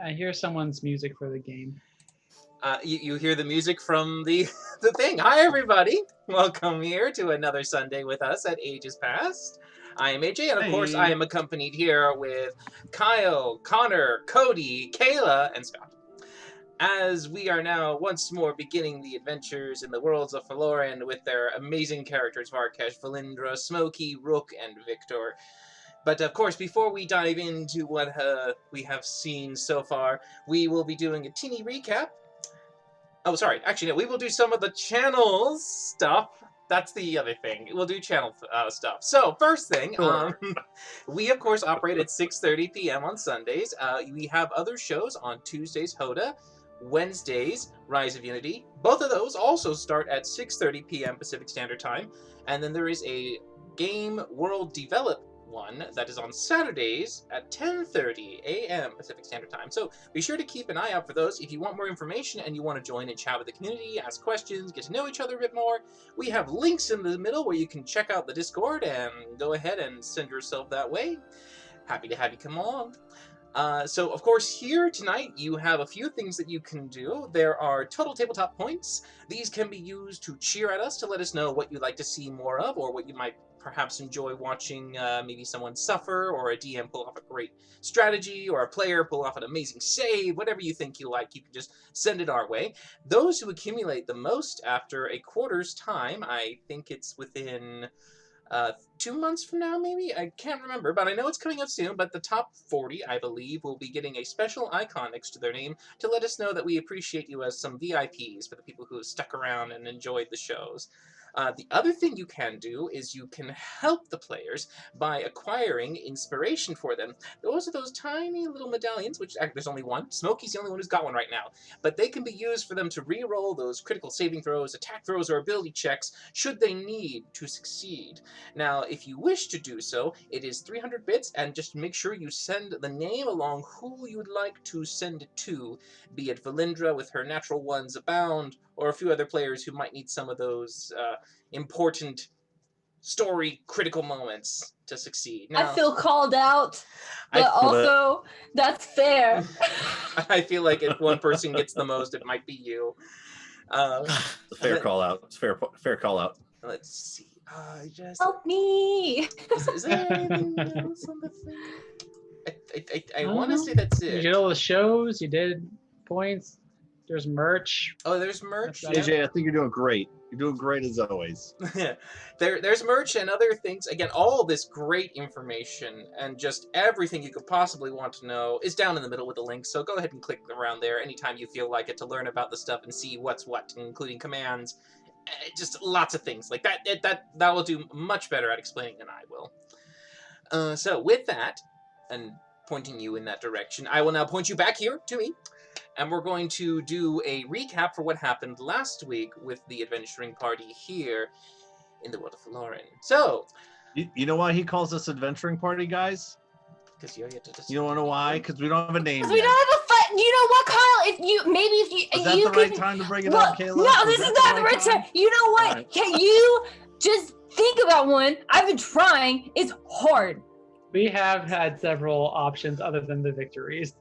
I hear someone's music for the game. You hear the music from the the thing. Hi everybody, welcome here to another Sunday with us at Ages Past. I am AJ, and of course I am accompanied here with Kyle, Connor, Cody, Kayla, and Scott. As we are now once more beginning the adventures in the worlds of Faloran with their amazing characters Varkesh, Valindra, Smokey, Rook, and Victor. But of course, before we dive into what we have seen so far, we will be doing a teeny recap. Oh, sorry. Actually, no. We will do some of the channels stuff. That's the other thing. We'll do channel stuff. So, first thing, we, of course, operate at 6:30 p.m. on Sundays. We have other shows on Tuesdays, Hoda. Wednesdays, Rise of Unity. Both of those also start at 6:30 p.m. Pacific Standard Time. And then there is a Game World Develop one that is on Saturdays at 10:30 a.m. Pacific Standard Time. So be sure to keep an eye out for those. If you want more information and you want to join and chat with the community, ask questions, get to know each other a bit more, we have links in the middle where you can check out the Discord and go ahead and send yourself that way. Happy to have you come along. So, of course, here tonight you have a few things that you can do. There are total tabletop points. These can be used to cheer at us, to let us know what you'd like to see more of, or what you might perhaps enjoy watching maybe someone suffer, or a DM pull off a great strategy, or a player pull off an amazing save. Whatever you think you like, you can just send it our way. Those who accumulate the most after a quarter's time, I think it's within 2 months from now, maybe? I can't remember, but I know it's coming up soon. But the top 40, I believe, will be getting a special icon next to their name to let us know that we appreciate you as some VIPs for the people who have stuck around and enjoyed the shows. The other thing you can do is you can help the players by acquiring inspiration for them. Those are those tiny little medallions, which there's only one. Smokey's the only one who's got one right now. But they can be used for them to re-roll those critical saving throws, attack throws, or ability checks should they need to succeed. Now, if you wish to do so, it is 300 bits, and just make sure you send the name along who you'd like to send it to, be it Valindra with her natural ones abound, or a few other players who might need some of those important story critical moments to succeed. Now, I feel called out, but also that's fair. I feel like if one person gets the most, it might be you. It's a fair call out. It's fair call out. Let's see. Help me! Is there anything else on the thing? I want to say that's it. You did all the shows. You did points. There's merch. Oh, there's merch. AJ, I think you're doing great. You're doing great as always. There's merch and other things. Again, all this great information and just everything you could possibly want to know is down in the middle with the link. So go ahead and click around there anytime you feel like it to learn about the stuff and see what's what, including commands. Just lots of things like that. That will do much better at explaining than I will. So with that, and pointing you in that direction, I will now point you back here to me. And we're going to do a recap for what happened last week with the adventuring party here in the world of Faloran. So, you know why he calls us adventuring party, guys? Because you have to. You don't know why? Because we don't have a name. We don't have a fight. You know what, Kyle? If is that the right time to bring it up, Kayla? No, this is not the right time. You know what? Right. Can you just think about one? I've been trying. It's hard. We have had several options other than the victories.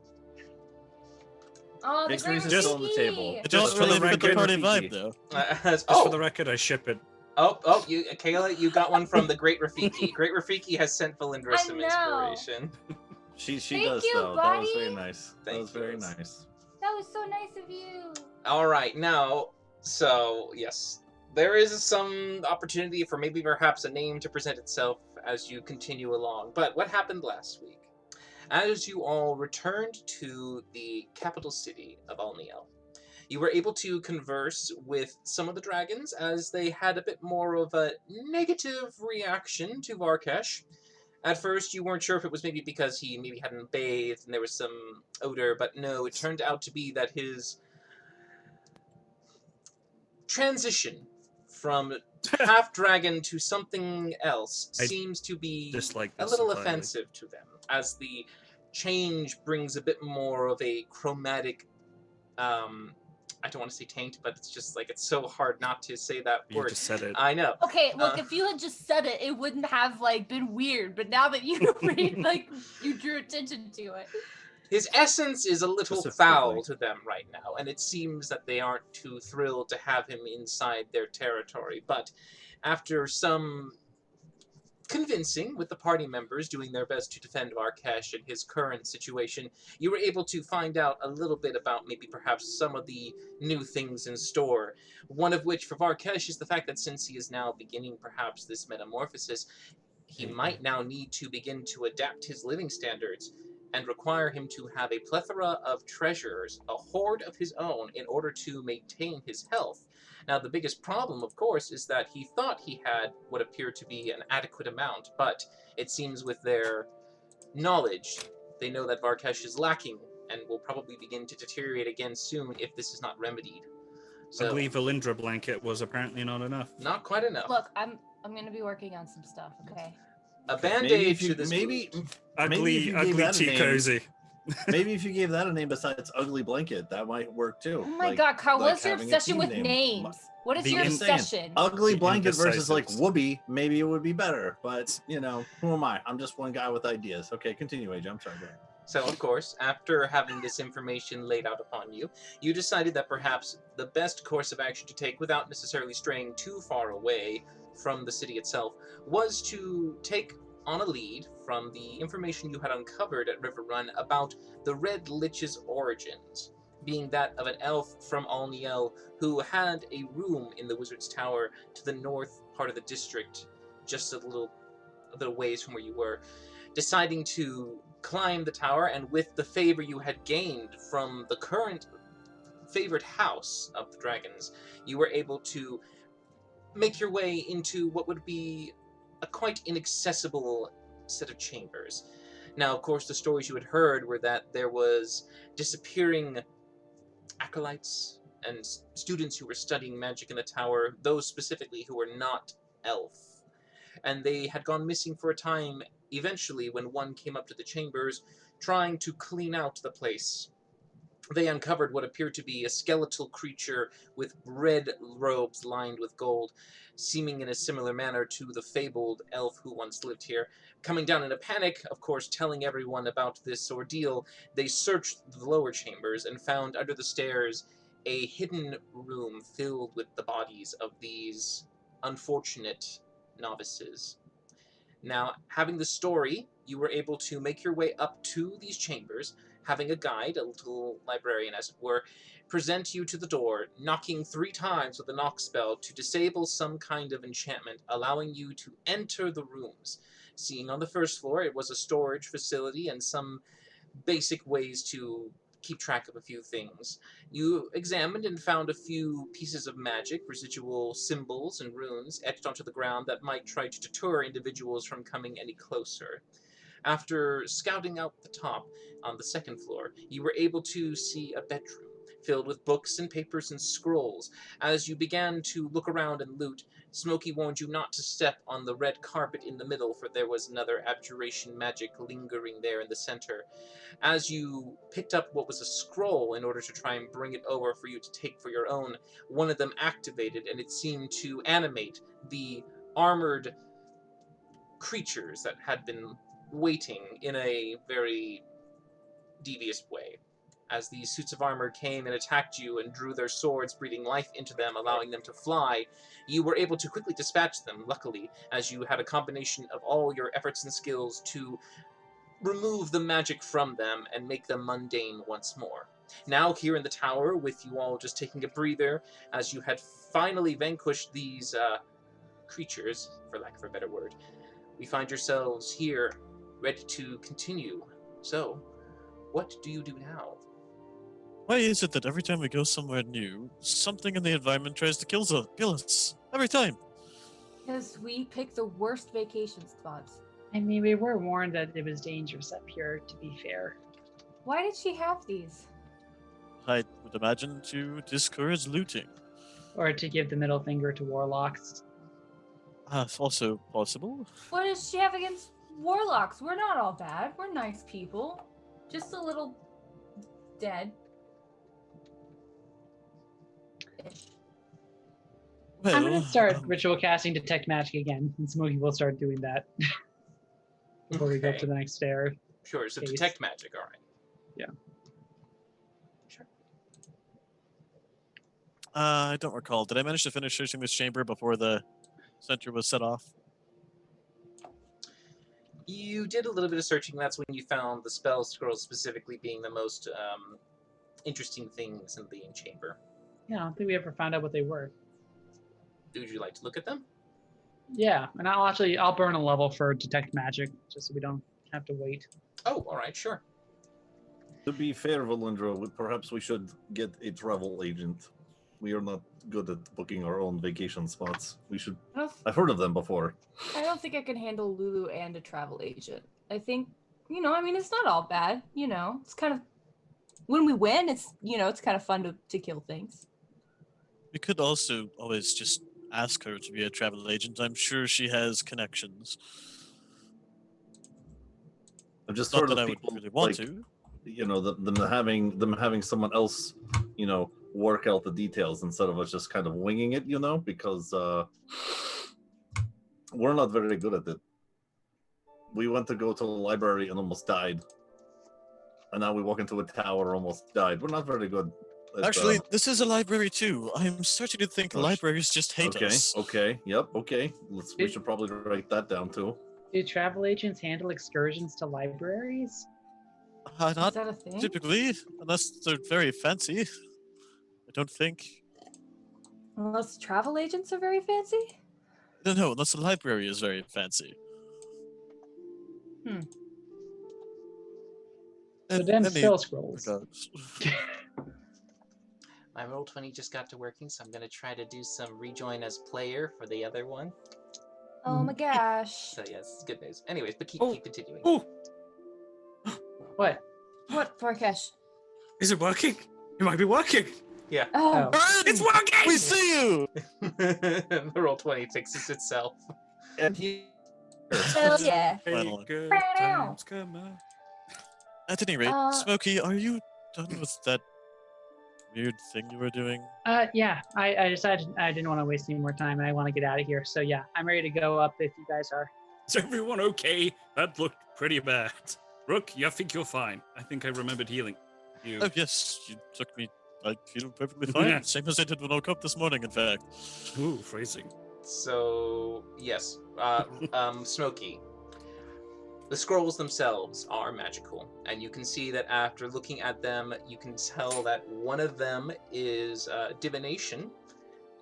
Oh, victories is still on the table. It just really fit the party vibe, though. Just for the record, I ship it. Kayla, you got one from the Great Rafiki. Great Rafiki has sent Valindra some inspiration. She Thank does, you, though. buddy. That was very nice. That was very nice. That was so nice of you. All right, now, so, yes. There is some opportunity for maybe perhaps a name to present itself as you continue along. But what happened last week? As you all returned to the capital city of Alniel, you were able to converse with some of the dragons as they had a bit more of a negative reaction to Varkesh. At first, you weren't sure if it was maybe because he maybe hadn't bathed and there was some odor, but no, it turned out to be that his transition from half-dragon to something else seems to be a little offensive to them, as the change brings a bit more of a chromatic, I don't want to say taint, but it's just like, it's so hard not to say that word. You just said it. I know. Okay, look, if you had just said it, it wouldn't have, been weird, but now that you you drew attention to it. His essence is a little Specifically. foul to them right now, and it seems that they aren't too thrilled to have him inside their territory. But after some convincing with the party members doing their best to defend Varkesh in his current situation, you were able to find out a little bit about maybe perhaps some of the new things in store. One of which for Varkesh is the fact that since he is now beginning perhaps this metamorphosis, he might now need to begin to adapt his living standards and require him to have a plethora of treasures, a hoard of his own, in order to maintain his health. Now, the biggest problem, of course, is that he thought he had what appeared to be an adequate amount, but it seems with their knowledge, they know that Varkesh is lacking and will probably begin to deteriorate again soon if this is not remedied. So, Ugly Valindra blanket was apparently not enough. not quite enough. Look, I'm gonna be working on some stuff. Okay. A Maybe band-aid if you to this maybe wound. Ugly, if you gave ugly that a tea name- cozy. maybe if you gave that a name besides Ugly Blanket, that might work too. Oh my Like- God, Carl, like what's your having a obsession team with name. names? What is The your I'm saying, obsession? Ugly The Blanket versus like indecisives. Whoopi, maybe it would be better. But you know, who am I? I'm just one guy with ideas. Okay, continue, AJ. I'm sorry. Go ahead. So, of course, after having this information laid out upon you, you decided that perhaps the best course of action to take without necessarily straying too far away from the city itself was to take on a lead from the information you had uncovered at River Run about the Red Lich's origins, being that of an elf from Alniel who had a room in the Wizard's Tower to the north part of the district, just a little ways from where you were, deciding to climb the tower, and with the favor you had gained from the current favored house of the dragons, you were able to make your way into what would be a quite inaccessible set of chambers. Now, of course, the stories you had heard were that there was disappearing acolytes and students who were studying magic in the tower, those specifically who were not elf. And they had gone missing for a time, eventually when one came up to the chambers trying to clean out the place. They uncovered what appeared to be a skeletal creature with red robes lined with gold, seeming in a similar manner to the fabled elf who once lived here. Coming down in a panic, of course, telling everyone about this ordeal, they searched the lower chambers and found under the stairs a hidden room filled with the bodies of these unfortunate novices. Now, having the story, you were able to make your way up to these chambers, having a guide, a little librarian as it were, present you to the door, knocking 3 times with a knock spell to disable some kind of enchantment, allowing you to enter the rooms. Seeing on the first floor, it was a storage facility and some basic ways to keep track of a few things. You examined and found a few pieces of magic, residual symbols and runes etched onto the ground that might try to deter individuals from coming any closer. After scouting out the top on the second floor, you were able to see a bedroom filled with books and papers and scrolls. As you began to look around and loot, Smokey warned you not to step on the red carpet in the middle, for there was another abjuration magic lingering there in the center. As you picked up what was a scroll in order to try and bring it over for you to take for your own, one of them activated, and it seemed to animate the armored creatures that had been waiting in a very devious way. As these suits of armor came and attacked you and drew their swords, breathing life into them, allowing them to fly, you were able to quickly dispatch them, luckily, as you had a combination of all your efforts and skills to remove the magic from them and make them mundane once more. Now, here in the tower, with you all just taking a breather, as you had finally vanquished these creatures, for lack of a better word, we find yourselves here, ready to continue. So, what do you do now? Why is it that every time we go somewhere new, something in the environment tries to kill us? Every time. Because we pick the worst vacation spots. I mean, we were warned that it was dangerous up here, to be fair. Why did she have these? I would imagine to discourage looting. Or to give the middle finger to warlocks. It's also possible. What does she have against warlocks? We're not all bad. We're nice people. Just a little dead. Well, I'm going to start ritual casting Detect Magic again, and Smokey will start doing that before we go up to the next stair. Sure, so Base. detect magic, alright. I don't recall. Did I manage to finish searching this chamber before the sentry was set off? You did a little bit of searching. That's when you found the spell scrolls specifically being the most interesting things in the chamber. Yeah, I don't think we ever found out what they were. Would you like to look at them? Yeah, and I'll burn a level for detect magic just so we don't have to wait. Oh, all right, sure. To be fair, Valindra, perhaps we should get a travel agent. We are not good at booking our own vacation spots. We should. I've heard of them before. I don't think I can handle Lulu and a travel agent. I think, I mean, it's not all bad. It's kind of, when we win, it's, it's kind of fun to kill things. We could also always just ask her to be a travel agent. I'm sure she has connections. I've just Not heard that of I would people really want like, to. them having someone else, work out the details instead of us just kind of winging it, because we're not very good at it. We went to go to the library and almost died, and now we walk into a tower, almost died. We're not very good. Actually, this is a library too. I'm starting to think libraries just hate us. Okay, yep, okay. We should probably write that down too. Do travel agents handle excursions to libraries? Not Is that a thing? typically, unless they're very fancy. I don't think. Unless travel agents are very fancy? No, unless the library is very fancy. So then spell scrolls. My Roll20 just got to working, so I'm going to try to do some rejoin as player for the other one. Oh my gosh. So yes, it's good news. Anyways, but keep continuing. Oh, What? What, Farkesh? is it working? It might be working. Yeah. Oh, It's working! We see you! The Roll20 fixes itself. And he. hell yeah. Finally. Good Bow. times come up. At any rate, Uh, Smokey, are you done with that weird thing you were doing? Yeah, I decided I didn't want to waste any more time and I want to get out of here. So yeah, I'm ready to go up if you guys are. Is everyone okay? That looked pretty bad. Rook, I think you're fine. I think I remembered healing you. Oh, yes, you took me. I feel perfectly fine. Yeah. Same as I did when I woke up this morning, in fact. Ooh, phrasing. So yes, Smokey. The scrolls themselves are magical, and you can see that after looking at them, you can tell that one of them is divination,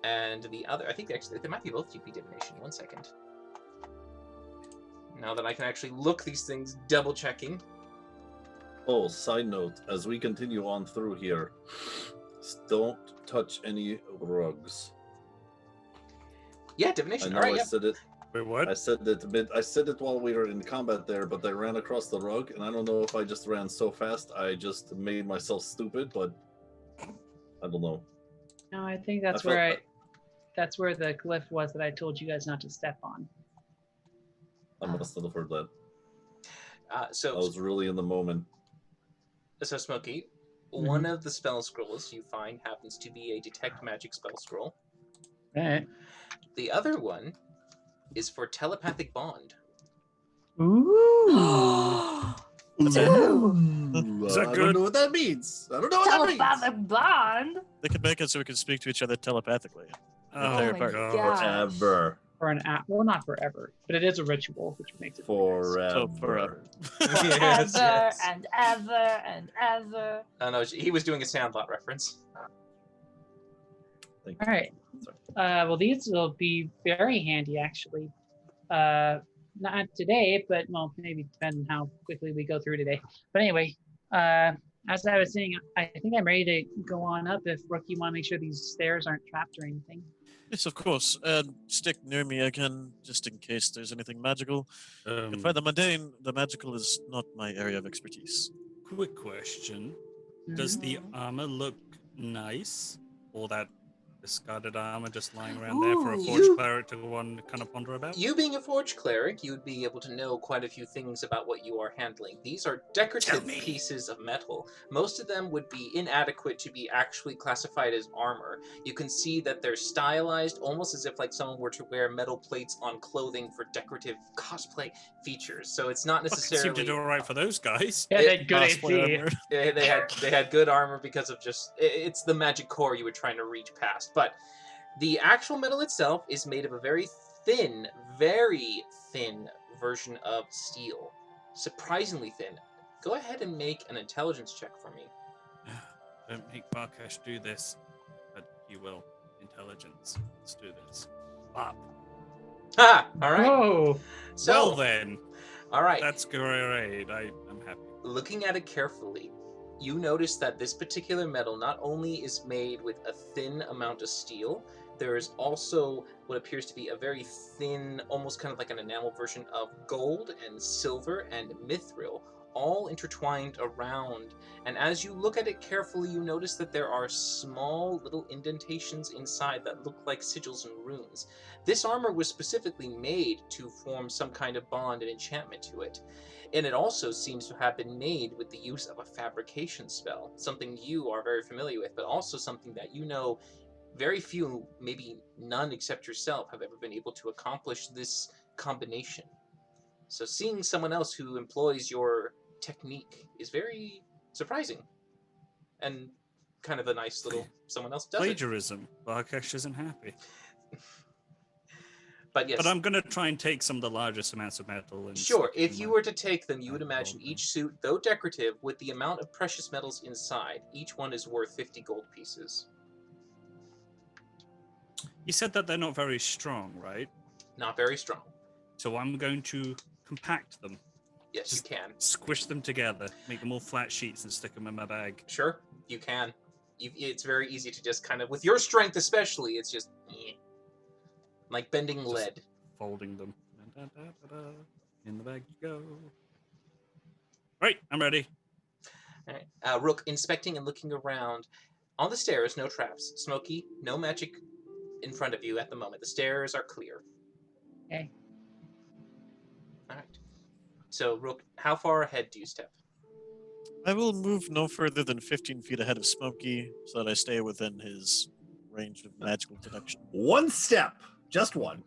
and the other, I think actually they might be both GP divination. 1 second. Now that I can actually look these things, double checking. Oh, side note, as we continue on through here, don't touch any rugs. Yeah, I divination. know All right, I yeah. said it. Wait, what? I said it while we were in combat there, but I ran across the rug, and I don't know if I just ran so fast I just made myself stupid, but I don't know. No, I think that's I felt where that's where the glyph was that I told you guys not to step on. I must have heard that. I So was really in the moment. Smokey, one of the spell scrolls you find happens to be a detect magic spell scroll. Right. The other one is for telepathic bond. Ooh. What's that? Ooh. Is that I good? don't know what that means. I don't know what that means. Telepathic bond. They could make it so we can speak to each other telepathically. Oh They're my apart. God. Forever. For an app. Well, not forever, but it is a ritual, which makes it very nice. So Forever. forever. Yes, Ever yes. and ever and ever. Oh no, he was doing a Sandlot reference. Thank All you. right. Well, these will be very handy, actually. Not today, but well, maybe depending on how quickly we go through today. But anyway, as I was saying, I think I'm ready to go on up. If Rook, you want to make sure these stairs aren't trapped or anything. Yes, of course. And stick near me again, just in case there's anything magical. You can find the mundane. The magical is not my area of expertise. Quick question. Does the armor look nice? Or that discarded armor just lying around there for a Ooh. forge cleric to go on kind of ponder about? You being a forge cleric, you would be able to know quite a few things about what you are handling. These are decorative Tell me. pieces of metal. Most of them would be inadequate to be actually classified as armor. You can see that they're stylized almost as if like someone were to wear metal plates on clothing for decorative cosplay features. So it's not Fucking necessarily seemed to do alright for those guys. Yeah, It- that good Cosplay AC. armor. they had good armor because of just it's the magic core you were trying to reach past. But the actual metal itself is made of a very thin version of steel. Surprisingly thin. Go ahead and make an intelligence check for me. Don't make Barkesh do this, but he will. Intelligence. Let's do this. Up. Ha! All right. Whoa. So, Well then, all right. that's great. I'm happy. Looking at it carefully, you notice that this particular metal not only is made with a thin amount of steel, there is also what appears to be a very thin, almost kind of like an enamel version of gold and silver and mithril, all intertwined around. And as you look at it carefully, you notice that there are small little indentations inside that look like sigils and runes. This armor was specifically made to form some kind of bond and enchantment to it. And it also seems to have been made with the use of a fabrication spell, something you are very familiar with, but also something that you know very few, maybe none except yourself, have ever been able to accomplish this combination. So seeing someone else who employs your technique is very surprising. And kind of a nice little someone else does it. Plagiarism. Barkesh isn't happy. But yes. But I'm going to try and take some of the largest amounts of metal. And Sure, stick it if in you my- were to take them, you would imagine Probably. each suit, though decorative, with the amount of precious metals inside, each one is worth 50 gold pieces. You said that they're not very strong, right? Not very strong. So I'm going to compact them, Yes, Just- you can. squish them together, make them all flat sheets, and stick them in my bag. Sure, you can. It's very easy to just kind of, with your strength especially, it's just like bending Just- lead. Folding them. Da-da-da-da-da. In the bag you go. Right, I'm ready. All right. Rook, inspecting and looking around. On the stairs, no traps. Smoky, no magic in front of you at the moment. The stairs are clear. Okay. All right. So, Rook, how far ahead do you step? I will move no further than 15 feet ahead of Smokey so that I stay within his range of magical detection. One step, just one.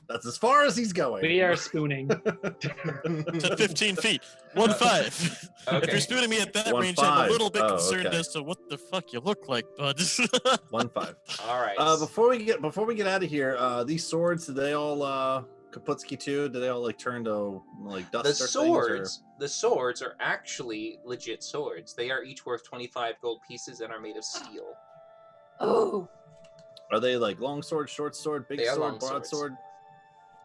That's as far as he's going. We are spooning. To 15 feet. 1-5. If Okay. you're spooning me at that 1-5. range, I'm a little bit Oh, concerned okay. as to what the fuck you look like, bud. 1-5. All right. Before we get out of here, these swords, do they all Kaputski too? Do they all like turn to like dust the or things? the swords are actually legit swords. They are each worth 25 gold pieces and are made of steel. Oh, Or are they like long sword, short sword, big They are sword, long broad swords. sword?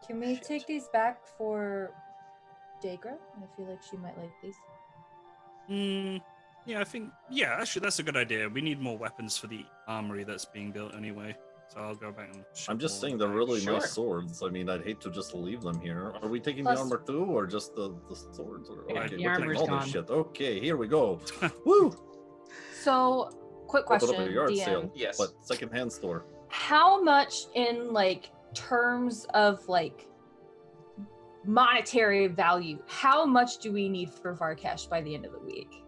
Can we Shit. take these back for Dagra? I feel like she might like these. Yeah, actually that's a good idea. We need more weapons for the armory that's being built anyway. So I'll go back and ship I'm just all saying of they're that. really Sure. nice swords. I mean, I'd hate to just leave them here. Are we taking Plus- the armor too, or just the swords? Or, Yeah, okay, the we're taking armor's all gone. this shit. Okay, here we go. Woo! So, quick Open question, up a yard DM. sale, Yes. but secondhand store. How much in like terms of like monetary value, how much do we need for Varkesh by the end of the week?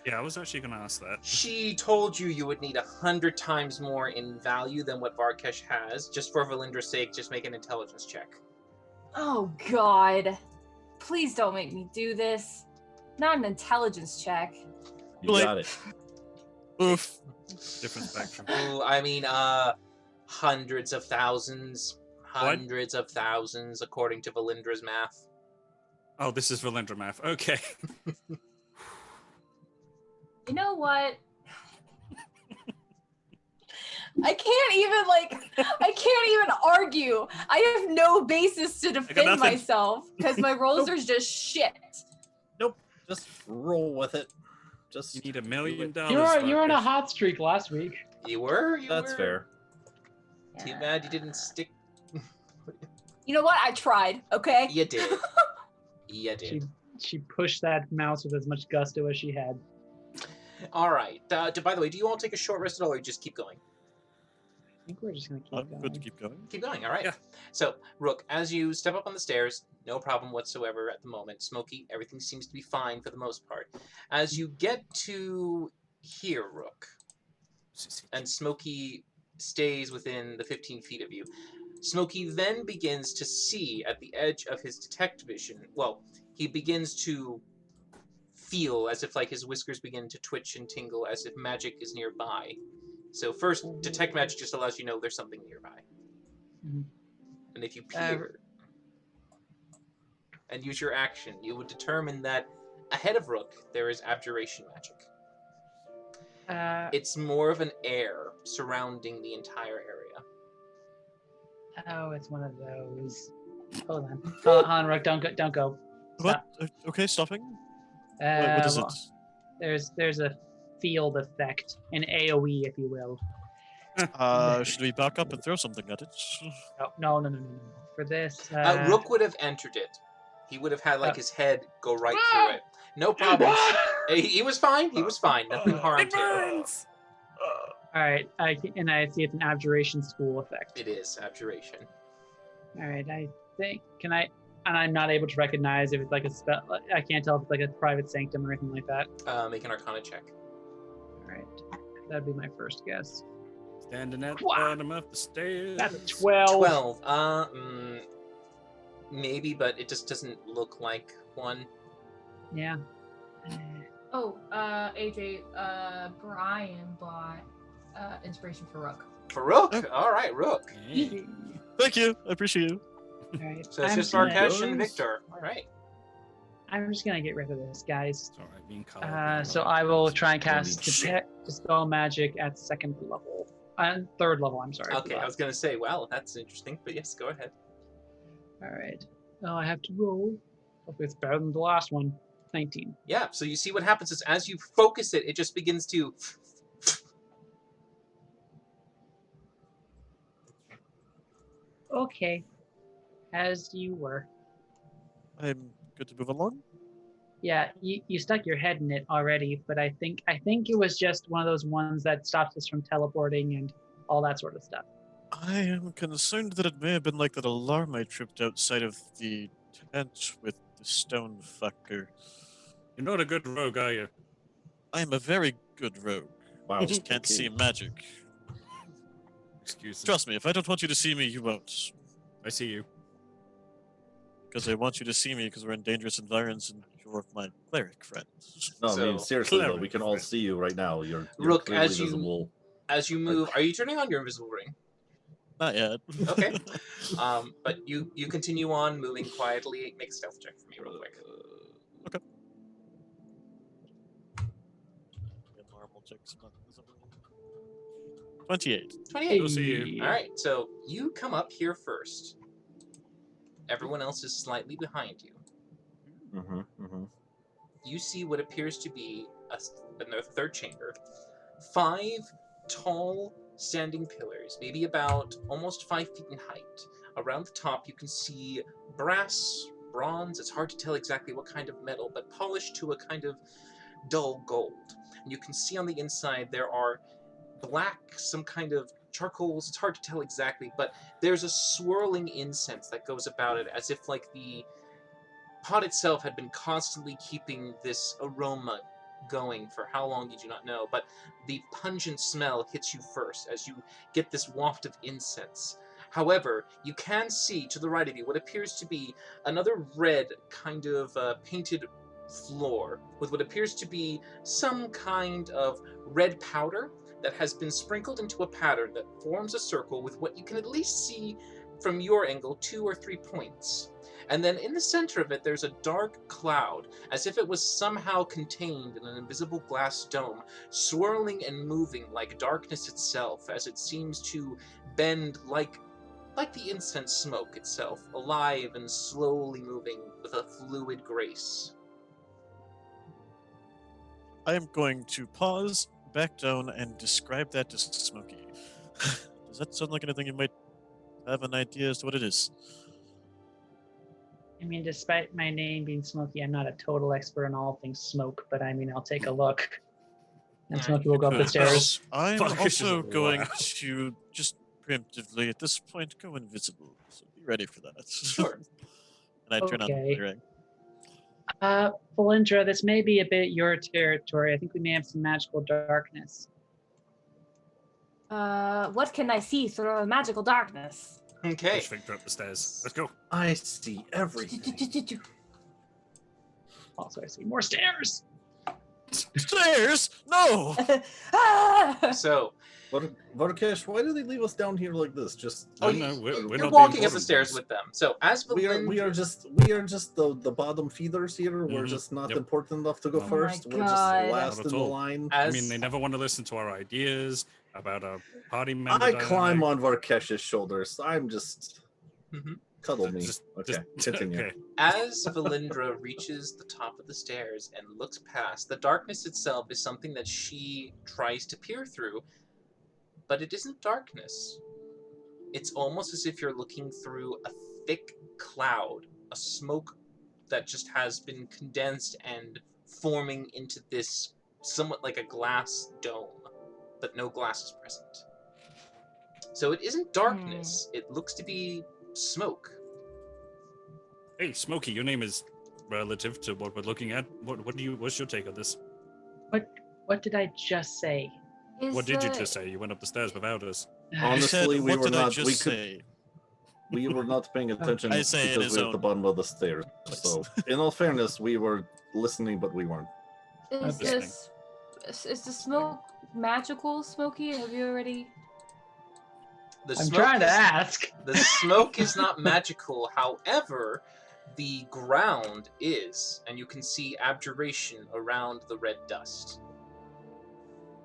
Yeah, I was actually going to ask that. She told you would need 100 times more in value than what Varkesh has. Just for Valindra's sake, just make an intelligence check. Oh god. Please don't make me do this. Not an intelligence check. You Blake. got it. Oof. Different spectrum. Ooh, I mean, hundreds of thousands. Hundreds of thousands, according to Valindra's math. Oh, this is Valendra math. Okay. You know what? I can't even argue. I have no basis to defend nothing. myself because my rolls are just shit. Nope. Just roll with it. Just You need $1 million. You were on a Varkesh. hot streak last week. You were? that's fair. Too bad you didn't stick. You know what? I tried, okay? You did. You did. She pushed that mouse with as much gusto as she had. All right. By the way, do you all take a short rest at all, or you just keep going? I think we're just gonna keep I'm going. good to keep going. Keep going. All right. Yeah. So, Rook, as you step up on the stairs, no problem whatsoever at the moment. Smokey, everything seems to be fine for the most part. As you get to here, Rook, and Smokey stays within the 15 feet of you, Smokey then begins to see at the edge of his detect vision. Well, he begins to feel as if like his whiskers begin to twitch and tingle as if magic is nearby. So first, detect magic just allows you to know there's something nearby. Mhm. And if you peer and use your action, you would determine that ahead of Rook there is abjuration magic. It's more of an air surrounding the entire area. Oh, it's one of those. Hold on. Hold on, Rook. Don't go. What? Stop. Okay, stopping. What is Well, it? there's a field effect, an AOE, if you will. Should we back up and throw something at it? Oh, no. For this, Rook would have entered it. He would have had like his head go right through it. No problem. He was fine. He was fine. Nothing harmed him. all right. I see it's an abjuration school effect. It is abjuration. All right. I think and I'm not able to recognize if it's like a spell. I can't tell if it's like a private sanctum or anything like that. Make an Arcana check. All right. That'd be my first guess. Standing at the Wow. bottom of the stairs. That's a 12. 12. Maybe, but it just doesn't look like one. Yeah. Oh, AJ, Brian bought inspiration for Rook. For Rook? Oh. All right, Rook. Yeah. Thank you. I appreciate you. All right. So it's I'm just gonna- Markesh and Victor. All right. I'm just gonna get rid of this, guys. It's alright being colored. So I will try and cast Holy Dispel Magic at second level. Third level, I'm sorry. Okay, I was going to say, well, that's interesting. But yes, go ahead. All right. Oh, I have to roll. Hopefully it's better than the last one. 19. Yeah, so you see what happens is as you focus it, it just begins to... Okay. As you were. I'm good to move along. Yeah, you stuck your head in it already, but I think it was just one of those ones that stops us from teleporting and all that sort of stuff. I am concerned that it may have been like that alarm I tripped outside of the tent with the stone fucker. You're not a good rogue, are you? I am a very good rogue. Wow. I just can't see magic. Excuse me. Trust me, if I don't want you to see me, you won't. I see you. Because I want you to see me because we're in dangerous environs and you're my cleric friend. No, I mean So, seriously though, clever we can all friend. see you right now. You're Rook, clearly as you- visible. As you move... Are you turning on your invisible ring? Not yet. Okay. But you continue on moving quietly. Make a stealth check for me real quick. Okay. Normal checks, not visible. 28. 28. We'll see you. All right, so you come up here first. Everyone else is slightly behind you. You see what appears to be another third chamber. 5 tall standing pillars, maybe about almost 5 feet in height. Around the top you can see brass, bronze, it's hard to tell exactly what kind of metal, but polished to a kind of dull gold. And you can see on the inside there are black, some kind of charcoals, it's hard to tell exactly, but there's a swirling incense that goes about it as if like the pot itself had been constantly keeping this aroma going for how long you do not know, but the pungent smell hits you first as you get this waft of incense. However, you can see to the right of you what appears to be another red kind of painted floor with what appears to be some kind of red powder that has been sprinkled into a pattern that forms a circle with what you can at least see from your angle 2 or 3 points. And then in the center of it, there's a dark cloud, as if it was somehow contained in an invisible glass dome, swirling and moving like darkness itself, as it seems to bend like the incense smoke itself, alive and slowly moving with a fluid grace. I am going to pause, back down, and describe that to Smokey. Does that sound like anything you might have an idea as to what it is? I mean, despite my name being Smokey, I'm not a total expert in all things smoke, but I mean, I'll take a look. And Smokey will go up the stairs. I'm Fuck, this is also a going lot. to just preemptively at this point go invisible. So be ready for that. Sure. And I turn on Okay. the ring. Valindra, this may be a bit your territory. I think we may have some magical darkness. What can I see through a magical darkness? Okay. Push Victor up the stairs. Let's go. I see everything. Also, I see more stairs. Stairs? No! Ah! So Varkesh, why do they leave us down here like this? Just Oh, you- no, we're you're not being walking up the important stairs ones. with them. So as we Valindra, are just the bottom feeders here. We're Mhm. just not Yep. important enough to go Oh my first. We're just God. last Not in at the all. line. I as mean, they never want to listen to our ideas about our party member. I climb dynamic. on Varkesh's shoulders. I'm just Mhm. cuddle me. Just- Okay, just- continue. okay. As Valindra reaches the top of the stairs and looks past, the darkness itself is something that she tries to peer through, but it isn't darkness. It's almost as if you're looking through a thick cloud, a smoke that just has been condensed and forming into this somewhat like a glass dome, but no glass is present. So it isn't darkness, it looks to be smoke. Hey, Smokey, your name is relative to what we're looking at. What's your take on this? What did I just say? What did you just say? You went up the stairs without us. You Honestly, said, we what were did I not. just We could. say? We were not paying attention I say it because is we're at the own bottom of the stairs. place. So, in all fairness, we were listening, but we weren't. Is Okay. is the smoke magical, Smokey? Have you already? The I'm smoke trying to is- ask. The smoke is not magical, however, the ground is, and you can see abjuration around the red dust.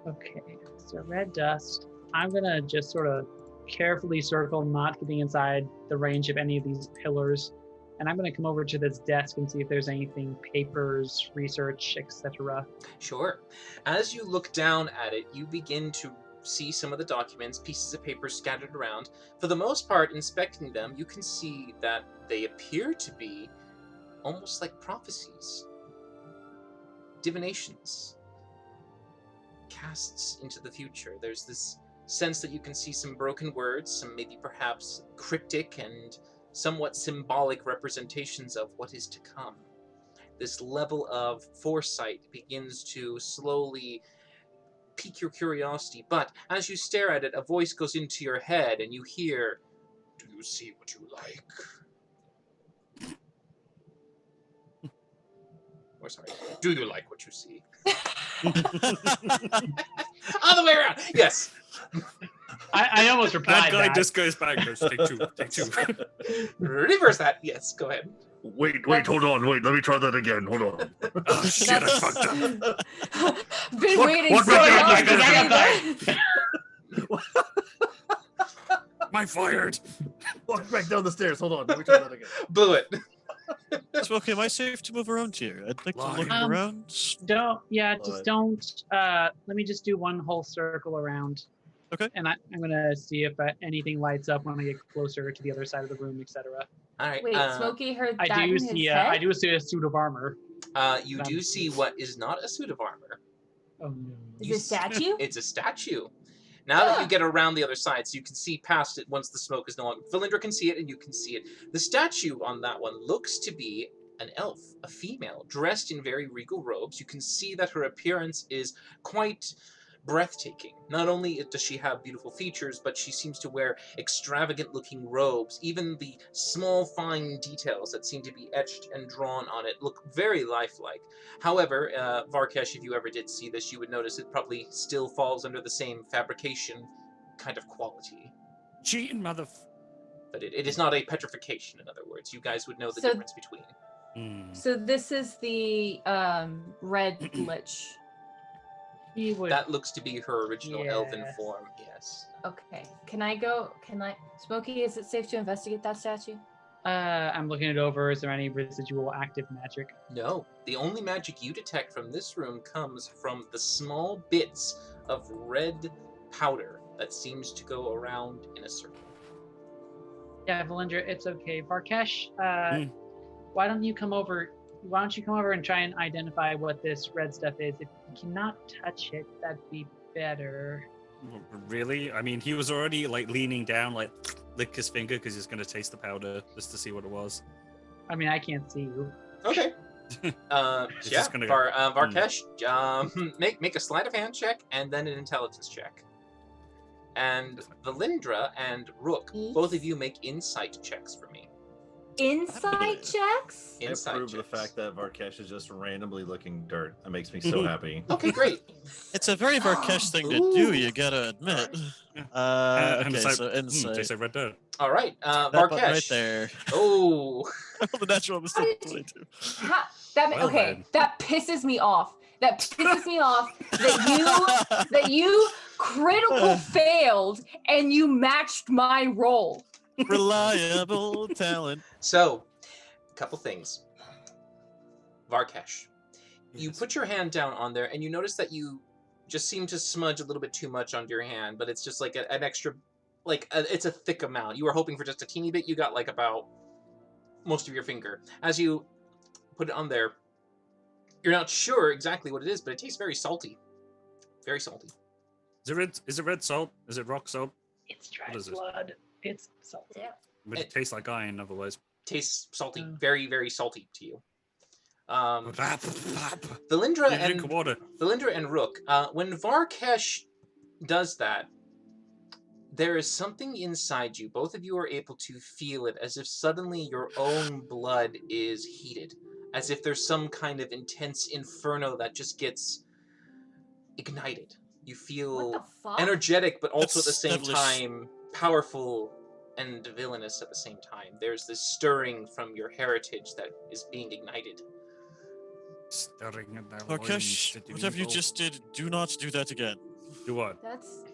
Okay, so red dust. I'm gonna just sort of carefully circle, not getting inside the range of any of these pillars. And I'm gonna come over to this desk and see if there's anything, papers, research, etc. Sure. As you look down at it, you begin to see some of the documents, pieces of paper scattered around. For the most part, inspecting them, you can see that they appear to be almost like prophecies, divinations, casts into the future. There's this sense that you can see some broken words, some maybe perhaps cryptic and somewhat symbolic representations of what is to come. This level of foresight begins to slowly pique your curiosity, but as you stare at it, a voice goes into your head and you hear, "Do you see what you like?" Or sorry, do you like what you see? Other way around. Yes. I almost Bad replied guy that. just goes backwards. Take two. Take two. Reverse that. Yes. Go ahead. Wait, hold on. Wait, let me try that again. Hold on. Oh shit! I fucked up. Been What- waiting what so was long that? to say that. Am I fired? Walk back down the stairs. Hold on. Let me try that again. Blew it. Smokey, am I safe to move around here? I'd like to look Um, around. Don't. Yeah, Alright. just don't. Let me just do one whole circle around. Okay. And I'm gonna see if anything lights up when I get closer to the other side of the room, etc. All right. Wait, Smokey heard that I in do his see. head? I do see a suit of armor. You do see what is not a suit of armor. Oh no. Is You it a statue? It's a statue. Now that you get around the other side, so you can see past it once the smoke is no longer. Valindra can see it, and you can see it. The statue on that one looks to be an elf, a female, dressed in very regal robes. You can see that her appearance is quite breathtaking. Not only does she have beautiful features, but she seems to wear extravagant-looking robes. Even the small, fine details that seem to be etched and drawn on it look very lifelike. However, Varkesh, if you ever did see this, you would notice it probably still falls under the same fabrication kind of quality. Cheating But it is not a petrification, in other words. You guys would know the So- difference between. So this is the red lich. He would. That looks to be her original elven Yes. form, yes. Okay. Can I go? Can I? Smokey, is it safe to investigate that statue? I'm looking it over. Is there any residual active magic? No, the only magic you detect from this room comes from the small bits of red powder that seems to go around in a circle. Yeah, Valindra, it's okay. Varkesh, Hmm. why don't you come over? Why don't you come over and try and identify what this red stuff is? If you cannot touch it, that'd be better. Really? I mean, he was already like leaning down, like lick his finger because he's going to taste the powder just to see what it was. I mean, I can't see you. Okay. It's Yeah, just gonna go, Varkesh, make a sleight of hand check and then an intelligence check. And Valindra and Rook, both of you make insight checks for me. Insight checks? I Insight approve the checks. fact that Varkesh is just randomly looking dirt. That makes me so happy. Okay, great. It's a very Varkesh thing to do, you gotta admit. and Okay, it's like, so insight. they say red dirt. All right, That button Varkesh. right there. Oh, The natural was still How did 22. Well okay, then. that pisses me off. That pisses me off that you critical failed and you matched my roll. Reliable talent. so, couple things. Varkesh, you Yes. put your hand down on there, and you notice that you just seem to smudge a little bit too much onto your hand, but it's just like an extra, it's a thick amount. You were hoping for just a teeny bit. You got like about most of your finger. As you put it on there, you're not sure exactly what it is, but it tastes very salty. Very salty. Is it red salt? Is it rock salt? It's dried What is it? blood. It's salty. Would it taste like iron otherwise? Tastes salty. Mm. Very, very salty to you. Valindra You drink and water. Valindra and Rook, when Varkesh does that, there is something inside you. Both of you are able to feel it as if suddenly your own blood is heated. As if there's some kind of intense inferno that just gets ignited. You What feel the fuck? energetic, but also at the That's same devilish. time powerful and villainous at the same time. There's this stirring from your heritage that is being ignited. Stirring in their Varkesh, loins, whatever you evil. just did, do not do that again. Do what? That's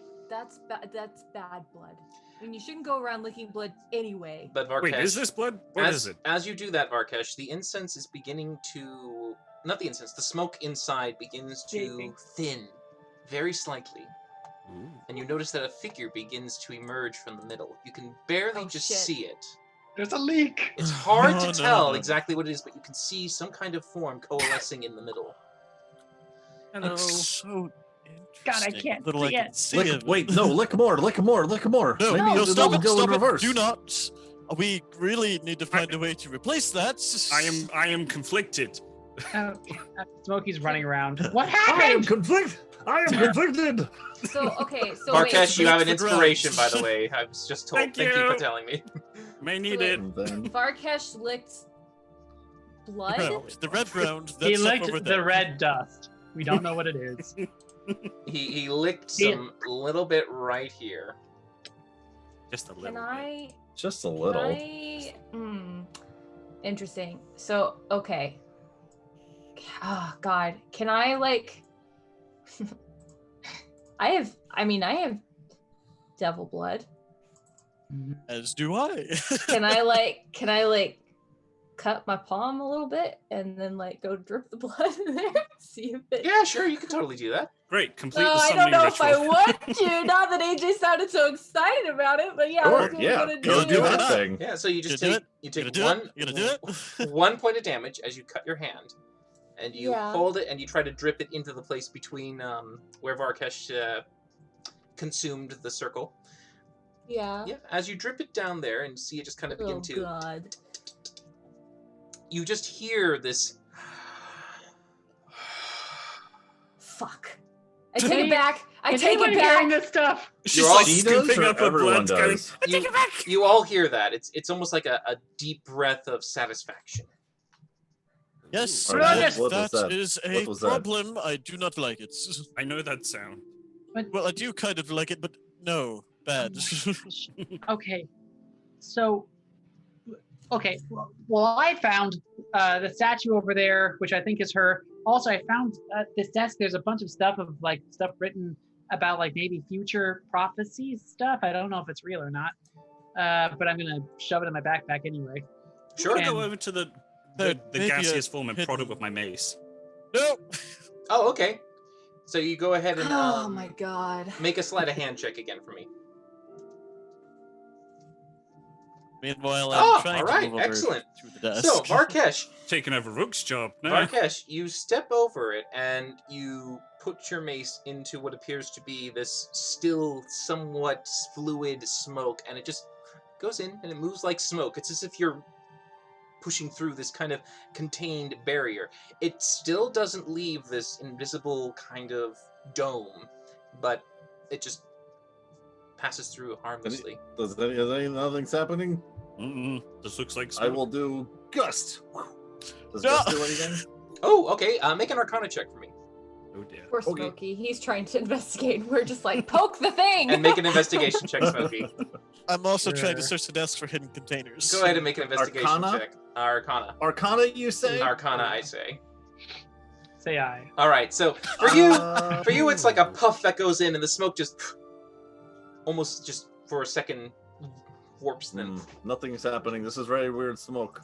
bad blood. I mean, you shouldn't go around licking blood anyway. But Varkesh, Wait, is this blood? What as, is it? As you do that, Varkesh, the incense is beginning to... Not the incense, the smoke inside begins to Gaping. thin, very slightly. Ooh. And you notice that a figure begins to emerge from the middle. You can barely Oh, just shit. see it. There's a leak. It's hard No, to no, tell no. exactly what it is, but you can see some kind of form coalescing in the middle. Hello. It's so God, I interesting. can't Little I see can it. see Lick, it. wait, no, lick more, lick more, lick more. No, Maybe no, it'll stop it, go stop in it. reverse. Do not. We really need to find a way to replace that. I am conflicted. Smokey's running around. What I am happened? conflicted. I am conflicted. So okay, so Varkesh, you have an It's the inspiration, by drugs. the way. I was just told. Thank Thank you for you. telling me. May need wait. it. And then Varkesh licked blood. Ground. The red ground. That's He up licked over the there. red dust. We don't know what it is. He licked He- some little bit right here. Just a little. Can bit. I? just a Can little. I? Interesting. So okay. Oh God, can I like? I have devil blood. As do I. Can I like cut my palm a little bit and then like go drip the blood in there? See if it. Yeah, sure, you can totally do that. Great. Complete No, the I summoning don't know if I ritual. want to. Not that AJ sounded so excited about it, but yeah, Sure, let's yeah, gonna go do it. that thing. Yeah, so you just You gonna take do you take You gonna one do it? You gonna do it? 1 point of damage as you cut your hand, and you Yeah. hold it and you try to drip it into the place between where Varkesh consumed the circle. Yeah. Yeah, as you drip it down there and see it just kind of begin Oh to, God. you just hear this. Fuck. I take it back. I Is take anyone it hearing back. this stuff? She's You're all- like She does, scooping or up her everyone blood, going, does? I take it back. You all hear that. It's almost like a deep breath of satisfaction. Yes, All right, yes, what was that that? is a What was that? problem. I do not like it. I know that sound. Well, I do kind of like it, but no, bad. Okay, so, okay, well, I found the statue over there, which I think is her. Also, I found this desk. There's a bunch of stuff stuff written about like maybe future prophecy stuff. I don't know if it's real or not, but I'm gonna shove it in my backpack anyway. Sure. And- Go over to the Maybe a gaseous form and prod it hidden- with my mace. No. Oh, okay. So you go ahead and Oh my God. make a sleight of hand check again for me. Meanwhile, Oh, I'm trying alright, to move over excellent. to the desk. So Varkesh, Taking over Rook's job. No. Varkesh, you step over it and you put your mace into what appears to be this still somewhat fluid smoke, and it just goes in and it moves like smoke. It's as if you're pushing through this kind of contained barrier. It still doesn't leave this invisible kind of dome, but it just passes through harmlessly. Nothing's happening? This looks like I smoke. will do Gust. Does No! Gust do anything? Oh, okay. Make an Arcana check for me. Oh dear. Poor Okay. Smokey. He's trying to investigate. We're just like, poke the thing. And make an investigation check, Smokey. I'm also trying to Sure. search the desk for hidden containers. Go ahead and make an investigation Arcana? check. Arcana. Arcana, you say? Arcana, I say. Say I. All right. So for you, it's like a puff that goes in, and the smoke just almost just for a second warps them. Nothing's happening. This is very weird smoke.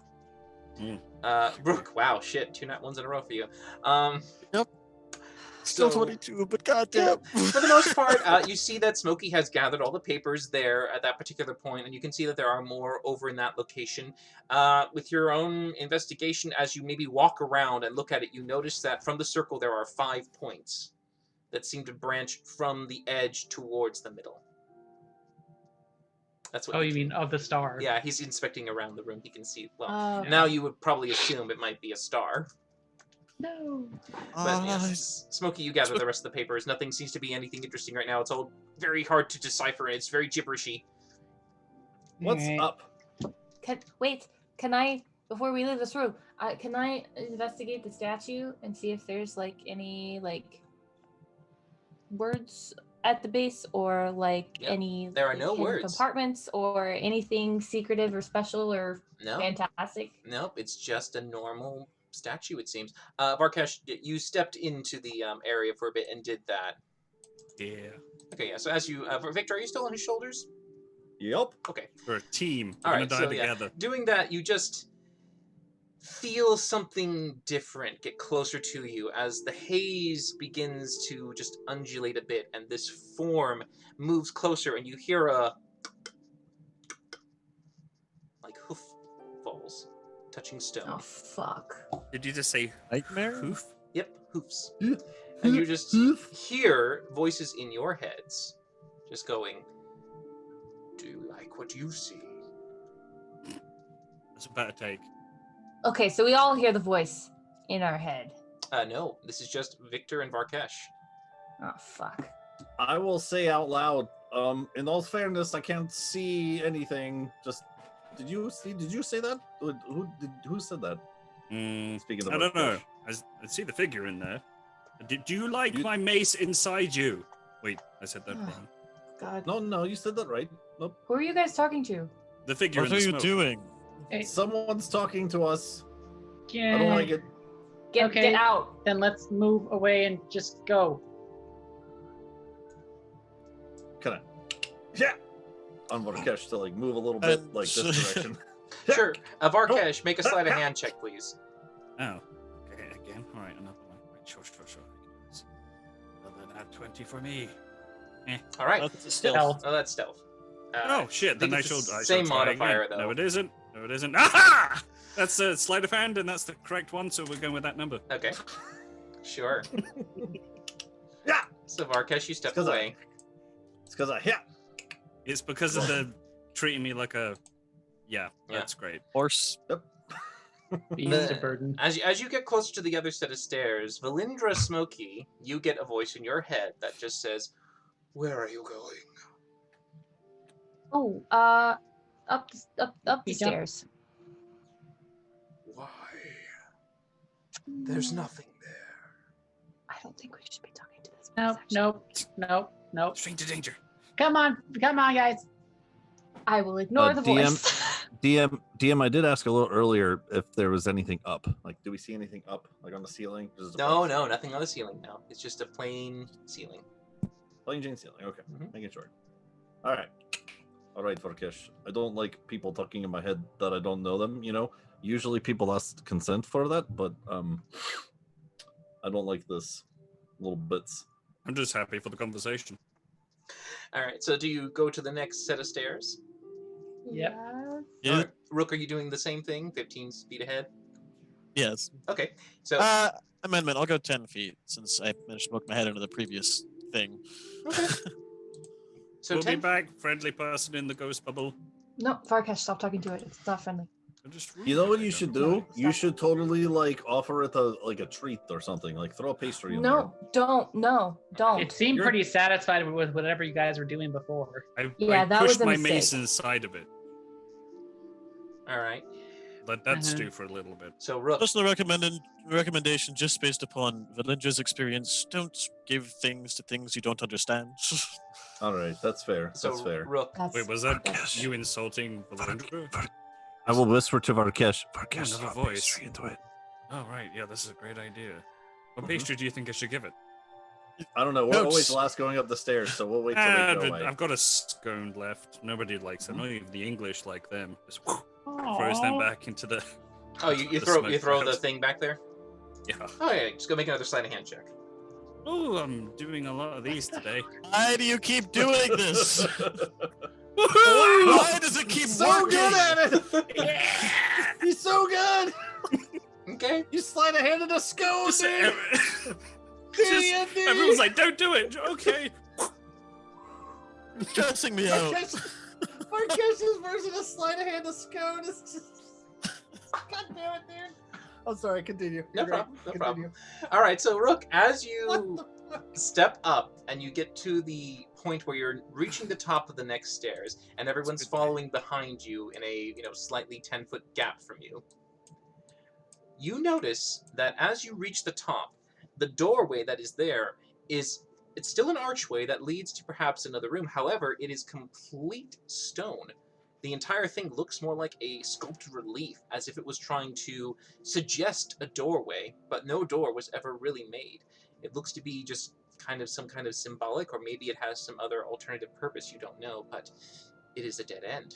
Brooke, wow, shit, 2 nat 1s in a row for you. Still So- 22, but goddamn. For the most part, you see that Smokey has gathered all the papers there at that particular point, and you can see that there are more over in that location. With your own investigation, as you maybe walk around and look at it, you notice that from the circle there are 5 points that seem to branch from the edge towards the middle. That's what. Oh, you mean of the star? Yeah, he's inspecting around the room. He can see. Well, Oh, now you would probably assume it might be a star. No. But yes, Smokey, you gather the rest of the papers. Nothing seems to be anything interesting right now. It's all very hard to decipher, and it's very gibberishy. What's Alright. up? Can I, before we leave this room, can I investigate the statue and see if there's like any like words at the base or like Yep. any There are like, no hidden words. compartments or anything secretive or special or No, fantastic? nope, it's just a normal statue, it seems. Varkesh, you stepped into the area for a bit and did that. Yeah. Okay, yeah, so as you... Victor, are you still on his shoulders? Yep. Okay. We're a team. All We're right, gonna die so yeah, together. doing that, you just feel something different get closer to you as the haze begins to just undulate a bit, and this form moves closer, and you hear a like hoof falls, touching stone. Oh fuck! Did you just say Nightmare? hoof? Yep, hoofs. And you just hear voices in your heads, just going, "Do you like what you see?" That's a better take. Okay, so we all hear the voice in our head. No, this is just Victor and Varkesh. Oh fuck! I will say out loud, in all fairness, I can't see anything. Just did you say that? Who said that? Speaking of I don't know. Varkesh. I see the figure in there. Do you like You- my mace inside you? Wait, I said that Ah. wrong. God, No, you said that right. Nope. who are you guys talking to? The figure What in are the you smoke. doing? Hey, Someone's talking to us. yeah. I don't like it. Get Okay. out! Then let's move away and just go. Can I? Yeah. On Varkesh to like move a little bit like this direction. Sure. Varkesh, make a sleight of hand check, please. Oh. Okay, again. All right, another one. Right, sure. Another nat 20 for me. All right. That's a stealth. Stealth. Oh, that's stealth. Oh shit! Then I it's showed. the I showed same try modifier, again. though. No, it isn't. No, it isn't. Aha! That's a sleight of hand, and that's the correct one. So we're going with that number. Okay. Sure. Yeah. So Varkesh, you step 'cause away. It's because I It's because of the treating me like a. Yeah, Yeah. that's great. Horse. Beast of burden. As you get closer to the other set of stairs, Valindra Smokey, you get a voice in your head that just says, "Where are you going?" Oh, up the You jump- stairs. Why? There's nothing there. I don't think we should be talking to this. Nope. Stranger danger. Come on, guys. I will ignore the DM voice. DM, I did ask a little earlier if there was anything up. Like, do we see anything up, like on the ceiling? This is a No, plain- nothing on the ceiling now. It's just a plain ceiling. Plain Jane ceiling. Okay, Mhm. making sure. All right, Varkesh. I don't like people talking in my head that I don't know them. You know, usually people ask consent for that, but I don't like this little bits. I'm just happy for the conversation. All right. So do you go to the next set of stairs? Yep. Yeah. All right. Rook, are you doing the same thing? 15 feet ahead. Yes. Okay. So Amendment. I'll go 10 feet since I managed to poke my head into the previous thing. Okay. So We'll be 10 back, friendly person in the ghost bubble. No, Farkash, stop talking to it. It's not friendly. You know what you should do? You Stop. should totally like offer it a treat or something. Like throw a pastry in there. No, don't. No, don't. It seemed You're- pretty satisfied with whatever you guys were doing before. Yeah, I that pushed was a my mistake. mace inside of it. All right. Let that Mhm. stew for a little bit. So Rook. Personal recommendation, just based upon Valindra's experience, don't give things to things you don't understand. All right, that's fair. So That's fair. Rook. That's Wait, was that Farkash. you insulting Valindra? I will whisper to Varkesh. Varkesh, another throw a voice. pastry into it. Oh, right. Yeah, this is a great idea. What Mhm. pastry do you think I should give it? I don't know. We're Notes. always last going up the stairs, so we'll wait till Ah, they go away. I've got a scone left. Nobody likes it. Not even the English like them. Just throws them back into the. Oh, you The throw smoke the clouds. thing back there. Yeah. Oh yeah, just go make another sleight of hand check. Oh, I'm doing a lot of these today. Why do you keep doing this? Woohoo! Why does it keep so working? good at it. He's so good. Okay. You slide a hand in a scone, Just- dude. just- everyone's like, don't do it. Okay. It's stressing me out. Varkesh's version of slide a hand a scone is just. God damn it, dude. I'm sorry. Continue. No You're great. problem. No Continue. problem. All right. So Rook, as What you the fuck? step up and you get to the point where you're reaching the top of the next stairs, and everyone's good following behind you in a slightly 10-foot gap from you. You notice that as you reach the top, the doorway that is there it's still an archway that leads to perhaps another room. However, it is complete stone. The entire thing looks more like a sculpted relief, as if it was trying to suggest a doorway, but no door was ever really made. It looks to be just some kind of symbolic, or maybe it has some other alternative purpose, you don't know, but it is a dead end.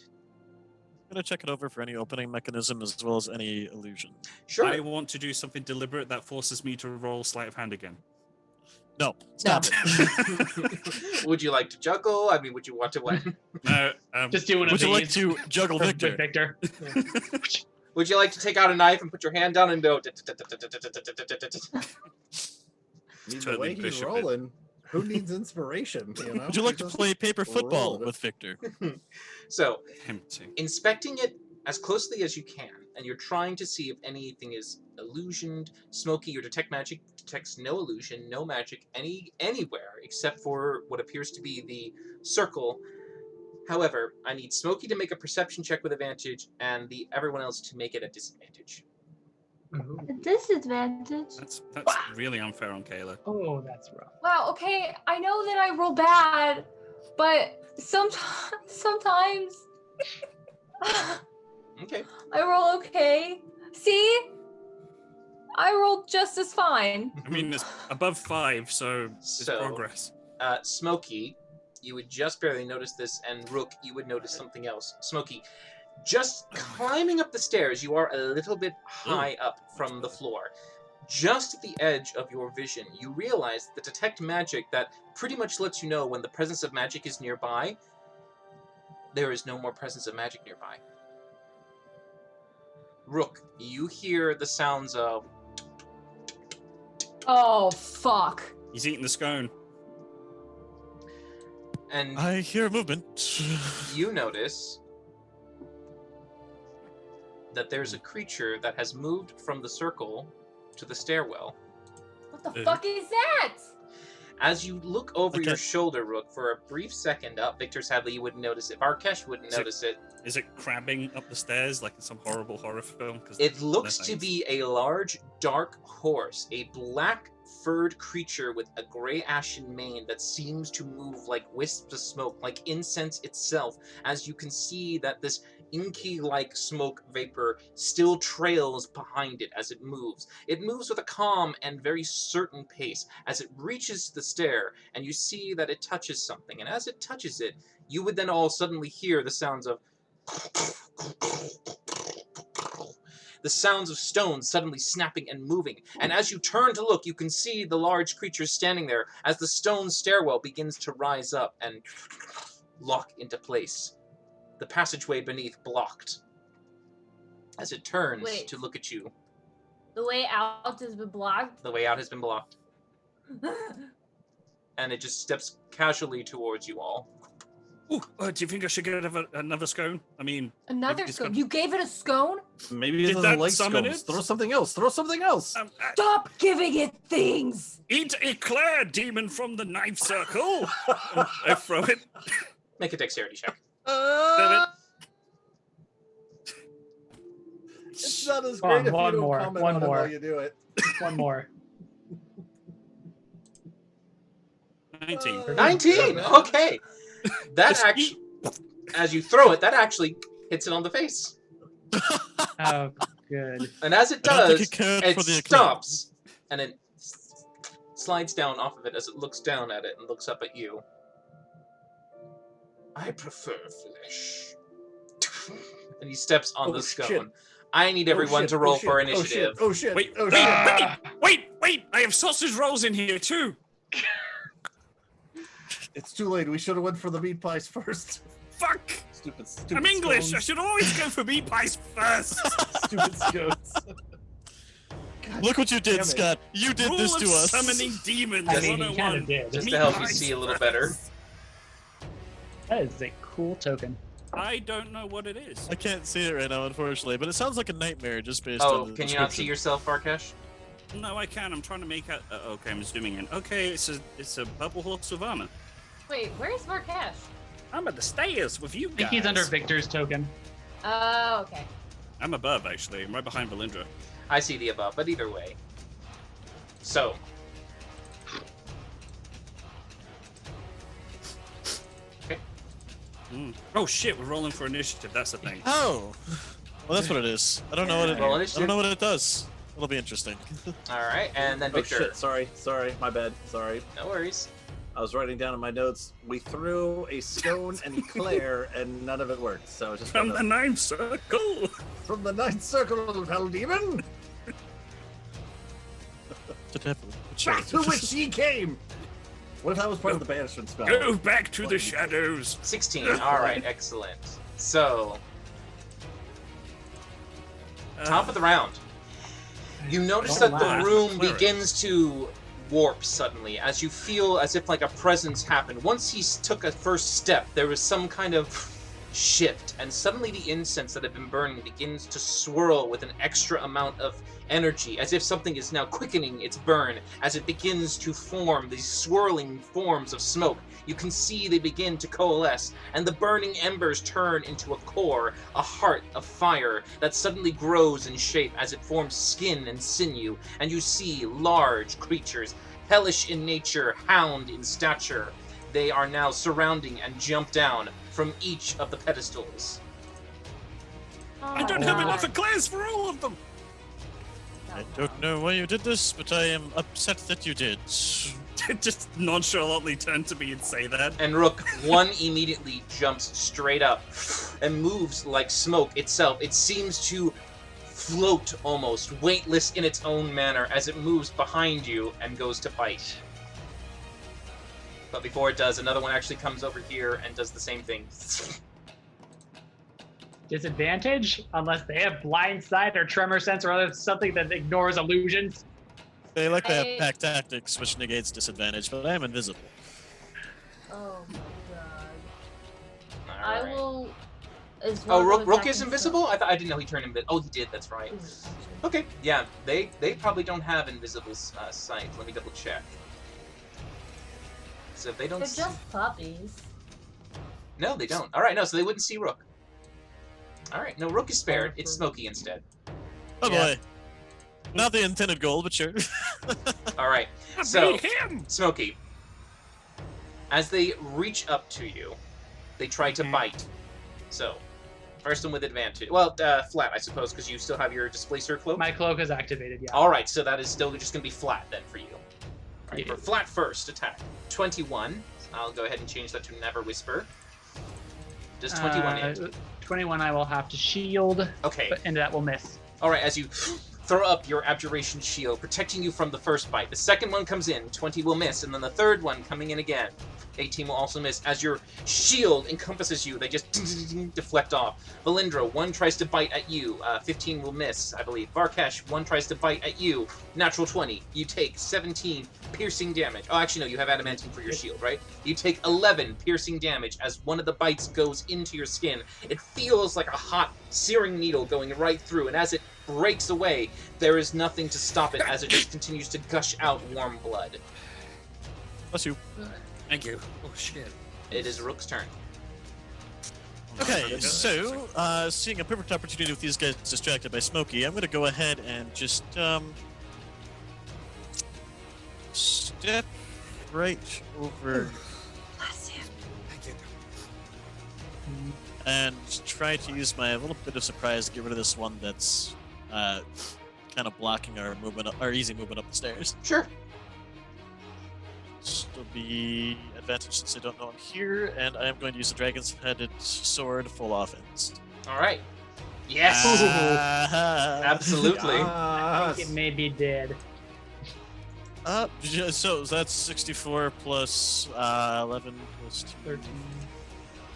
I'm gonna check it over for any opening mechanism as well as any illusion. Sure. I want to do something deliberate that forces me to roll sleight of hand again. No, stop it. Would you like to juggle? I mean, would you want to what? No, Just do one of Would you like these to juggle for Victor? Victor. Would you like to take out a knife and put your hand down and go? I mean, the Turn way the he's bishop in. rolling, who needs inspiration? You know? Would you like to Just play paper football roll it. with Victor? So, Tempting. inspecting it as closely as you can, and you're trying to see if anything is illusioned. Smoky, your detect magic detects no illusion, no magic anywhere except for what appears to be the circle. However, I need Smoky to make a perception check with advantage, and everyone else to make it at disadvantage. A disadvantage. That's really unfair on Kayla. Oh, that's rough. Wow. Okay, I know that I roll bad, but sometimes Okay. I roll okay. See, I rolled just as fine. I mean, it's above 5, so it's So- progress. Smoky, you would just barely notice this, and Rook, you would notice something else. Smoky, just climbing up the stairs, you are a little bit high up from the floor. Just at the edge of your vision, you realize that detect magic that pretty much lets you know when the presence of magic is nearby, there is no more presence of magic nearby. Rook, you hear the sounds of Oh fuck. He's eating the scone. and I hear movement. you notice that there's a creature that has moved from the circle to the stairwell. What the Uh, fuck is that? As you look over your Okay. shoulder, Rook, for a brief second, Victor, sadly, you wouldn't notice it. Varkesh wouldn't Is it- notice it. Is it crabbing up the stairs like in some horrible horror film? 'Cause It no looks to thanks. be a large, dark horse, a black furred creature with a gray ashen mane that seems to move like wisps of smoke, like incense itself, as you can see that this inky-like smoke vapor still trails behind it as it moves. It moves with a calm and very certain pace as it reaches the stair, and you see that it touches something, and as it touches it, you would then all suddenly hear the sounds of the sounds of stones suddenly snapping and moving. And as you turn to look, you can see the large creature standing there as the stone stairwell begins to rise up and lock into place. The passageway beneath blocked. As it turns Wait. to look at you. The way out has been blocked. The way out has been blocked. And it just steps casually towards you all. Ooh, do you think I should get another scone? I mean, Another it's scone. got- You gave it a scone? Maybe it Did doesn't that like summon scones. it? Throw something else. Throw something else. Stop giving it things! Eat eclair, demon from the knife circle. I throw it. Make a dexterity check. It's not as Come on, great if you one don't more, comment one on it more. while you do it. One more. 19. 19! Okay! That Just actually, as you throw it, that actually hits it on the face. Oh, good. And as it I don't think does, it cared it for the eclair. stops, and it slides down off of it as it looks down at it and looks up at you. I prefer flesh. And he steps on Oh, the shit. scone. I need everyone to roll for initiative. Oh shit! Wait, Oh wait, shit! wait! I have sausage rolls in here too. It's too late. We should have went for the meat pies first. Fuck! Stupid. I'm English. I Scones. should always go for meat pies first. Stupid scones. God Look what you did, damn it. Scott. You did Rule this of to us. summoning demons. I mean, he 101. kind of did. Just to Meat help you pies see a little better. first. That is a cool token. I don't know what it is. I can't see it right now, unfortunately, but it sounds like a nightmare just based Oh, on the can you not see description. yourself, Farkesh? No, I can. I'm trying to make out. Okay, I'm zooming in. Okay, it's a purple horse with armor. Wait, where's Markesh? I'm at the stairs with you I guys. think he's under Victor's token. Oh, okay. I'm above, actually. I'm right behind Valindra. I see the above, but either way. So. Oh shit, we're rolling for initiative. That's the thing. Oh, well, that's what it is. I don't know what it. Roll I initiative. don't know what it does. It'll be interesting. Alright, and then Oh Victor. shit! Sorry. My bad. Sorry. No worries. I was writing down in my notes. We threw a stone and eclair, and none of it worked. So just From wanna- the ninth circle. from the ninth circle of hell, demon, The devil. back to which ye came. What if that was part of the banishment spell? Go back to the shadows. 16. Alright, excellent. So, top of the round. You notice Oh, that the wow. room Cleric. begins to warp suddenly as you feel as if like a presence happened. Once he took a first step, there was some kind of shift, and suddenly the incense that had been burning begins to swirl with an extra amount of energy, as if something is now quickening its burn as it begins to form these swirling forms of smoke. You can see they begin to coalesce, and the burning embers turn into a core, a heart of fire that suddenly grows in shape as it forms skin and sinew, and you see large creatures, hellish in nature, hound in stature. They are now surrounding and jump down from each of the pedestals. I don't Oh, have God. enough eclairs for all of them. I don't know why you did this, but I am upset that you did. Just nonchalantly turn to me and say that. And Rook, one immediately jumps straight up and moves like smoke itself. It seems to float almost, weightless in its own manner, as it moves behind you and goes to bite. But before it does, another one actually comes over here and does the same thing. Disadvantage? Unless they have blind sight or tremor sense or other something that ignores illusions. They like to I- have pack tactics, which negates disadvantage, but I am invisible. Oh my god. I Alright. will. As Oh, well Rook, go Rook attack is and invisible? I didn't know he turned invisible. Oh, he did, that's right. stuff. Okay, yeah, they probably don't have invisible sight. Let me double check. So if they don't They're see... just puppies. No, they don't. Alright, no, so they wouldn't see Rook. Alright, no, Rook is spared. It's Smokey instead. Oh Yeah. boy. Not the intended goal, but sure. Alright, so, Be him. Smokey, as they reach up to you, they try to Mhm. bite. So, first one with advantage. Well, flat, I suppose, because you still have your Displacer cloak. My cloak is activated, yeah. Alright, so that is still just going to be flat then for you. Alright, Yeah. for flat first attack. 21. I'll go ahead and change that to Never Whisper. Does 21 hit? 21 I will have to shield, Okay. and that will miss. Alright, as you throw up your Abjuration Shield, protecting you from the first bite. The second one comes in, 20 will miss, and then the third one coming in again, 18 will also miss. As your shield encompasses you, they just deflect off. Valindra, 1 tries to bite at you, 15 will miss, I believe. Varkesh, 1 tries to bite at you, natural 20. You take 17 piercing damage. Oh, actually, no, you have adamantine for your shield, right? You take 11 piercing damage as one of the bites goes into your skin. It feels like a hot, searing needle going right through, and as it breaks away, there is nothing to stop it as it just continues to gush out warm blood. Bless you. Thank you. Oh shit. It is Rook's turn. Okay, so, seeing a perfect opportunity with these guys distracted by Smokey, I'm going to go ahead and just, step right over Thank you. and try to use my little bit of surprise to get rid of this one that's, kind of blocking our movement, our easy movement up the stairs. Sure. Still be advantage since I don't know I'm here, and I am going to use the dragon's-headed sword full offense. All right. Yes. Absolutely. I think it may be dead. So that's 64 plus 11 plus 2. 13,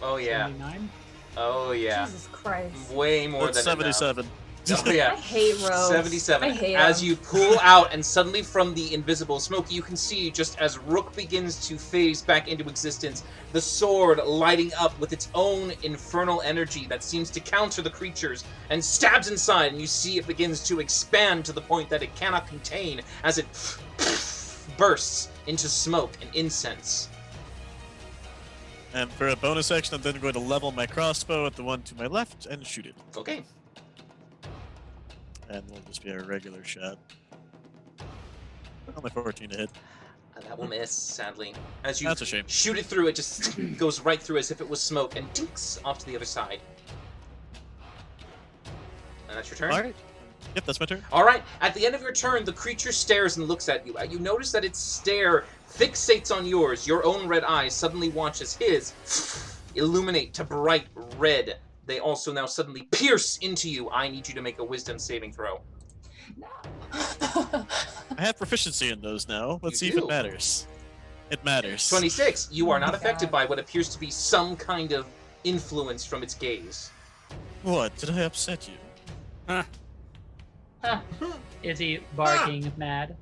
Oh yeah. 79. Oh yeah. Jesus Christ. Way more That's than enough. 77. Oh I yeah. hate Rose. 77. I hate As him. you pull out, and suddenly from the invisible Smokey, you can see just as Rook begins to phase back into existence, the sword lighting up with its own infernal energy that seems to counter the creatures and stabs inside, and you see it begins to expand to the point that it cannot contain as it bursts into smoke and incense. And for a bonus action, I'm then going to level my crossbow at the one to my left and shoot it. Okay. And it'll just be a regular shot. Only 14 to hit. That will miss, sadly. As you That's a shame. shoot it through, it just goes right through as if it was smoke and dinks off to the other side. And that's your turn? Alright. Yep, that's my turn. All right. At the end of your turn, the creature stares and looks at you. You notice that its stare fixates on yours. Your own red eyes suddenly watches his illuminate to bright red. They also now suddenly pierce into you. I need you to make a wisdom saving throw. I have proficiency in those now. Let's see You if do. it matters. It matters. 26. You are not my affected God. by what appears to be some kind of influence from its gaze. What? Did I upset you? Huh. Is he barking mad?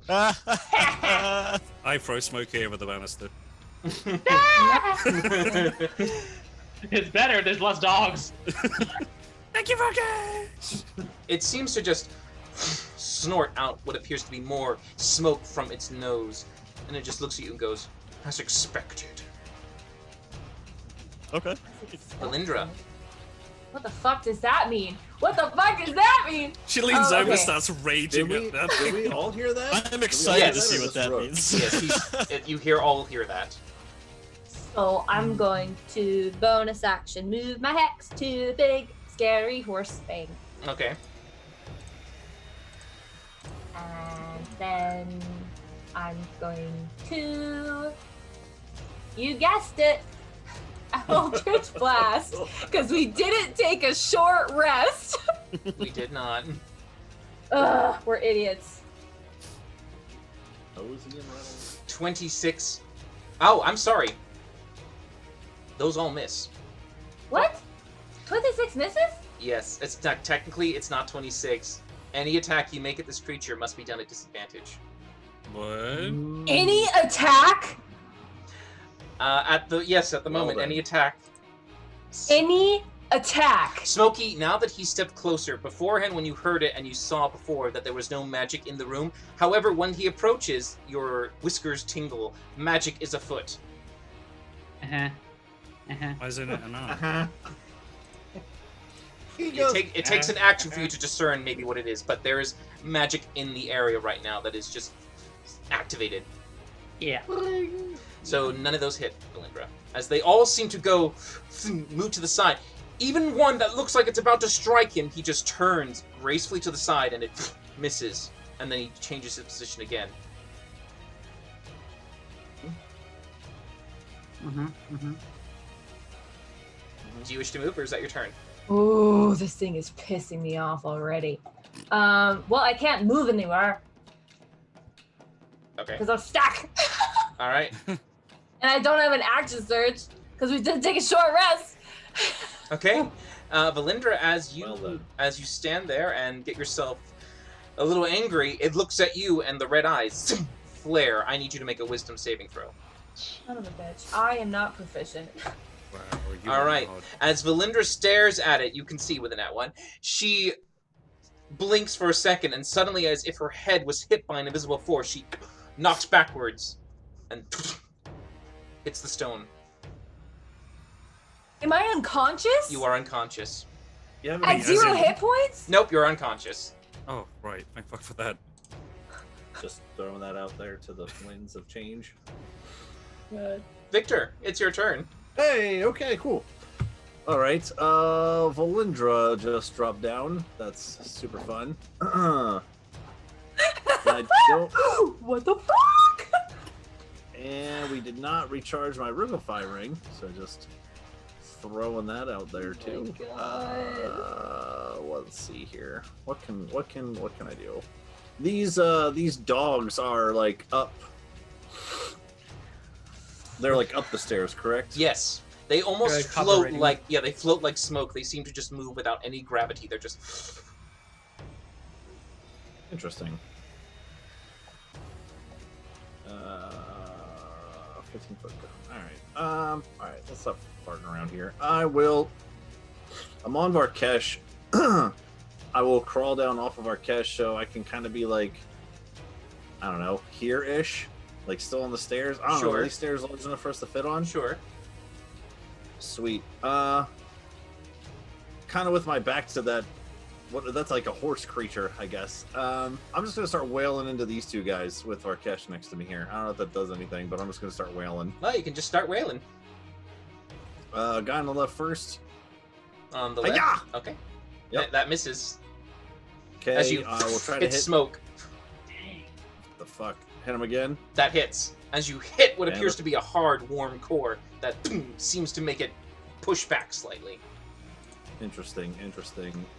Ah! I throw Smokey over the banister. It's better. There's less dogs. Thank you, Vargas! It seems to just snort out what appears to be more smoke from its nose. And it just looks at you and goes, as expected. Okay. Valindra. What the fuck does that mean? What the fuck does that mean? She leans Oh, over, okay. starts raging Did we, at that. did we all hear that? I'm excited to Yes. see what that means. Yes, you all hear that. So I'm going to bonus action move my hex to the big scary horse thing. Okay. And then I'm going to, you guessed it, Eldritch Blast, because we didn't take a short rest. We did not. Ugh, we're idiots. Nosy and Reynolds. 26. Oh, I'm sorry. Those all miss. What? 26 misses? Yes, it's not, technically it's not 26. Any attack you make at this creature must be done at disadvantage. What? Any attack? At the Well moment, then. any attack. Any attack. Smokey, now that he stepped closer, beforehand when you heard it and you saw before that there was no magic in the room, however, when he approaches, your whiskers tingle. Magic is afoot. Uh-huh. Uh-huh. Why isn't it enough? It takes an action for you to discern maybe what it is, but there is magic in the area right now that is just activated. Yeah. So none of those hit Valindra. As they all seem to go, move to the side. Even one that looks like it's about to strike him, he just turns gracefully to the side and it misses. And then he changes his position again. Mm-hmm. Mm-hmm. Do you wish to move, or is that your turn? Ooh, this thing is pissing me off already. Well, I can't move anywhere Okay. because I'm stuck. All right. And I don't have an action surge because we did take a short rest. Okay. Valindra, as you Well done. stand there and get yourself a little angry, it looks at you and the red eyes flare. I need you to make a wisdom saving throw. Son of a bitch. I am not proficient. Wow, you All are right. odd. As Valindra stares at it, you can see with a nat 1, she blinks for a second, and suddenly, as if her head was hit by an invisible force, she knocks backwards and hits the stone. Am I unconscious? You are unconscious. You have At any- As 0 in- hit points? Nope, you're unconscious. Oh, right. Thank fuck for that. Just throwing that out there to the winds of change. Victor, it's your turn. Hey, okay, cool. All right, Valindra just dropped down. That's super fun. I don't, What the fuck? and we did not recharge my Revivify ring, so just throwing that out there too. Let's see here. What can I do? These dogs are like up. They're like up the stairs, correct? Yes. They almost Good, float hovering. like, they float like smoke. They seem to just move without any gravity. They're just... Interesting. 15 foot down. All right. Let's stop farting around here. I'm on Varkesh. I will crawl down off of Varkesh so I can kind of be like, I don't know, here-ish, like still on the stairs. I don't know. Sure. Are these stairs large enough for us to fit on? Sure. Sweet. Kind of with my back to that. That's like a horse creature, I guess. I'm just gonna start wailing into these two guys with Varkesh next to me here. I don't know if that does anything, but I'm just gonna start wailing. Well, you can just start wailing. Guy on the left first. On the left. Hi-ya! Okay. Yep. That misses. Okay, As you I will try to hit hit. smoke. The fuck? Hit him again. That hits. As you hit what And appears the- to be a hard, warm core that seems to make it push back slightly. Interesting.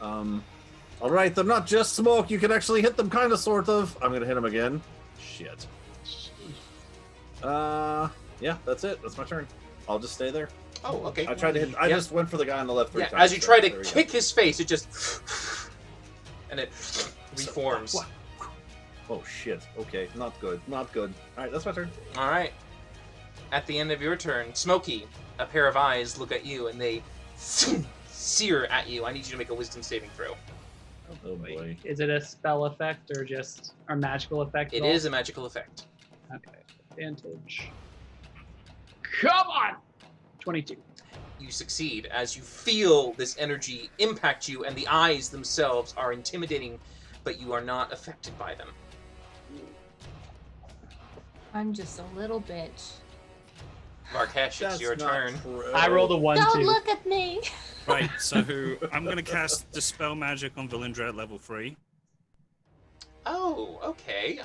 All right, they're not just smoke. You can actually hit them, kind of, sort of. I'm gonna hit him again. Shit. Yeah, that's it. That's my turn. I'll just stay there. Oh, okay. I tried to hit. I Yeah. just went for the guy on the left. Three Yeah, times, as you so try to there we go. kick his face, it just... and it reforms. What? Oh shit. Okay, not good. Not good. All right, that's my turn. All right. At the end of your turn, Smokey, a pair of eyes look at you and they sear at you. I need you to make a wisdom saving throw. Oh boy. Is it a spell effect or just a magical effect? It is a magical effect. Okay. Advantage. Come on! 22. You succeed as you feel this energy impact you, and the eyes themselves are intimidating, but you are not affected by them. I'm just a little bitch. Varkesh, it's That's your not turn. true. I rolled a 1, Don't 2. look at me. Right, so I'm going to cast Dispel Magic on Valindra at level 3. Oh, okay.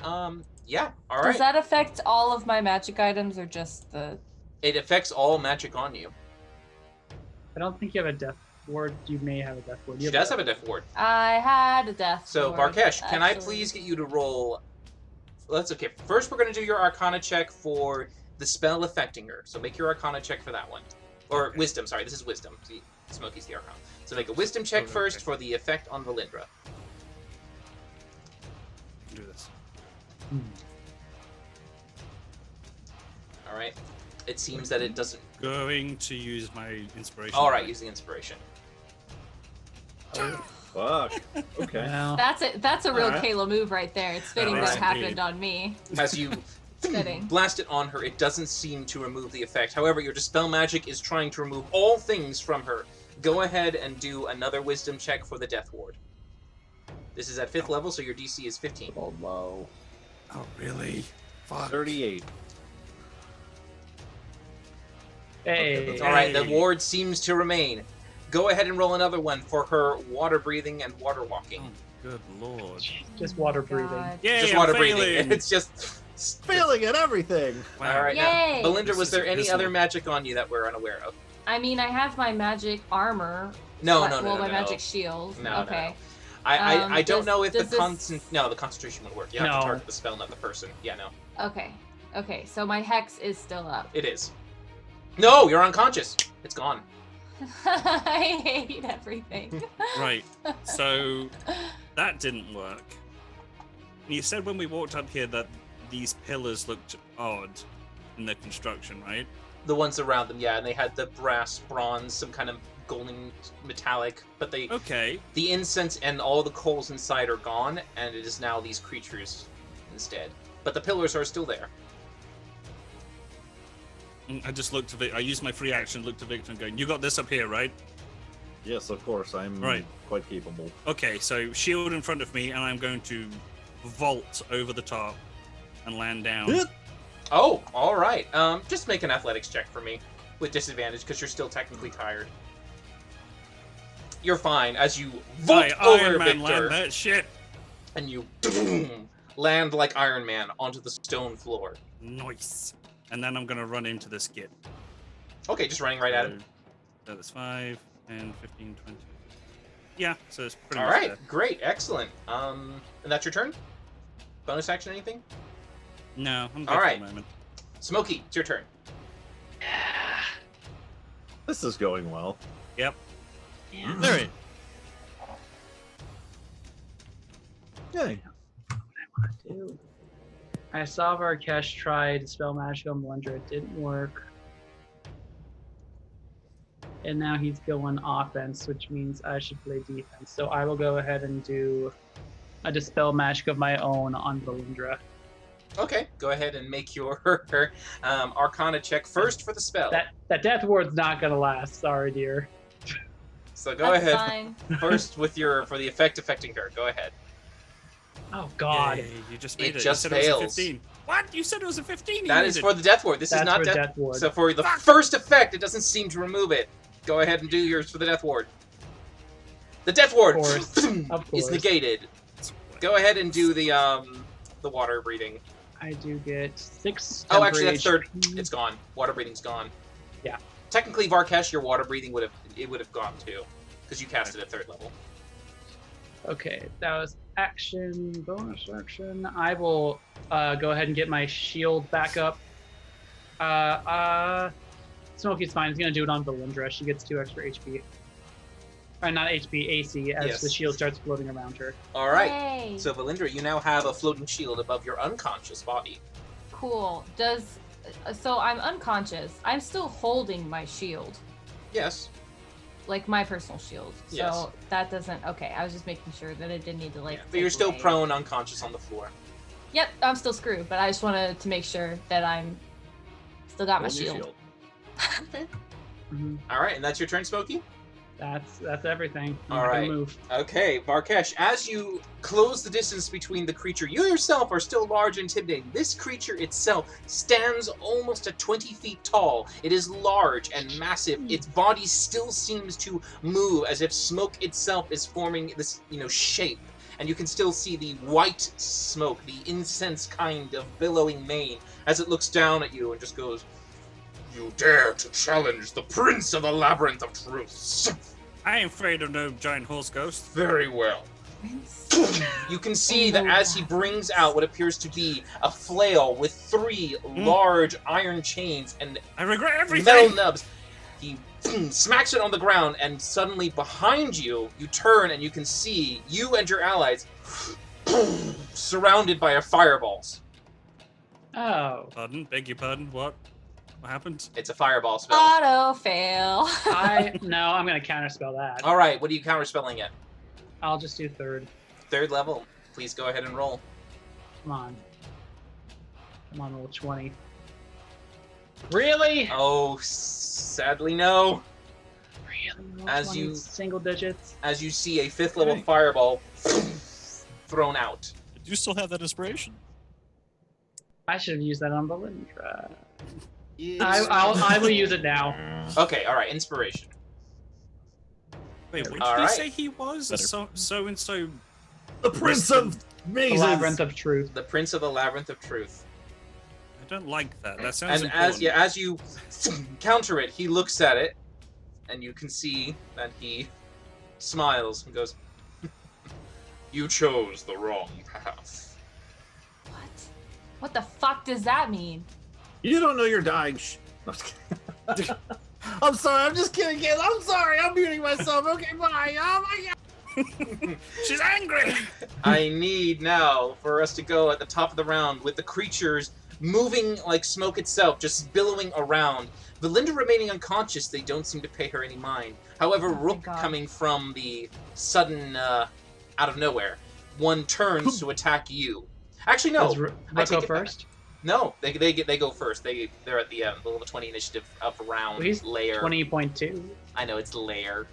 Yeah, all Does right. that affect all of my magic items or just the? It affects all magic on you. I don't think you have a death ward. You may have a death ward. She does have a death ward. I had a death. So, ward, Varkesh, can I actually. please get you to roll... Let's okay. First, we're going to do your Arcana check for the spell affecting her. So make your Arcana check for that one. Or Okay. Wisdom, sorry. This is Wisdom. See, Smokey's the Arcana. So make a Wisdom check Okay. first for the effect on Valindra. Do this. All right. It seems that it doesn't... Going to use my inspiration. All right, using Inspiration. Fuck. Okay. Well, That's a real Alright. Kayla move right there. It's fitting Alright. that happened Indeed. on me. As you Fitting. blast it on her, it doesn't seem to remove the effect. However, your Dispel Magic is trying to remove all things from her. Go ahead and do another Wisdom check for the Death Ward. This is at 5th level, so your DC is 15. low. Oh, really? Fuck. 38. Hey. that's All right, the Hey. ward seems to remain. Go ahead and roll another one for her water breathing and water walking. Oh, good lord. Just water breathing. God. Yay, Just I'm water failing. breathing. It's just... Failing at everything. Wow. All right, Yay! now, Belinda, This was is there any abysmal. other magic on you that we're unaware of? I mean, I have my magic armor. No, but- no, no, Well, no, my no. magic shield. No, no, okay. I don't Does- know if the does this- the concentration would work. You have to No. target the spell, not the person. Yeah, no, Okay. Okay, so my hex is still up. it is. No, you're unconscious. It's gone. I hate everything. Right. So that didn't work. You said when we walked up here that these pillars looked odd in their construction, right? The ones around them, yeah, and they had the brass, bronze, some kind of golden metallic, but Okay. the incense and all the coals inside are gone, and it is now these creatures instead. But the pillars are still there. I just looked at it. I used my free action, looked at Victor, and going, "You got this up here, right?" Yes, of course. I'm Right. quite capable. Okay, so shield in front of me, and I'm going to vault over the top and land down. Oh, all right. Just make an athletics check for me with disadvantage because you're still technically tired. You're fine as you vault Aye, over Iron Man, Victor, land that shit. and you land like Iron Man onto the stone floor. Nice. And then I'm going to run into this git. Okay, just running right at him. So that's 5, 10, 15, 20. Yeah, so it's pretty All much right, there. great, excellent. And that's your turn. Bonus action, anything? No, I'm good All for right. the moment. Smokey, it's your turn. This is going well. Yep. Very. Yay. I saw Varkesh try Dispel Magic on Melindra. It didn't work. And now he's going offense, which means I should play defense. So I will go ahead and do a Dispel Magic of my own on Melindra. Okay, go ahead and make your Arcana check first for the spell. That Death Ward's not going to last. Sorry, dear. So go That's ahead fine. first with for the effect affecting her. Go ahead. Oh, God. Yay, you just It made it. just you said It was fails. a 15. What? You said it was a 15. That is for the Death Ward. This That's is not for Death. Death Ward. So for the first effect, it doesn't seem to remove it. Go ahead and do yours for the Death Ward. The Death Ward Of course. Of is course. negated. Go ahead and do the water breathing. I do get 6. Oh, actually, that's temporary third. HP. It's gone. Water breathing's gone. Yeah. Technically, Varkesh, your water breathing would have gone too, because you cast it at 3rd level. Okay, that was action, bonus action. I will go ahead and get my shield back up. Smokey's fine. He's gonna do it on Belindra. She gets 2 extra HP. Or not HP, AC, as Yes. the shield starts floating around her. All right. Yay. So, Valindra, you now have a floating shield above your unconscious body. Cool. So I'm unconscious. I'm still holding my shield, Yes. like my personal shield. So Yes. that doesn't. Okay, I was just making sure that it didn't need to like. Yeah, but you're take still away. prone, unconscious on the floor. Yep, I'm still screwed, but I just wanted to make sure that I'm still got my Hold your shield. Mhm. All right, and that's your turn, Smokey? That's everything. I'm All not gonna right. move. Okay, Varkesh, as you close the distance between the creature, you yourself are still large and intimidating. This creature itself stands almost at 20 feet tall. It is large and massive. Its body still seems to move as if smoke itself is forming this, shape. And you can still see the white smoke, the incense kind of billowing mane, as it looks down at you and just goes, "You dare to challenge the Prince of the Labyrinth of Truths? I ain't afraid of no giant horse ghost. Very well." You can see that as he brings out what appears to be a flail with 3 large iron chains and I regret everything. metal nubs, he smacks it on the ground, and suddenly behind you, you turn and you can see you and your allies surrounded by fireballs. Oh, Pardon? Beg your pardon? What? What happened? It's a fireball spell. Auto fail. I'm gonna counterspell that. All right, what are you counterspelling it? I'll just do 3rd. 3rd level. Please go ahead and roll. Come on, roll 20. Really? Oh, sadly no. Really? Roll As 20 you- single digits. As you see a 5th level Hey. fireball thrown out. I do still have that inspiration. I should have used that on Belindra. I will use it now. Okay, all right, inspiration. Wait, what did All he right. say he was? Better. So and so. The Prince of The Mazes. Labyrinth of Truth. The Prince of the Labyrinth of Truth. I don't like that. That sounds And important. as you counter it, he looks at it, and you can see that he smiles and goes, You chose the wrong path. What? What the fuck does that mean? You don't know you're dying. Shh. No, I'm just kidding. I'm sorry. I'm just kidding, kids. I'm sorry. I'm muting myself. Okay, bye. Oh my god. She's angry. I need now for us to go at the top of the round with the creatures moving like smoke itself, just billowing around. Valinda remaining unconscious, they don't seem to pay her any mind. However, Oh my Rook God. coming from the sudden, out of nowhere, one turns to attack you. Actually, no. Does I Rook take go it back. first? No, they go first. They're at the level 20 initiative of round Well, he's layer. 20.2. I know it's layer.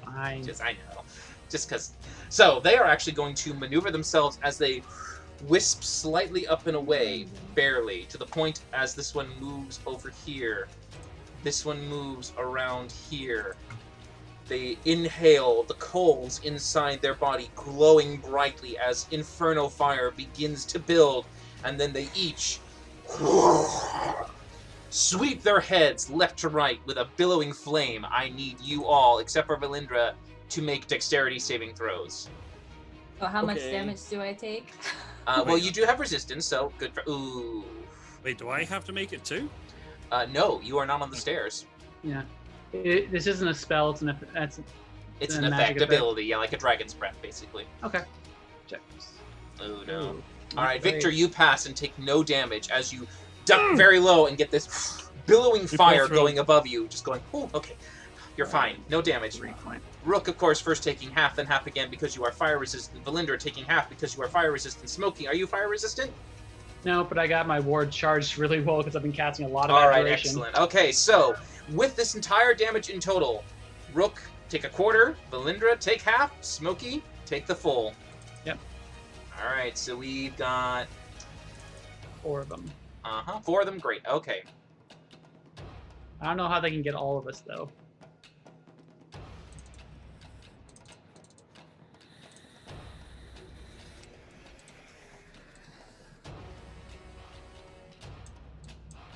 Fine. I know. Just because. So they are actually going to maneuver themselves as they wisp slightly up and away, barely, to the point as this one moves over here. This one moves around here. They inhale the coals inside their body, glowing brightly as inferno fire begins to build, and then they each sweep their heads left to right with a billowing flame. I need you all, except for Valindra, to make dexterity saving throws. Oh, how much Okay. damage do I take? Well, you do have resistance, so good for. Ooh. Wait, do I have to make it too? No, you are not on the stairs. Yeah. This isn't a spell. It's an It's a an magic effect ability, yeah, like a dragon's breath, basically. okay. Check. Oh no. Ooh, All right, great. Victor, you pass and take no damage as you duck very low and get this billowing We fire both roll. going above you, just going. Oh, okay. You're fine. No damage. 3 point. Rook, of course, first taking half, then half again because you are fire resistant. Valindra taking half because you are fire resistant. Smoky, are you fire resistant? No, but I got my ward charged really well because I've been casting a lot of All right, abjuration. excellent. Okay, so with this entire damage in total, Rook, take a quarter. Valindra, take half. Smoky, take the full. Yep. All right, so we've got 4 of them. 4 of them. Great. Okay. I don't know how they can get all of us though.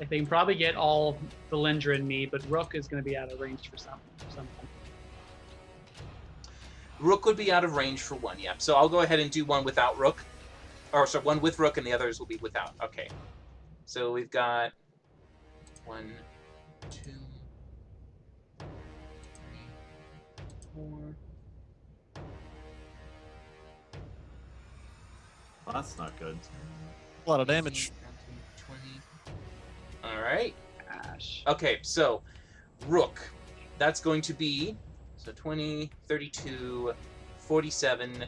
Like they can probably get all Valindra and me, but Rook is going to be out of range for something. Rook would be out of range for one, yeah. So I'll go ahead and do one without Rook. Or, sorry, one with Rook and the others will be without. Okay. So we've got 1, 2, 3, 4. Well, that's not good. A lot of damage. 20. All right. Gosh. Okay, so Rook, that's going to be so 20, 32, 47,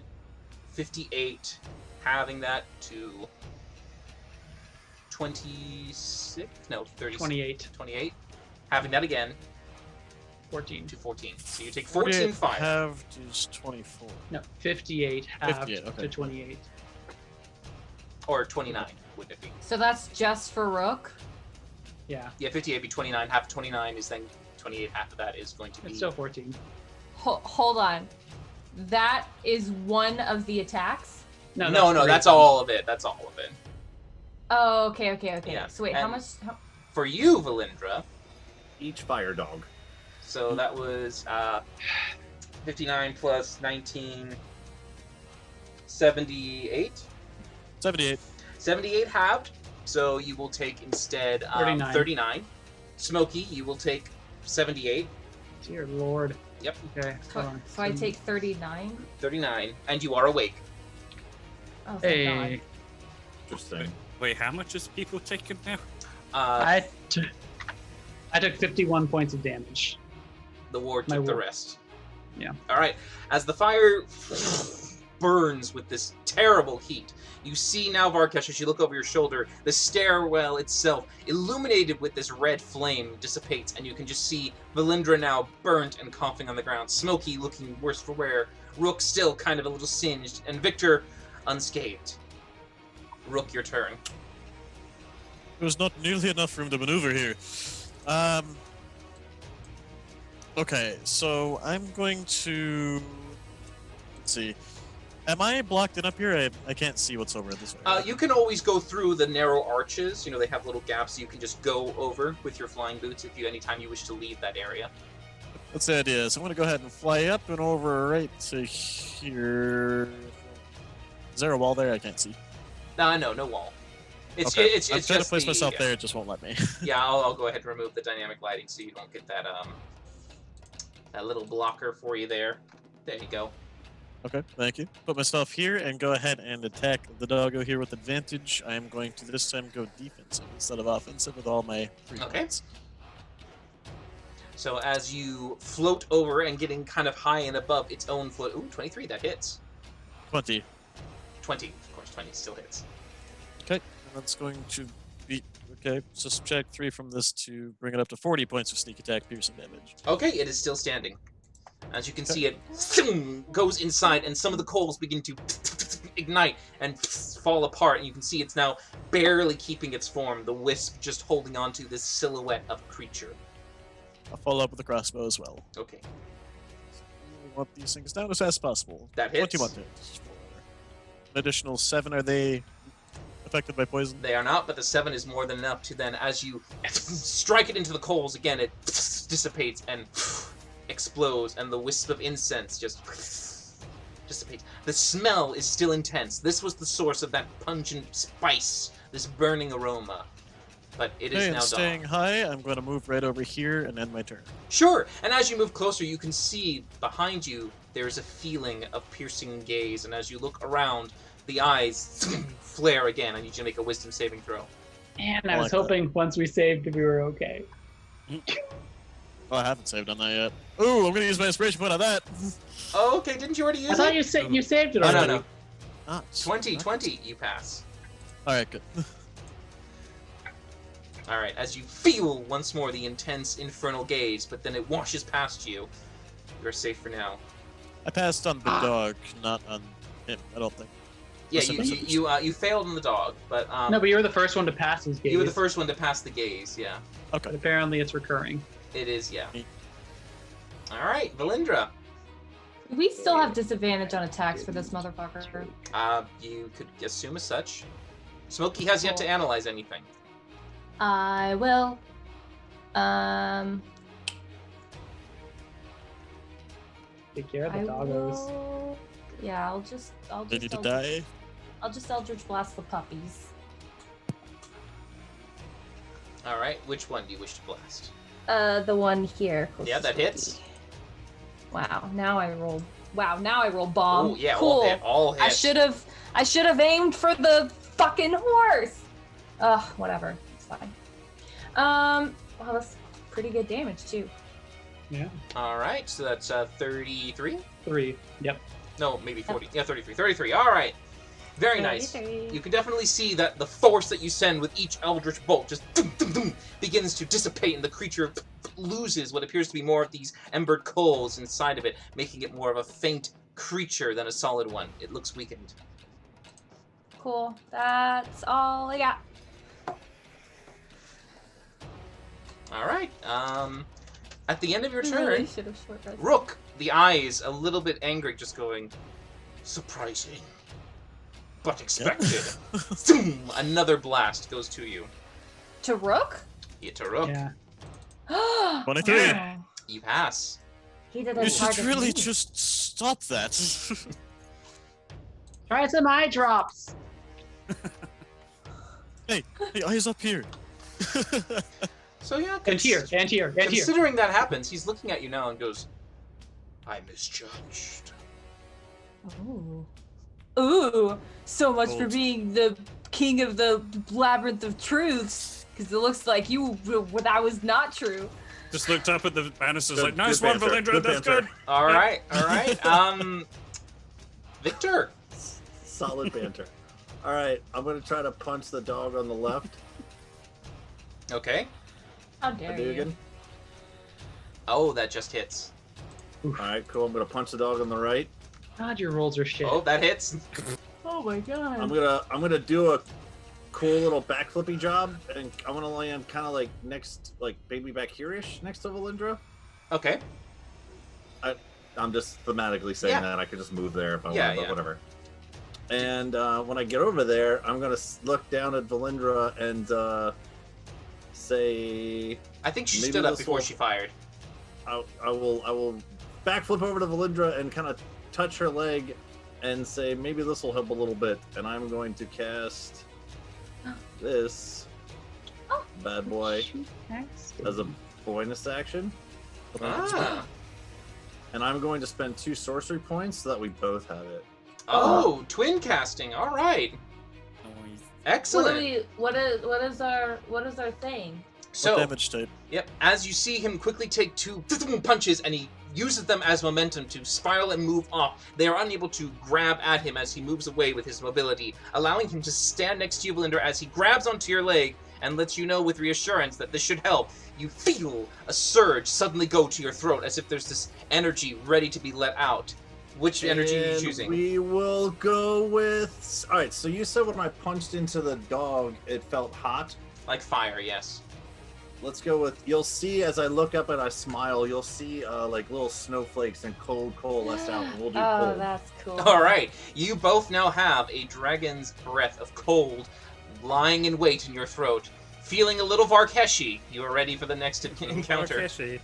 58, having that to 26, no, 36, 28, 28, having that again 14. to 14. So you take 14 fire. Halved is 24. No, 58 halved 58, okay. to 28. Or 29, would it be? So that's just for Rook? Yeah, Yeah, 58 be 29. Half of 29 is then 28. Half of that is going to be. it's still 14. Hold on. That is one of the attacks? No, three that's of them. all of it. That's all of it. Oh, okay. Yeah, So wait, how and- much? For you, Valindra, Each fire dog. so that was 59 plus 19, 78. 78. 78 halved, so you will take instead 39. 39. Smoky, you will take 78, Dear Lord. Yep. Okay. So, hold on. so I take 39? 39, and you are awake. Oh, thank Hey, Interesting. Wait, how much has people taken now? Uh, I took 51 points of damage. the ward my took the ward. rest. Yeah. All right. As the fire burns with this terrible heat, you see now, Varkesh, as you look over your shoulder, the stairwell itself, illuminated with this red flame, dissipates, and you can just see Valindra now burnt and coughing on the ground, Smoky looking worse for wear, Rook still kind of a little singed, and Victor unscathed. Rook, your turn. There's not nearly enough room to maneuver here. Okay, so I'm going to. Let's see. Am I blocked in up here? I can't see what's over this way. You can always go through the narrow arches. You know, they have little gaps you can just go over with your flying boots if you anytime you wish to leave that area. That's the idea. So I'm going to go ahead and fly up and over right to here. Is there a wall there? I can't see. No wall. It's Okay. it's I'm trying just to place the, myself there. It just won't let me. Yeah, I'll go ahead and remove the dynamic lighting so you don't get that that little blocker for you there. There you go. Okay, thank you. Put myself here and go ahead and attack the doggo here with advantage. I am going to this time go defensive instead of offensive with all my 3 Okay. points. So as you float over and getting kind of high and above its own foot. Ooh, 23, that hits. 20. 20, of course, 20 still hits. Okay, and that's going to be okay. So subtract 3 from this to bring it up to 40 points of sneak attack piercing damage. Okay, it is still standing. As you can see, it goes inside, and some of the coals begin to ignite and fall apart. And you can see it's now barely keeping its form. The wisp just holding on to this silhouette of a creature. I'll follow up with a crossbow as well. Okay, We want these things down as fast as possible. that hits. 21 hits. An additional 7. Are they affected by poison? They are not, but the 7 is more than enough to then, as you strike it into the coals again, it dissipates and explodes, and the wisp of incense just dissipates. The smell is still intense. This was the source of that pungent spice, this burning aroma. But it is Okay, now and staying dawn. high, I'm going to move right over here and end my turn. Sure, and as you move closer, you can see behind you there's a feeling of piercing gaze, and as you look around, the eyes flare again. I need you to make a wisdom saving throw. And I I was like that. hoping once we saved, we were okay. Oh, I haven't saved on that yet. Ooh, I'm going to use my inspiration point on that. Oh, okay, didn't you already use I thought it? you saved it Oh, already. no. Ah, 20, you pass. Alright, good. Alright, as you feel once more the intense infernal gaze, but then it washes past you. You're safe for now. I passed on the dog, not on him, I don't think. Yeah, Listen, you failed on the dog, but No, but you were the first one to pass his gaze. you were the first one to pass the gaze, yeah. But Okay. apparently it's recurring. It is, yeah. Neat. Alright, Valindra. We still have disadvantage on attacks for this motherfucker. You could assume as such. Smokey has yet to analyze anything. I will. Take care of the I doggos. will. Yeah, I'll just They need to die. I'll just Eldritch Blast the puppies. Alright, which one do you wish to blast? The one here. Yeah, that closest to hits. me. Wow, now I roll. Wow, now I roll bomb. Oh, yeah, cool. all hit. I should have aimed for the fucking horse. Ugh, whatever. It's fine. Well, that's pretty good damage too. Yeah. Alright, so that's 33? 3. Yep. No, maybe 40. Yeah, 33. 33, alright. Very nice. 33. You can definitely see that the force that you send with each Eldritch Bolt just begins to dissipate, and the creature loses what appears to be more of these embered coals inside of it, making it more of a faint creature than a solid one. It looks weakened. Cool. That's all I got. Alright, at the end of your I turn, really should have short rested. Rook, the eyes a little bit angry, just going, surprising, but expected. Zoom! Another blast goes to you. To Rook? Yeah, to Rook. Yeah. 23. Wow. You pass. He didn't You should target really me. just stop that. Try some eye drops. Hey, eyes up here. So yeah, And here, and here, and here. considering that happens, he's looking at you now and goes, I misjudged. Ooh. Ooh. So much for Bold. being the king of the labyrinth of truths. Because it looks like that was not true. Just looked up at the banisters Good- like, nice good one, banter, Valindra, good that's banter. good. Alright, alright. Victor. Solid banter. All right, I'm gonna try to punch the dog on the left. Okay. How I dare do you? again. Oh, that just hits. All right, cool. I'm gonna punch the dog on the right. God, your rolls are shit. Oh, that hits. Oh my god. I'm gonna do a cool little backflippy job, and I'm gonna land kind of like next, like maybe back here-ish, next to Valindra. Okay. I'm just thematically saying Yeah. that I could just move there if I Yeah, want, but yeah. whatever. And when I get over there, I'm gonna look down at Valindra and say, I think she Maybe stood up this before will- she fired. I will backflip over to Valindra and kind of touch her leg and say maybe this will help a little bit, and I'm going to cast this bad boy as a bonus action. And I'm going to spend 2 sorcery points so that we both have it. Oh, twin casting. All right. Excellent. What is our thing? So, damage type? yep, as you see him quickly take 2 punches and he uses them as momentum to spiral and move off, they are unable to grab at him as he moves away with his mobility, allowing him to stand next to you, Valinder, as he grabs onto your leg and lets you know with reassurance that this should help. You feel a surge suddenly go to your throat as if there's this energy ready to be let out. Which energy are you choosing? We will go with... Alright, so you said when I punched into the dog, it felt hot. Like fire, yes. Let's go with... You'll see as I look up and I smile, you'll see like little snowflakes and cold coalesce out, and we'll do Oh, cold. that's cool. All right, you both now have a dragon's breath of cold lying in wait in your throat. Feeling a little Varkeshi, you are ready for the next encounter. Varkeshi.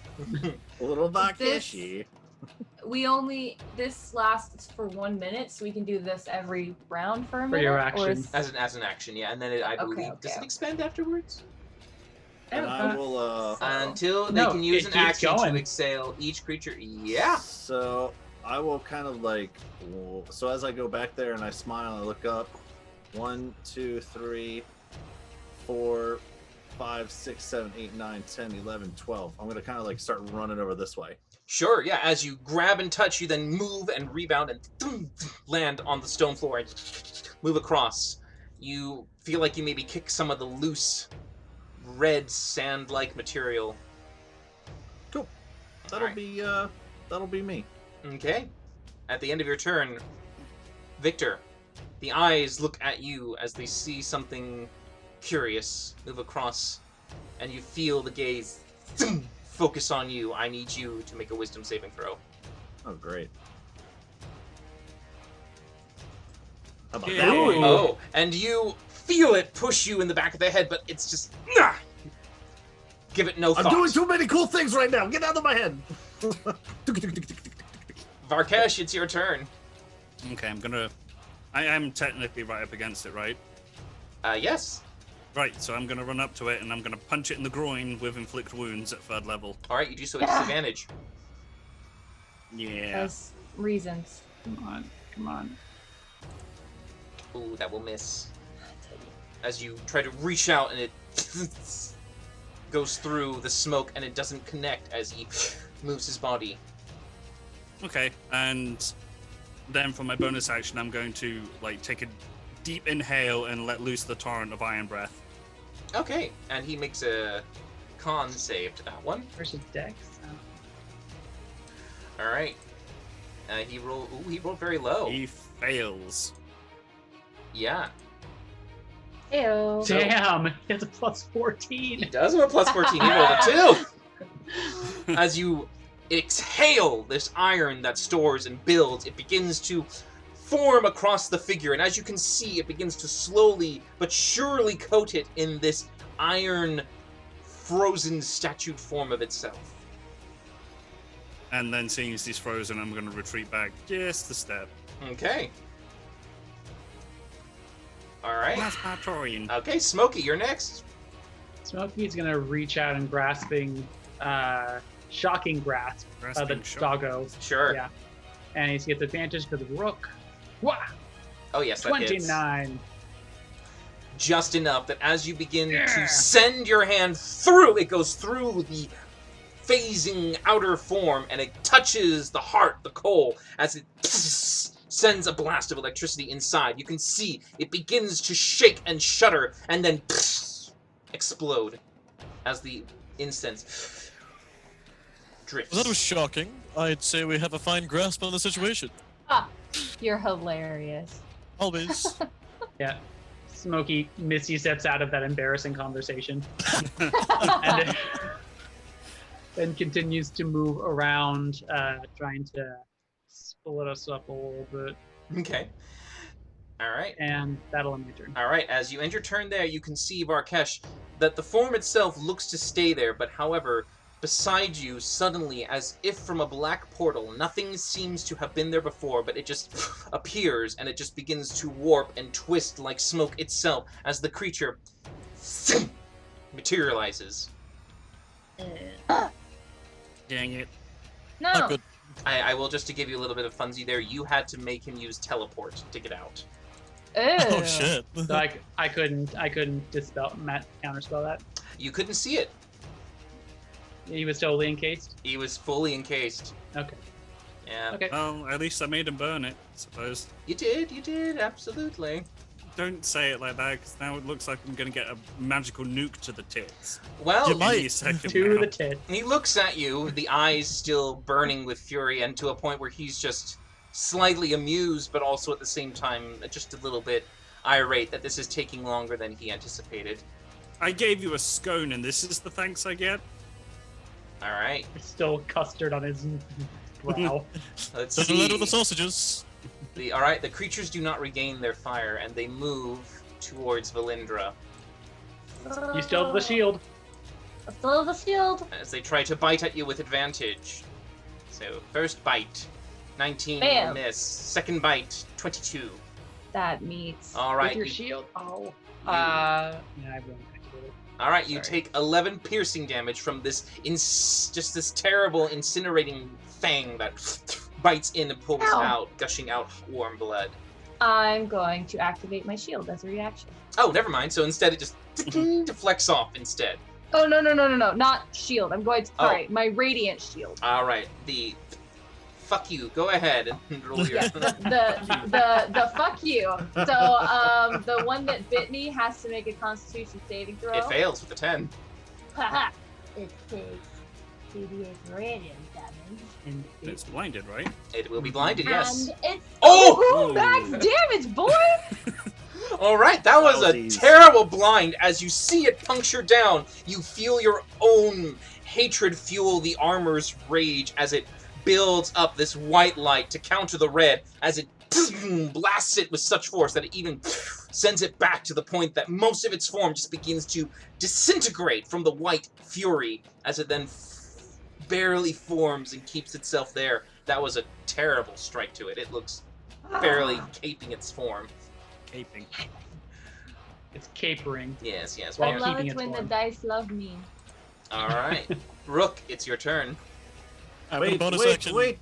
A little Vakeshi. This lasts for 1 minute, so we can do this every round for a minute. For your or action. is- As an action, yeah, and then I believe does it expand afterwards? And I will... Until they No, can use it an keeps action going. to exhale each creature. Yeah. So I will kind of like... So as I go back there and I smile and I look up, 1, 2, 3, 4, 5, 6, 7, 8, 9, 10, 11, 12. I'm going to kind of like start running over this way. Sure, yeah. As you grab and touch, you then move and rebound and land on the stone floor and move across. You feel like you maybe kick some of the loose, red sand-like material. Cool. That'll be me. Okay. At the end of your turn, Victor, the eyes look at you as they see something curious move across, and you feel the gaze focus on you. I need you to make a wisdom saving throw. Oh, great. How about Yeah. that one? Oh, and you feel it push you in the back of the head, but it's just... Nah! Give it no I'm thought. doing too many cool things right now. Get out of my head. Varkesh, it's your turn. Okay, I am technically right up against it, right? Yes. Right, so I'm gonna run up to it and I'm gonna punch it in the groin with inflict wounds at 3rd level. All right, you do so at disadvantage. Yeah. There's reasons. Come on. Ooh, that will miss. As you try to reach out and it goes through the smoke and it doesn't connect as he moves his body. Okay, and then for my bonus action, I'm going to like take a deep inhale and let loose the torrent of iron breath. Okay, and he makes a con save to that one. Versus Dex. All right. He rolled. Ooh, he rolled very low. He fails. Yeah. Ew. Damn, he has a plus He 14. does have a plus 14. He rolled a 2. As you exhale this iron that stores and builds, it begins to form across the figure, and as you can see, it begins to slowly but surely coat it in this iron frozen statue form of itself. And then seeing as he's frozen, I'm going to retreat back just a step. Okay. All right. That's my Torian. Okay, Smokey, you're next. Smokey's gonna reach out and grasping, shocking grasp of the Grasping shock. doggo. Sure. Yeah. And he gets advantage because of Rook. Wah! Oh yes, that hits. 29. Just enough that as you begin Yeah. to send your hand through, it goes through the phasing outer form and it touches the heart, the coal, as it sends a blast of electricity inside. You can see it begins to shake and shudder and then explode as the incense drifts. Well, that was shocking. I'd say we have a fine grasp on the situation. You're hilarious. Always. Yeah. Smokey Misty steps out of that embarrassing conversation and then continues to move around, trying to split us up a little bit. Okay. All right. And that'll end my turn. All right, as you end your turn there, you can see, Varkesh, that the form itself looks to stay there, but however, beside you, suddenly, as if from a black portal, nothing seems to have been there before, but it just appears, and it just begins to warp and twist like smoke itself, as the creature materializes. Dang it. No. Not good. I will, just to give you a little bit of funsy there, you had to make him use teleport to get out. Oh shit. So I couldn't dispel, counterspell that. You couldn't see it. He was totally encased. He was fully encased. Okay. Yeah. Okay. Well, at least I made him burn it, I suppose. You did, absolutely. Don't say it like that, because now it looks like I'm going to get a magical nuke to the tits. Well, You might. Any second To now. the tit. he looks at you, the eyes still burning with fury, and to a point where he's just slightly amused, but also at the same time just a little bit irate that this is taking longer than he anticipated. I gave you a scone, and this is the thanks I get? All right, There's still custard on his brow. let's Doesn't matter see. with the sausages. All right, the creatures do not regain their fire, and they move towards Valindra You still have the shield. I still have the shield. as they try to bite at you with advantage. So, first bite, 19 will Bam. miss. Second bite, 22. That meets. All right, With your you- shield. Oh. Yeah, I won't activate it. All right, you Sorry. take 11 piercing damage from this just this terrible incinerating fang that bites in and pulls Ow. out, gushing out warm blood. I'm going to activate my shield as a reaction. Oh, never mind. So instead, it just deflects off instead. Oh no, not shield. I'm going to Oh. sorry, my radiant shield. All right, the fuck you. Go ahead and roll your. Yeah, the fuck you. So the one that bit me has to make a Constitution saving throw. It fails with a 10. Haha. It takes 88 radiant damage. And It's blinded, right? It will be blinded. Yes. And it's Oh! Ooh, max damage, boy. All right, that was a Wowsies. terrible blind. As you see it puncture down, you feel your own hatred fuel the armor's rage as it builds up this white light to counter the red, as it blasts it with such force that it even sends it back to the point that most of its form just begins to disintegrate from the white fury as it then barely forms and keeps itself there. That was a terrible strike to it. It looks barely caping its form. Caping. it's capering. Yes, yes. While I very- love keeping it its when the form. dice love me. All right, Rook, it's your turn. I'm gonna Wait, bonus wait, action. wait,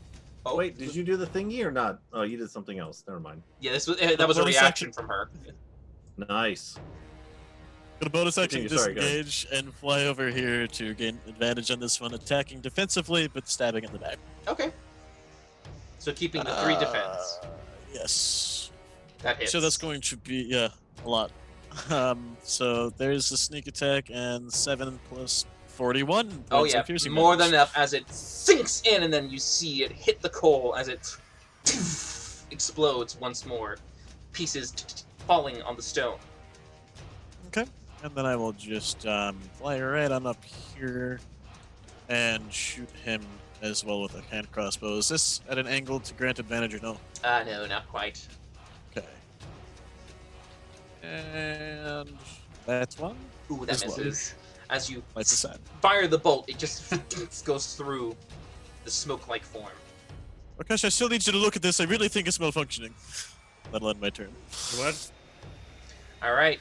Oh, wait! Did you do the thingy or not? Oh, you did something else. Never mind. Yeah, this was that was a Bonus reaction action. from her. Nice. Gonna bonus action Continue, sorry, go ahead. disengage and fly over here to gain advantage on this one, attacking defensively but stabbing in the back. Okay. So keeping the 3 defense. Yes. That hits. So that's going to be a lot. So there's a sneak attack and 7 plus 41. Oh points yeah, of piercing more damage. than enough as it sinks in, and then you see it hit the coal as it explodes once more, pieces falling on the stone. Okay. And then I will just fly right on up here and shoot him as well with a hand crossbow. Is this at an angle to grant advantage or no? No, not quite. Okay. And that's one. Ooh, that This one. misses. As you Lights aside. fire the bolt, it just goes through the smoke-like form. Rakesh, I still need you to look at this. I really think it's malfunctioning. That'll end my turn. What? All right.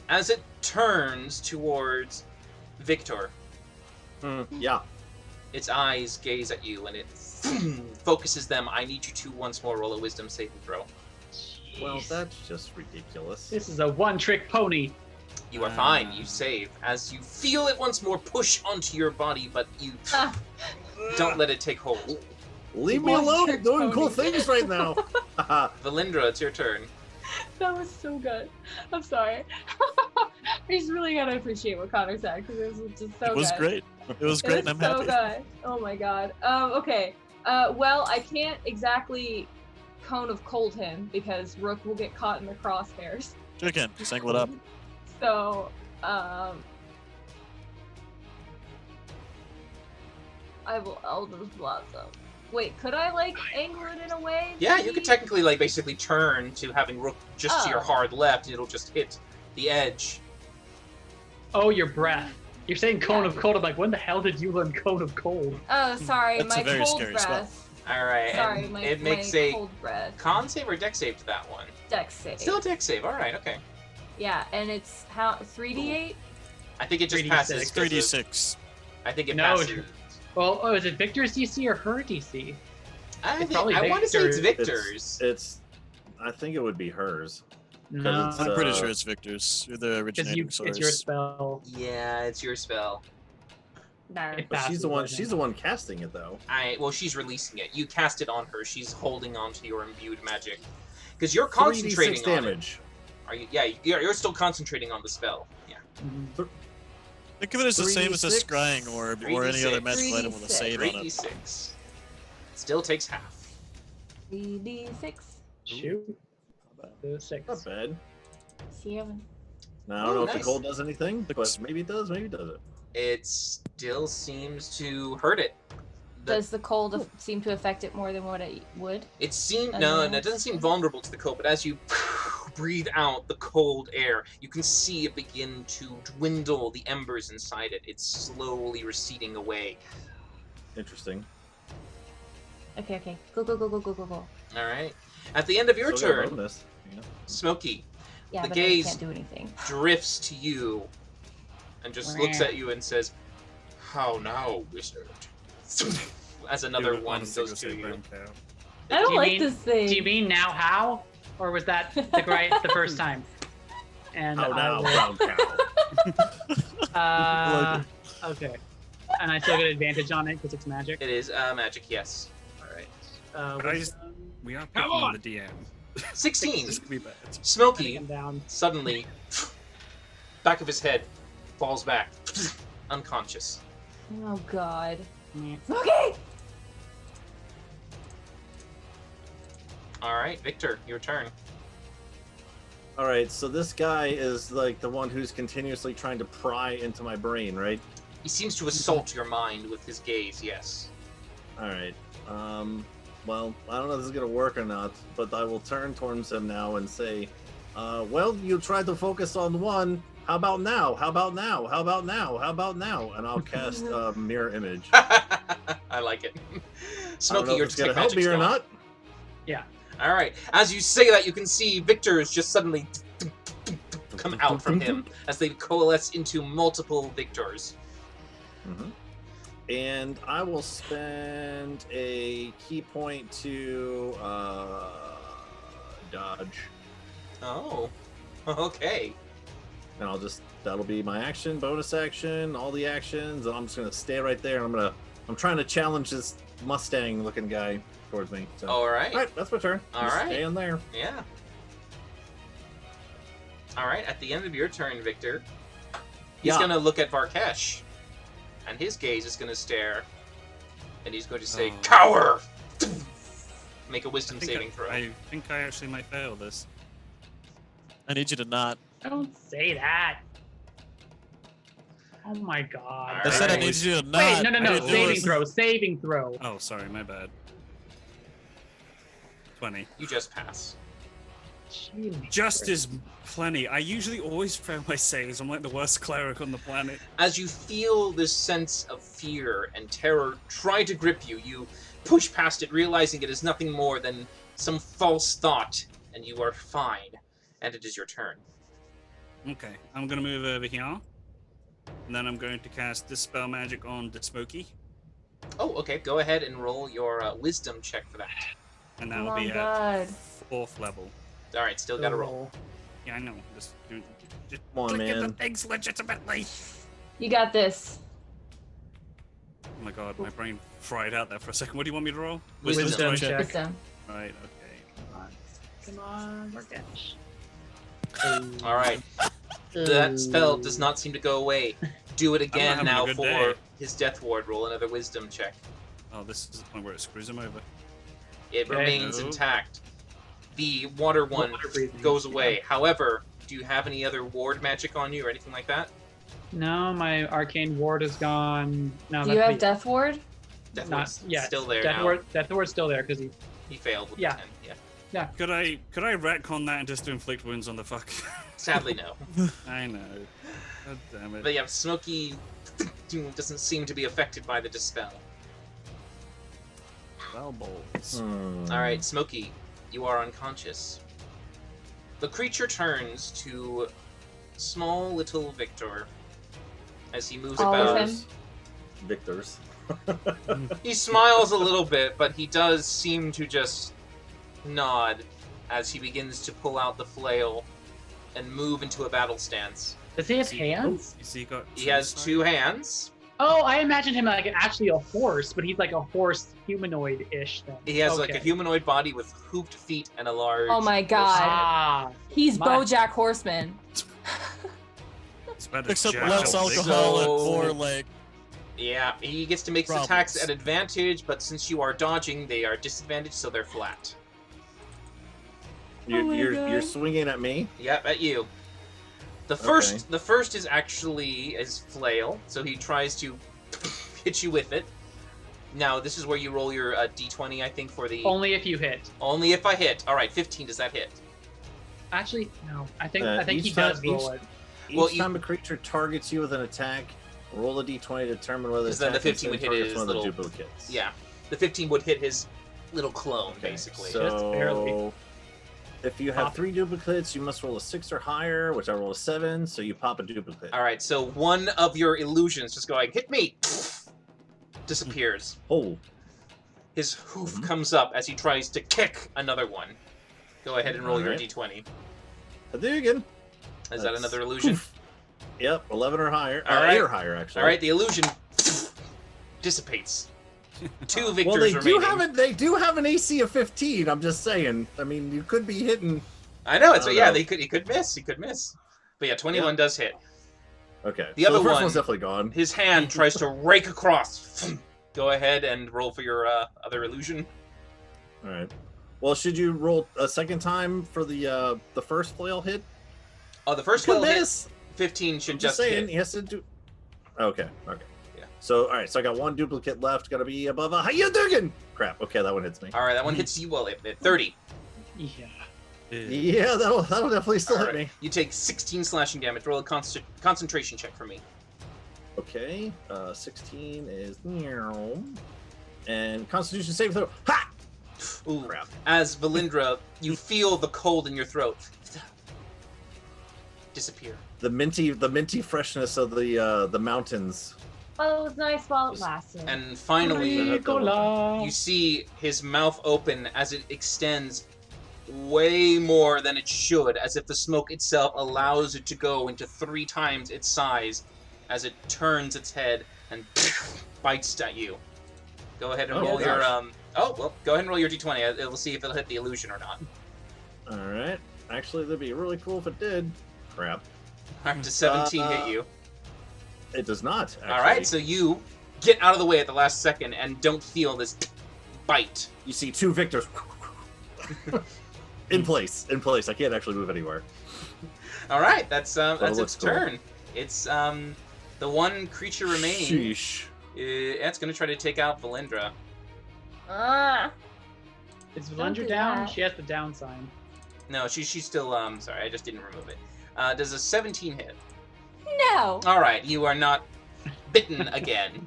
As it turns towards Victor, Yeah. its eyes gaze at you, and it focuses them. I need you to once more roll a wisdom saving throw. Well, Jeez. that's just ridiculous. This is a one-trick pony. You are fine. You save. As you feel it once more push onto your body, but you Ah. don't let it take hold. Leave me One alone! trick I'm doing cool pony. things right now. Valindra, it's your turn. That was so good. I'm sorry. I just really gotta appreciate what Connor said because it was just so It was good. great. It was great, It and was I'm so happy. good. Oh my god. Okay. Well, I can't exactly cone of cold him because Rook will get caught in the crosshairs. Sure can. Just angle it up. So, I'll just blossom. Wait, could I like angle it in a way? Yeah, you maybe? could technically like basically turn to having Rook just to your Oh. hard left, and it'll just hit the edge. Oh, your breath. You're saying cone of cold. I'm like, when the hell did you learn cone of cold? Oh, sorry, That's a my very cold scary spell. breath. All right, Sorry, and my, it makes my a cold breath. con save or deck save to that one. Dex save. Still a deck save. All right, okay. Yeah, and it's how 3d8. I think it just 3d6. passes. 'cause of- 3d6. I think it No, passes. Well, oh, is it Victor's DC or her DC? I probably want to say it's Victor's. Victor's. I think it would be hers. No, it's, I'm pretty Uh, sure it's Victor's. You're the because originating it's source. your spell. Yeah, it's your spell. No. It But she's the one. passes, I She's the one casting it, though. Well, she's releasing it. You cast it on her. She's holding on to your imbued magic. Because you're 3d6 concentrating on it. damage. Are you? Yeah, you're still concentrating on the spell. Yeah. Mhm. Think of it as the same as a 3d6? scrying orb or any other 3d6. magical item with a save on it. 3d6. Still takes half. 3d6. Shoot. The 6. Not bad. 7. Now I don't know if nice. the cold does anything, but Looks- maybe it does. Maybe it doesn't. It still seems to hurt it. Does the cold seem to affect it more than what it would? It seemed I no, don't know. it doesn't seem vulnerable to the cold. But as you breathe out the cold air, you can see it begin to dwindle. The embers inside it. It's slowly receding away. Interesting. Okay. Go. All right. At the end of your Still got a turn, bonus. Yeah. Smokey Yeah, The but gaze- I can't do anything. drifts to you and just looks at you and says, "How now, wizard?" As another Dude, one honestly, goes go to say you. brown cow. I don't Do you like mean- this thing. Do you mean now how? Or was that the first time? And Oh, I now, will- brown cow. Okay. And I still get advantage on it because it's magic. It is magic, yes. Alright. Guys, we are picking on the DM. 16. This could be bad. Smokey Down. suddenly, back of his head falls back, unconscious. Oh god. Yeah. Okay. All right, Victor, your turn. All right, so this guy is like the one who's continuously trying to pry into my brain, right? He seems to assault your mind with his gaze. Yes. All right. Well, I don't know if this is gonna work or not, but I will turn towards him now and say, "Well, you tried to focus on one. How about now? How about now? How about now? How about now?" And I'll cast mirror image. I like it. I don't Smokey, know your if it's gonna detect help me magic's or gone. not. All right. As you say that, you can see Victor is just suddenly come out from him as they coalesce into multiple Victors. Mhm. And I will spend a key point to dodge, Oh. Okay. and that'll be my action, bonus action, all the actions, and I'm just gonna stay right there. I'm trying to challenge this Mustang-looking guy towards me. So. All right. All right, that's my turn. All Just right. stay in there. Yeah. All right. At the end of your turn, Victor, he's Yeah. gonna look at Varkesh, and his gaze is gonna stare, and he's going to say, Oh. "Cower!" Make a I wisdom think saving throw. I think I actually might fail this. I need you to not. Don't say that. Oh my god. I said I Alright. need you to not. Wait, no. I didn't do Saving it. throw. Saving throw. Oh, sorry, my bad. 20. You just pass. Jeez. Just is plenty. I usually always fail my saves. I'm like the worst cleric on the planet. As you feel this sense of fear and terror try to grip you, you push past it, realizing it is nothing more than some false thought, and you are fine. And it is your turn. Okay, I'm gonna move over here. And then I'm going to cast Dispel Magic on the Smokey. Oh, okay. Go ahead and roll your wisdom check for that. And that Oh will be my at god. 4th level. All right, still got to roll. Yeah, I know. Just Come on, click at the man. things legitimately. You got this. Oh my god, my brain fried out there for a second. What do you want me to roll? Wisdom right? check. Wisdom. Right, okay. Come on, Varkesh. All right. That spell does not seem to go away. Do it again having a now good for day. his death ward. Roll another wisdom check. Oh, this is the point where it screws him over. It Okay. remains No. intact. The water one Water breathing. goes away. However, do you have any other ward magic on you or anything like that? No, my arcane ward is gone. No, Do you that's have me. Death Ward? Death Not ward's yet. still there Death now. ward. Death ward's still there because He failed with Yeah. the 10. Yeah. Could I retcon that and just to inflict wounds on the fuck? Sadly, no. I know. God damn it. But yeah, Smokey doesn't seem to be affected by the dispel. Foul balls. All right, Smokey, you are unconscious. The creature turns to small little Victor as he moves All of about. him? Victors. He smiles a little bit, but he does seem to just nod as he begins to pull out the flail and move into a battle stance. Does he have hands? Is he got He has sides? 2 hands. Oh, I imagined him like actually a horse, but he's like a horse humanoid-ish then. He has like a Okay. humanoid body with hooped feet and a large. Oh my god. Ah, He's My- BoJack Horseman. It's about as Except jacked less up big. alcohol and So- more like. Yeah, he gets to make his Problems. attacks at advantage, but since you are dodging, they are disadvantaged, so they're flat. Oh my You're God. swinging at me. Yep, at you. The first is actually his flail, so he tries to hit you with it. Now this is where you roll your d20, I think, for the only if you hit. only if I hit. All right, 15. Does that hit? Actually, no. I think Each he time- does roll it. Each Well, you- time a creature targets you with an attack, roll a d20 to determine whether the Because then the attack 15 would hit targets his one of the little- duplicates. Yeah, the 15 would hit his little clone, Okay, basically. Just barely. So if you have Pop. 3 duplicates, you must roll a 6 or higher, which I roll a 7, so you pop a duplicate. All right, so one of your illusions just going hit me, disappears. Oh, His hoof Mhm. comes up as he tries to kick another one. Go ahead and roll your Alright. d20. Hadouken! Is that That's- another illusion? Yep, 11 or higher. All 8 right. or higher, actually. All right, the illusion dissipates. 2 victors Well, they remaining. do have an AC of 15. I'm just saying. I mean, you could be hitting. I know it's Oh, yeah. no. He could miss. He could miss. But yeah, 21 does hit. Okay. The so other the first one- one's definitely gone. His hand tries to rake across. Go ahead and roll for your other illusion. All right. Well, should you roll a second time for the first flail hit? Oh, the first Could one hit. miss. 15 should I'm just just saying, hit. he has to do. Okay. Okay. Yeah. So, all right. So I got 1 duplicate left. Got to be above a Hadouken. Crap. Okay, that one hits me. All right, that one hits you well at 30. Yeah. Yeah, that'll definitely still All hit right. me. You take 16 slashing damage. Roll a concentration check for me. Okay. 16 is and Constitution saving throw. Ha! Ooh. Crap. As Valindra, you feel the cold in your throat disappear. The minty freshness of the mountains. Well, it was nice while it lasted. And finally, Ricola. you see his mouth open as it extends way more than it should, as if the smoke itself allows it to go into 3 times its size as it turns its head and bites at you. Go ahead and Oh, roll your gosh. Oh, well, go ahead and roll your d20. We'll see if it'll hit the illusion or not. All right. Actually, that'd be really cool if it did. Crap. All right, does 17 hit you? It does not. Actually. All right, so you get out of the way at the last second and don't feel this bite. You see 2 victors. in place. In place. I can't actually move anywhere. All right, that's looks its cool. turn. It's the one creature remaining. Sheesh. It's going to try to take out Valindra. Ah. Is Don't Valindra do down? that. She has the down sign. No, she's still sorry, I just didn't remove it. Does a 17 hit? No. All right, you are not bitten again.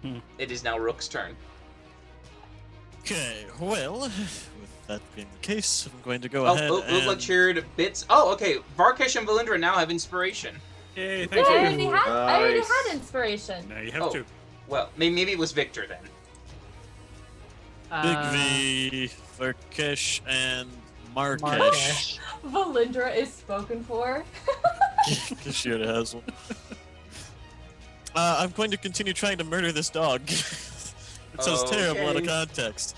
Hmm. It is now Rook's turn. Okay, well, with that being the case, I'm going to go Oh, ahead look and... like cheered bits. Oh, okay. Varkesh and Valindra now have inspiration. Yay, Yeah, thank I you. already had Nice. inspiration. Now you have Oh. to. Well, maybe it was Victor then. Big V, Varkesh, and Markesh. Markesh. Valindra is spoken for. Because she already has one. I'm going to continue trying to murder this dog. It sounds terrible out of Okay. context.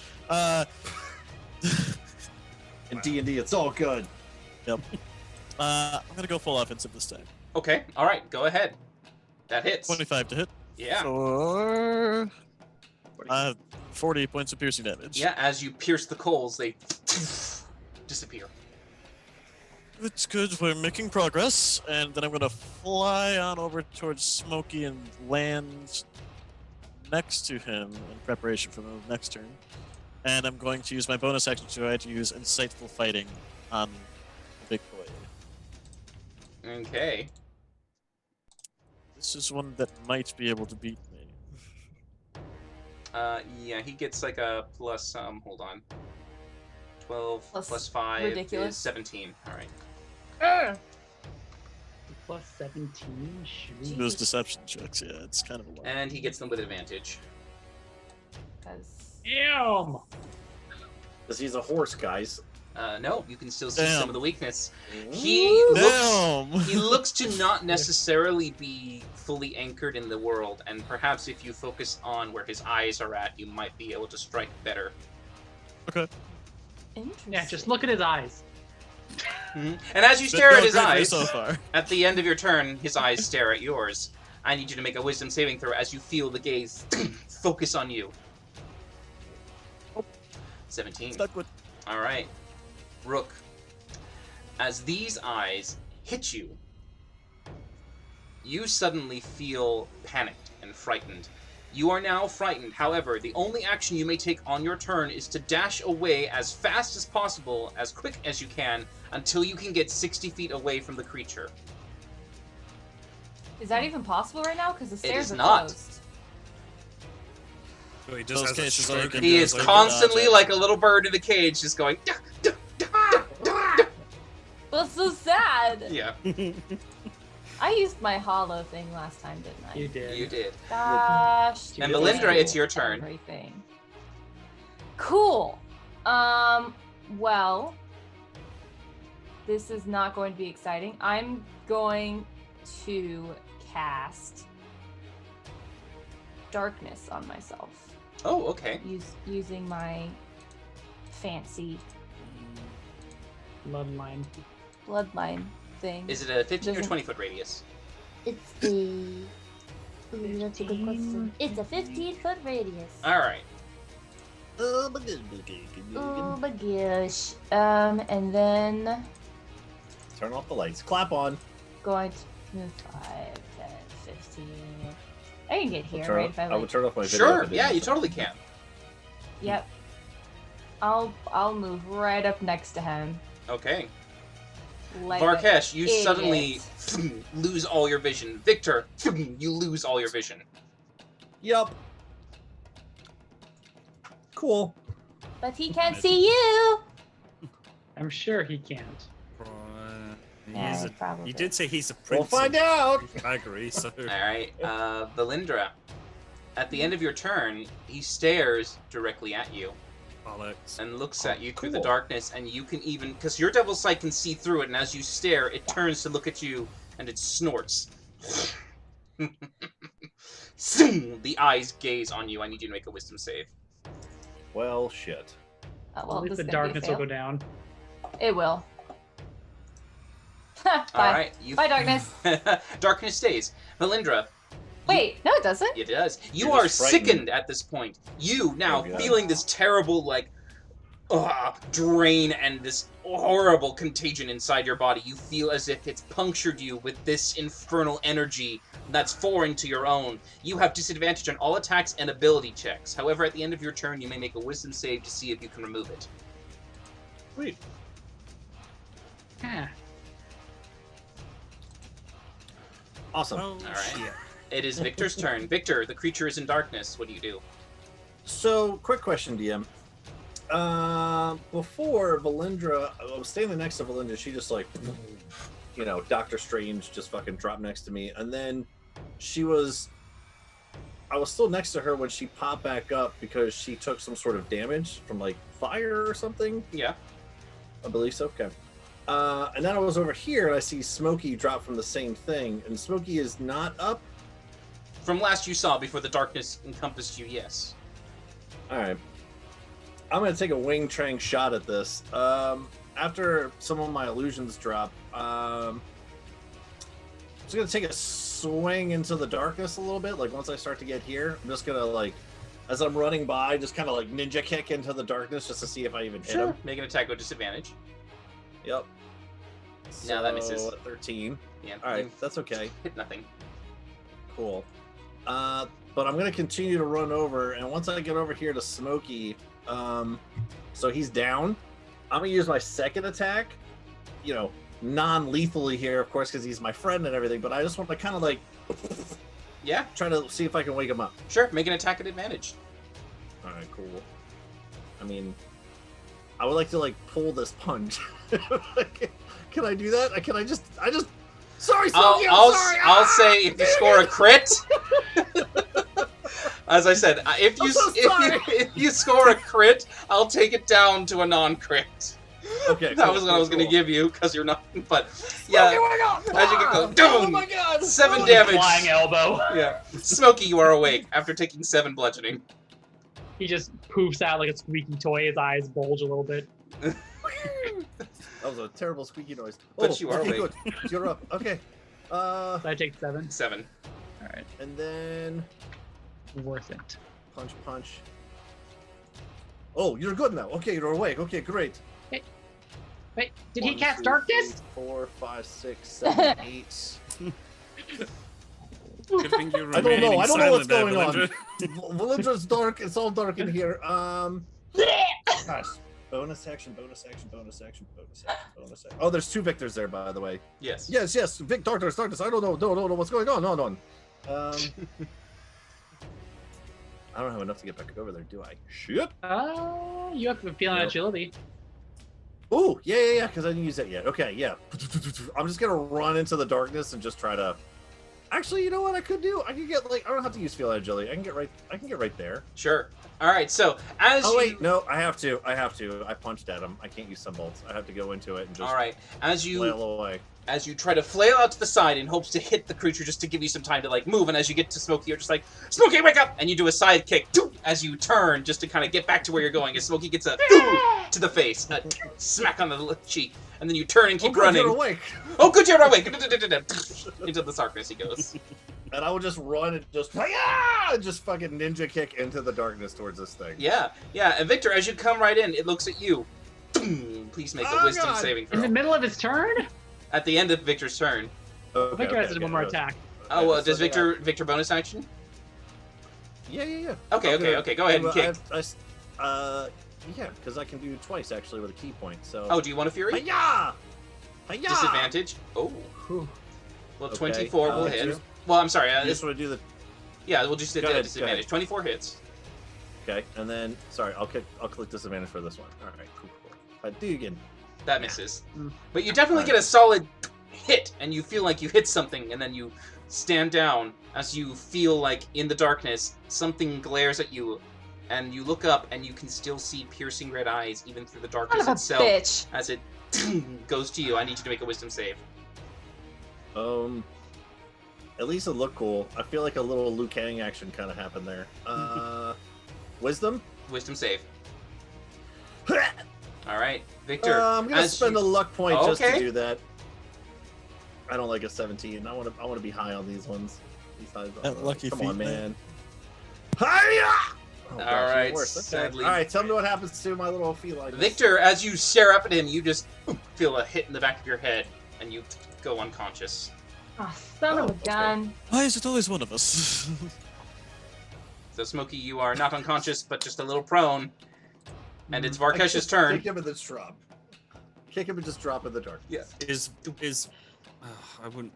In D&D, it's all good. I'm going to go full offensive this time. Okay, all right, go ahead. That hits. 25 to hit. Yeah. For 40 points of piercing damage. Yeah, as you pierce the coals, they disappear. It's good. We're making progress. And then I'm going to fly on over towards Smokey and land next to him in preparation for the next turn. And I'm going to use my bonus action to try to use Insightful Fighting on the big boy. Okay. This is one that might be able to beat me. Yeah, he gets like a plus. Hold on. 12 plus 5 ridiculous. is 17. All right. Plus 17. Shoot. Those deception checks, yeah, it's kind of a lot. And he gets them with advantage. Damn. Because he's a horse, guys. No, you can still see Damn. some of the weakness. He Damn! looks to not necessarily be fully anchored in the world, and perhaps if you focus on where his eyes are at, you might be able to strike better. Okay. Interesting. Yeah, just look at his eyes. And as you Been stare at going his great for you eyes, so far. at the end of your turn, his eyes stare at yours. I need you to make a wisdom saving throw as you feel the gaze focus on you. 17. Stuck with. All right. Rook, as these eyes hit you, you suddenly feel panicked and frightened. You are now frightened. However, the only action you may take on your turn is to dash away as fast as possible, as quick as you can, until you can get 60 feet away from the creature. Is that even possible right now? Because the stairs is are not. closed. So he just Those has a cases stroke open. and He goes is like, constantly dodge it. like a little bird in a cage, just going. "Duh, duh, duh, duh, duh." That's so sad. Yeah, I used my hollow thing last time, didn't I? You did. you did. Gosh. And Belindra, it's your turn. Everything. Cool. Well, this is not going to be exciting. I'm going to cast darkness on myself. Oh, okay. Using my fancy Bloodline. bloodline thing. Is it a 15 or Doesn't- 20 foot radius? It's a. Ooh, that's a good question. It's a 15-foot radius. All right. Oh my gosh. And then Turn off the lights. Clap on. going to move 5, 10, 15. I can get here, Turn right? off- If I I like. would turn off my video. Sure. if it Yeah, didn't. you totally can. Yep. I'll move right up next to him. Okay. Like Varkesh, you idiot. suddenly lose all your vision. Victor, you lose all your vision. Yup. Cool. But he can't see you. I'm sure he can't. Yeah, You probably. did say he's a We'll prince. find out. I agree. So All right. Belindra, at the end of your turn, he stares directly at you Alex. and looks at you through the cool. darkness, and you can even, because your devil's sight can see through it, and as you stare, it turns to look at you, and it snorts. The eyes gaze on you. I need you to make a wisdom save. Well, shit. Oh, well, At least this the is gonna be a darkness will fail. go down. It will. Bye. All right. You... Bye, darkness. Darkness stays. Belindra, Wait, no, it doesn't. it does. You You're are just frightened. sickened at this point. You now Oh, God. feeling this terrible, like, drain and this horrible contagion inside your body. You feel as if it's punctured you with this infernal energy that's foreign to your own. You have disadvantage on all attacks and ability checks. However, at the end of your turn, you may make a wisdom save to see if you can remove it. Sweet. Huh. Awesome. Oh, All right. shit. It is Victor's turn. Victor, the creature is in darkness. What do you do? So, quick question, DM. Before Valindra, I was standing next to Valindra. She just like, you know, Doctor Strange just fucking dropped next to me, and then I was still next to her when she popped back up because she took some sort of damage from like fire or something. Yeah. I believe so. Okay. And then I was over here and I see Smokey drop from the same thing, and Smokey is not up. From last you saw, before the darkness encompassed you, yes. All right. I'm going to take a wing trang shot at this. After some of my illusions drop, I'm just going to take a swing into the darkness a little bit. Like, once I start to get here, I'm just going to, like, as I'm running by, just kind of, like, ninja kick into the darkness just to see if I even hit him. Make an attack with disadvantage. Yep. No, that misses. So, 13. Yeah. All right, you that's okay. hit nothing. Cool. But I'm going to continue to run over, and once I get over here to Smokey, so he's down, I'm going to use my second attack, you know, non-lethally here, of course, because he's my friend and everything. But I just want to kind of like, Yeah, try to see if I can wake him up. sure. Make an attack at advantage. All right, cool. I mean, I would like to like pull this punch. Can I do that? Can I just? Sorry, Smokey, I'm sorry. I'll say if you score a crit. As I said, if you score a crit, I'll take it down to a non-crit. Okay, that cool, was what I was going to give you because you're not. But Smokey, yeah, wake up! as you get going, Oh boom, my God! 7 damage. Flying elbow. Yeah, Smokey, you are awake after taking 7 bludgeoning. He just poofs out like a squeaky toy. His eyes bulge a little bit. That was a terrible squeaky noise. But you are okay, awake. good. You're up. Okay. So I take 7. 7. All right, And then worth it. punch. Oh, you're good now. Okay, you're awake. Okay, great. Wait, did he 1, cast 2, darkness? 3, 4, 5, 6, 7, 8. Good thing you're I don't know. remaining I don't know what's silent there, going on. Valindra. Valindra's dark. It's all dark in here. Gosh. Bonus action. Oh, there's 2 victors there, by the way. Yes. Yes. Vic, darkness. I don't know what's going on. Hold on. I don't have enough to get back over there, do I? Shit. You have a feeling Nope. agility. Oh, yeah, because I didn't use that yet. Okay, yeah. I'm just gonna run into the darkness and just try to. Actually, you know what I could do? I could get like I don't have to use feel agility. I can get right there. Sure. All right. So as Oh you... wait, no, I have to. I punched at him. I can't use sunbolts. I have to go into it and just All right. As you flail away. as you try to flail out to the side in hopes to hit the creature just to give you some time to like move, and as you get to Smokey, you're just like, Smokey, wake up! And you do a side kick as you turn just to kind of get back to where you're going. As Smokey gets a to the face, a smack on the cheek, and then you turn and keep good, running. You're awake. Oh, good, you're awake! Into the darkness he goes. And I will just run and just just fucking ninja kick into the darkness towards this thing. Yeah. And Victor, as you come right in, it looks at you. Please make a Oh, wisdom God. saving In the throw. middle of his turn? At the end of Victor's turn. Okay, Victor has to do okay, one more okay. attack. Oh, well, so does they Victor bonus action? Yeah. Okay. Go ahead and kick. Yeah, because I can do twice actually with a key point. So. Oh, do you want a fury? Hi-ya! Hi-ya! Disadvantage. Oh. Whew. Well, Okay, 24 will hit. just- Well, I'm sorry. I just want to do the. Yeah, we'll just do Go ahead, disadvantage. 24 hits. Okay, and then sorry, I'll click disadvantage for this one. All right, cool. I do again. That misses. Mm. But you definitely get a solid hit, and you feel like you hit something, and then you stand down as you feel like in the darkness something glares at you, and you look up, and you can still see piercing red eyes even through the Son darkness of a itself bitch. as it goes to you. I need you to make a wisdom save. At least it looked cool. I feel like a little Liu Kang action kind of happened there. Wisdom. Wisdom save. All right, Victor. I'm gonna as spend you- a luck point just to Okay. do that. I don't like a 17. I want to be high on these ones. These high, That lucky come feet, on, man. man. Hiya! Oh, gosh, All right, even worse. Okay. sadly- All right, tell me what happens to my little feline. Victor, as you stare up at him, you just feel a hit in the back of your head, and you go unconscious. Oh, son of a okay. gun. Why is it always one of us? So, Smokey, you are not unconscious, but just a little prone. And it's I Varkesh's just turn. Kick him and just drop. Kick him and just drop in the dark. Yeah. I wouldn't.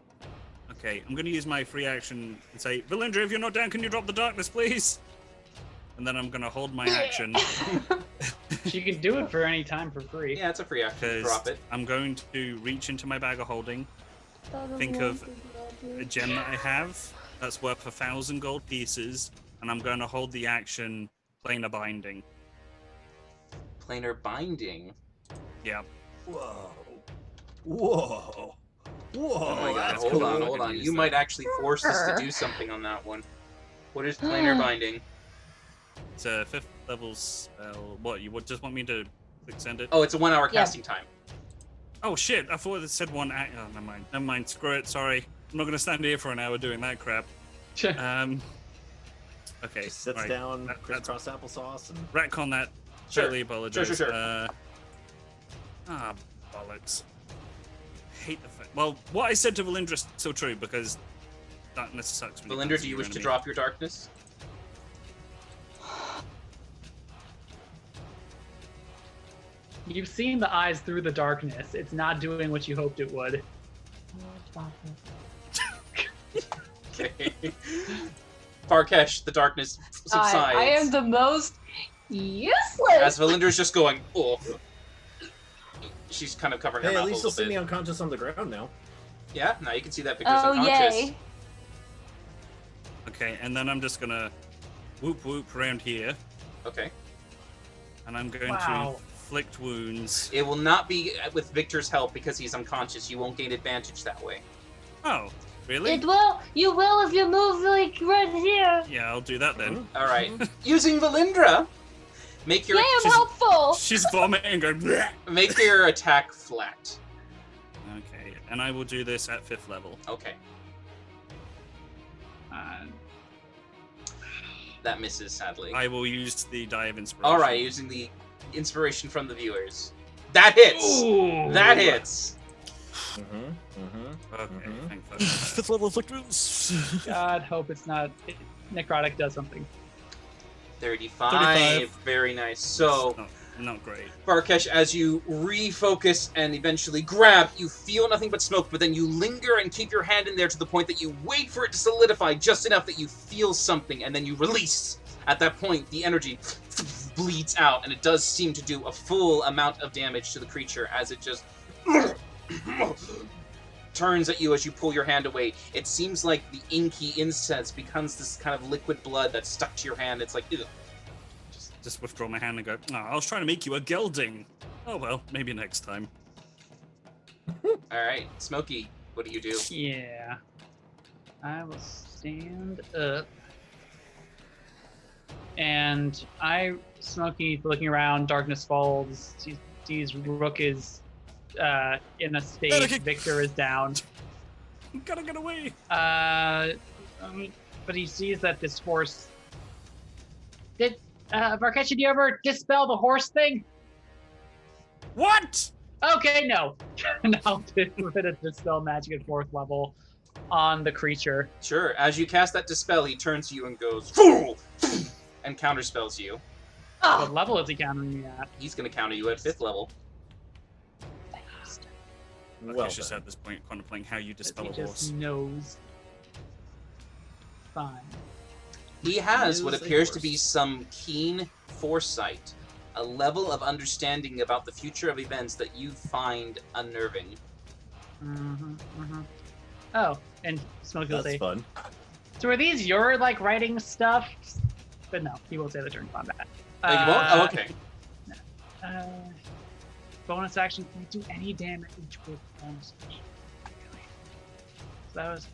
Okay, I'm gonna use my free action and say, Valindra, if you're not down, can you drop the darkness, please? And then I'm gonna hold my action She can do it for any time for free. Yeah, it's a free action. because Drop it. I'm going to reach into my bag of holding, think of a gem that I have that's worth 1,000 gold pieces, and I'm going to hold the action planar binding. Planar binding. Yeah. Whoa. Oh my god, that's hold cool. on. You might actually force us to do something on that one. What is planar binding? It's a 5th level spell. What, you would just want me to extend it? Oh, it's a 1 hour Yeah. casting time. Oh shit, I thought it said one act. Oh, never mind, screw it, sorry. I'm not gonna stand here for an hour doing that crap. Okay. Just sits right. down, That's crisscross applesauce, and retcon that. Sure. Totally apologize. Sure. Bollocks. Hate the fact. Well, what I said to Valindra is so true because darkness sucks. when you can't Valindra, see do you your wish to enemy. drop your darkness? You've seen the eyes through the darkness. It's not doing what you hoped it would. Okay. Varkesh, the darkness subsides. I am the most useless. As Valindra's just going, oh. She's kind of covering her Hey, mouth at a least little you'll see bit. me unconscious on the ground now. Yeah, now you can see that Victor's Oh, unconscious. yay. Okay, and then I'm just gonna whoop whoop around here, Okay. and I'm going Wow. to inflict wounds. It will not be with Victor's help because he's unconscious. You won't gain advantage that way. Oh, really? It will. You will if you move like right here. Yeah, I'll do that then. All right. Using Valindra, make your I am helpful. She's vomiting, going. "Bleh." make your attack flat. Okay, and I will do this at 5th level. Okay. Uh, That misses, sadly. I will use the die of inspiration. All right, using the inspiration from the viewers. That hits. Ooh. That hits. Okay, thank fuck. 5th level inflict wounds. God, hope it's not. Necrotic does something. 35. 35. Very nice. So, Not great. Varkesh, as you refocus and eventually grab, you feel nothing but smoke, but then you linger and keep your hand in there to the point that you wait for it to solidify just enough that you feel something, and then you release. At that point, the energy bleeds out, and it does seem to do a full amount of damage to the creature as it just turns at you as you pull your hand away. It seems like the inky incense becomes this kind of liquid blood that's stuck to your hand. It's like, ugh. Just withdraw my hand and go, oh, I was trying to make you a gelding. Oh well, maybe next time. Alright, Smokey, what do you do? Yeah. I will stand up. And Smokey, looking around, darkness falls. Sees Rook is in a state. Okay. Victor is down. Gotta get away. But he sees that this horse. Did Varkesh, did you ever dispel the horse thing? What? Okay, no. Now put a dispel magic at 4th level on the creature. Sure, as you cast that dispel, he turns to you and goes, "Fool!" and counterspells you. What level is he countering me at? He's going to counter you at 5th level. Well, just at this point contemplating how you dispel He a just horse. knows. Fine. He has what Use a appears to horse. be some keen foresight, a level of understanding about the future of events that you find unnerving. Oh, and Smokey will That's say, fun. so are these your, like, writing stuff? But no, he won't say the turn combat. Oh, you won't? Oh, okay. Bonus action, can you do any damage with bonus action? So that was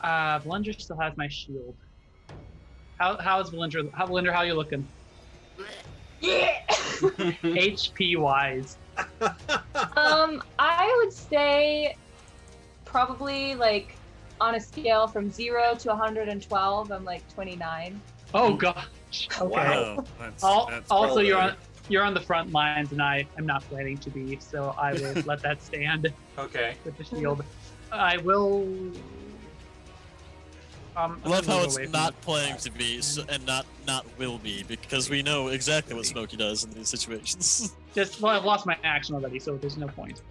Valindra still has my shield. How's Valindra? Valindra, how you looking? HP wise. I would say probably like on a scale from 0 to 112, I'm like 29. Oh gosh. Okay. Wow. That's Also, probably- you're on the front lines, and I am not planning to be, so I will let that stand Okay. with the shield. I will. I love how move it's away from not the- playing to be and not will be, because we know exactly what Smokey does in these situations. Well, I've lost my action already, so there's no point.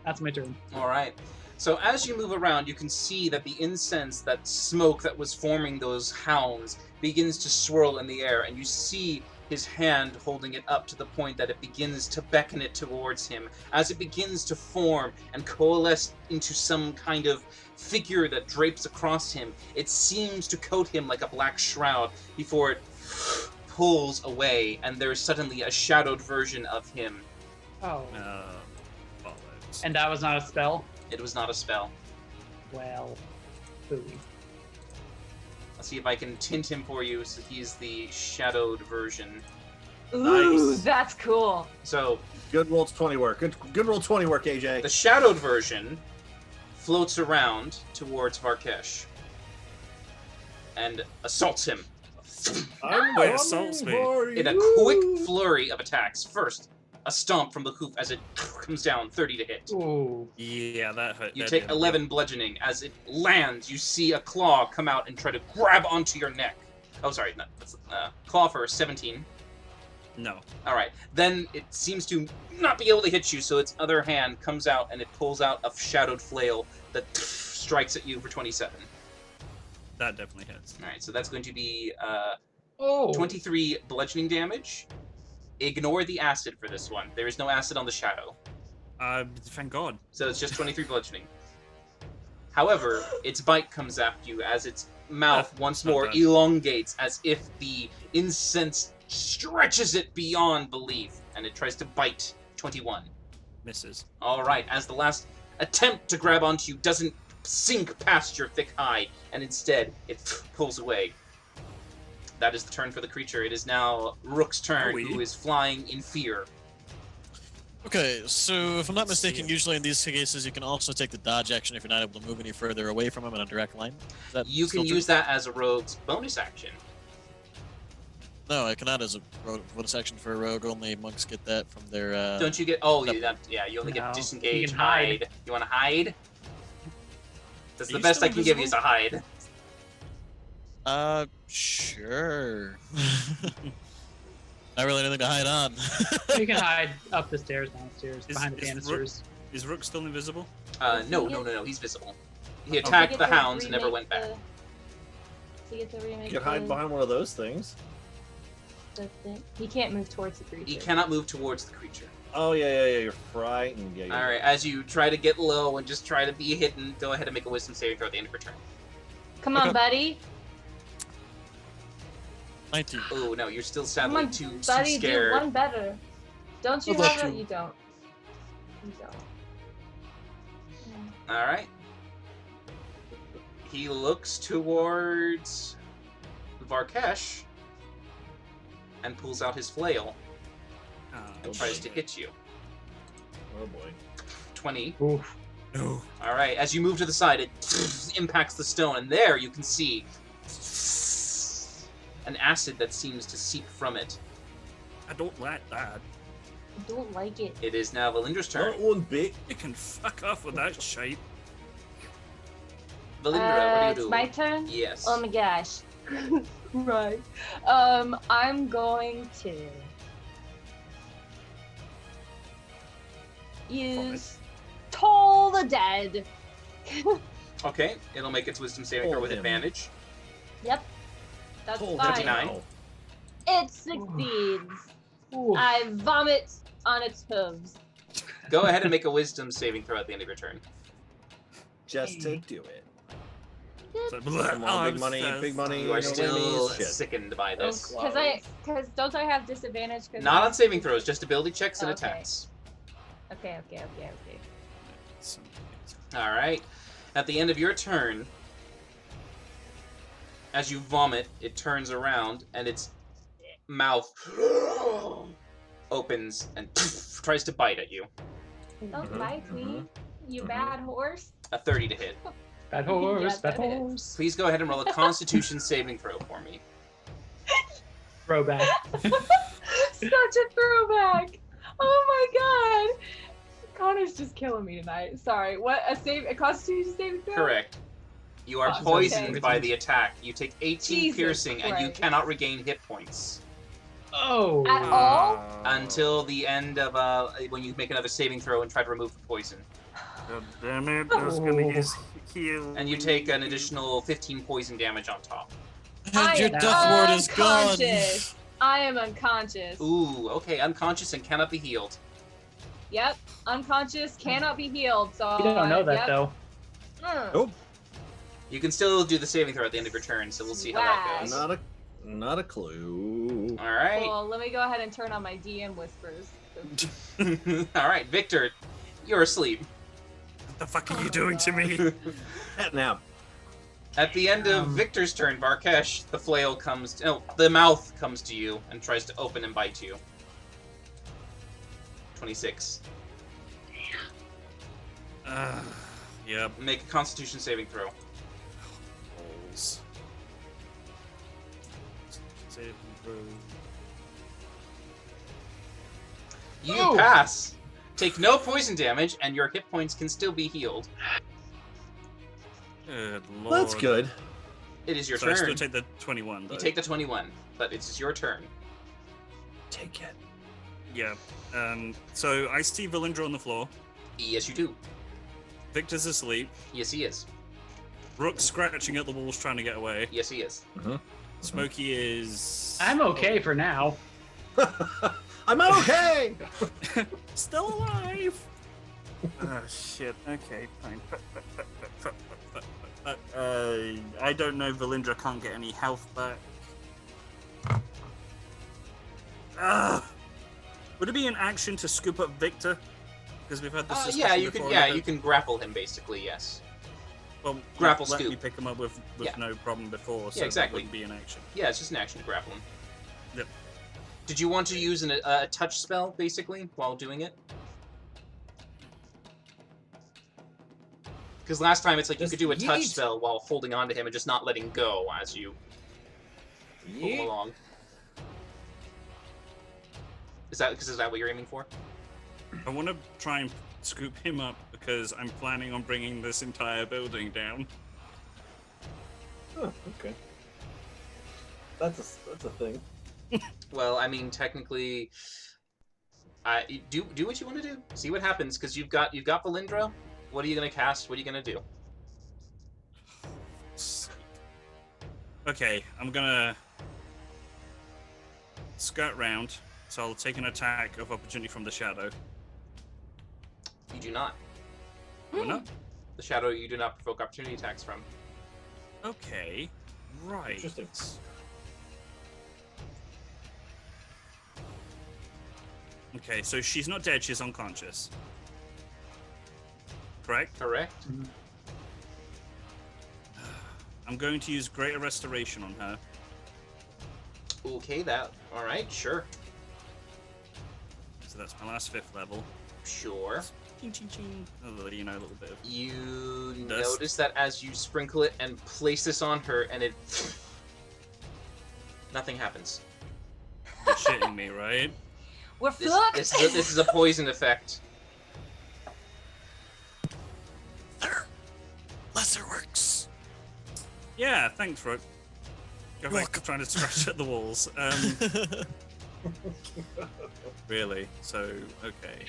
That's my turn. All right. So as you move around, you can see that the incense, that smoke that was forming those hounds, begins to swirl in the air, and you see his hand holding it up to the point that it begins to beckon it towards him. As it begins to form and coalesce into some kind of figure that drapes across him, it seems to coat him like a black shroud before it pulls away, and there's suddenly a shadowed version of him. Oh. bollocks. And that was not a spell? It was not a spell. Well, phooey. Let's see if I can tint him for you so he's the shadowed version. Ooh, Nice. that's cool. So, Good roll 20 work. Good roll 20 work, AJ. the shadowed version floats around towards Varkesh and assaults him I'm Wait, coming assaults me. for in a you. quick flurry of attacks. First, a stomp from the hoof as it comes down, 30 to hit. Ooh. Yeah, that hurt. You that take did. 11 bludgeoning. As it lands, you see a claw come out and try to grab onto your neck. Oh, sorry. No, that's, claw for 17. No. All right. Then it seems to not be able to hit you, so its other hand comes out and it pulls out a shadowed flail that strikes at you for 27. That definitely hits. All right, so that's going to be 23 Oh. bludgeoning damage. Ignore the acid for this one. There is no acid on the shadow, Thank God. so it's just 23 bludgeoning. However, its bite comes after you as its mouth once not more bad. elongates as if the incense stretches it beyond belief, and it tries to bite 21. Misses. All right, as the last attempt to grab onto you doesn't sink past your thick hide, and instead it pulls away. That is the turn for the creature. It is now Rook's turn, Owie. who is flying in fear. Okay, so if I'm not mistaken, usually in these cases you can also take the dodge action if you're not able to move any further away from him in a direct line. Is that You still can true? use that as a rogue's bonus action. No, I cannot as a bonus action for a rogue. Only monks get that from their. Don't you get? Oh, Yep. you only No, get you disengage, can hide. hide. You want to hide? That's Are the you best I still can give you is invisible? a hide. Sure. Not really anything to hide on. You can hide up the stairs, downstairs, Is- behind the is banisters. Is Rook still invisible? No. He's visible. He You attacked get the to hounds and never remake went back. You get to remake You can hide the- behind one of those things. the thing. He can't move towards the creature. He cannot move towards the creature. Oh yeah. You're frightened. Yeah. All right, as you try to get low and just try to be hidden, go ahead and make a wisdom saving throw at the end of your turn. Come on, Okay. buddy. 19. Oh no, you're still Come sadly on, too buddy. Do scared. one better. Don't you I'd love have it? to. You don't. You don't. All right. He looks towards Varkesh and pulls out his flail and tries to hit you. Oh boy. 20. Oof. No. All right. As you move to the side, it impacts the stone, and there you can see an acid that seems to seep from it. I don't like that. I don't like it. It is now Valindra's turn. Not one bit. You can fuck off with that shape. Valindra, what do you It's do? my turn? Yes. Oh my gosh. Right. I'm going to use Toll the Dead. Okay, it'll make its wisdom saving throw Hold with him. advantage. Yep. That's Hold fine. 29. It succeeds. Ooh. I vomit on its hooves. Go ahead and make a wisdom saving throw at the end of your turn. Just to do it. So, Come on, big money, big money. You know are what I still mean? Shit. sickened by this. Because don't I have disadvantage? Not on saving throws, just ability checks and Okay. attacks. Okay. Alright. At the end of your turn, as you vomit, it turns around and its mouth opens and tries to bite at you. Don't Mhm, bite me, mhm, you mhm. bad horse. A 30 to hit. Bad horse, Yeah, bad that hits. horse. Please go ahead and roll a Constitution saving throw for me. Throwback. Such a throwback. Oh my god. Connor's just killing me tonight. Sorry. What? A Constitution saving throw? Correct. You are Oh, poisoned okay. by the attack. You take 18 Jesus piercing and you Christ. cannot regain hit points. Oh. At all? Until the end of when you make another saving throw and try to remove the poison. God damn it! I was gonna use heal. And you take an additional 15 poison damage on top. And your am death ward is gone. unconscious. I am unconscious. Ooh, okay, unconscious and cannot be healed. Yep. Unconscious cannot be healed. So You don't know that yep. though. Nope. You can still do the saving throw at the end of your turn, so we'll see how that goes. Not a clue. Alright. Well, let me go ahead and turn on my DM whispers. Alright, Victor, you're asleep. What the fuck are you doing to me? Now, At the end of Victor's turn, Varkesh, the flail comes. The mouth comes to you and tries to open and bite you. 26. Yep. Make a Constitution saving throw. Balls. Save and throw. You Oh. pass. Take no poison damage, and your hit points can still be healed. Good lord. that's good. It is your so turn. I still take the 21, though. You take the 21, but it's your turn. Take it. Yeah. So I see Valindra on the floor. Yes, you do. Victor's asleep. Yes, he is. Rook's scratching at the walls trying to get away. Yes, he is. Smokey is... I'm okay for now. I'm okay! Still alive! Oh, shit. Okay, fine. I don't know. Valindra can't get any health back. Would it be an action to scoop up Victor? Because we've had this discussion yeah, you before. can. Yeah, you can grapple him basically. Yes. Well, grapple let scoop. me pick him up with no problem before. So yeah, exactly. That wouldn't be an action. Yeah, it's just an action to grapple him. Yep. Did you want to use a touch spell basically while doing it? Because last time it's like you could do a touch spell while holding on to him and just not letting go as you pull him along. Is that what you're aiming for? I want to try and scoop him up because I'm planning on bringing this entire building down. Oh, okay. That's a thing. Well, I mean, technically, do what you want to do. See what happens, because you've got Valindra. What are you gonna cast? What are you gonna do? Okay, I'm gonna skirt round, so I'll take an attack of opportunity from the shadow. You do not. Why not? The shadow you do not provoke opportunity attacks from. Okay, right. Interesting. Okay, so she's not dead, she's unconscious. Correct? Correct. I'm going to use Greater Restoration on her. Okay, all right, sure. So that's my last 5th level. Sure. Ching, ching, ching. Oh, you know, a little bit of... You dust. notice that as you sprinkle it and place this on her, and it... Nothing happens. You're shitting me, right? We're fucked! This is a poison effect. Lesser works. Yeah, thanks, Rook. Go back to trying to scratch at the walls. Really? So, okay.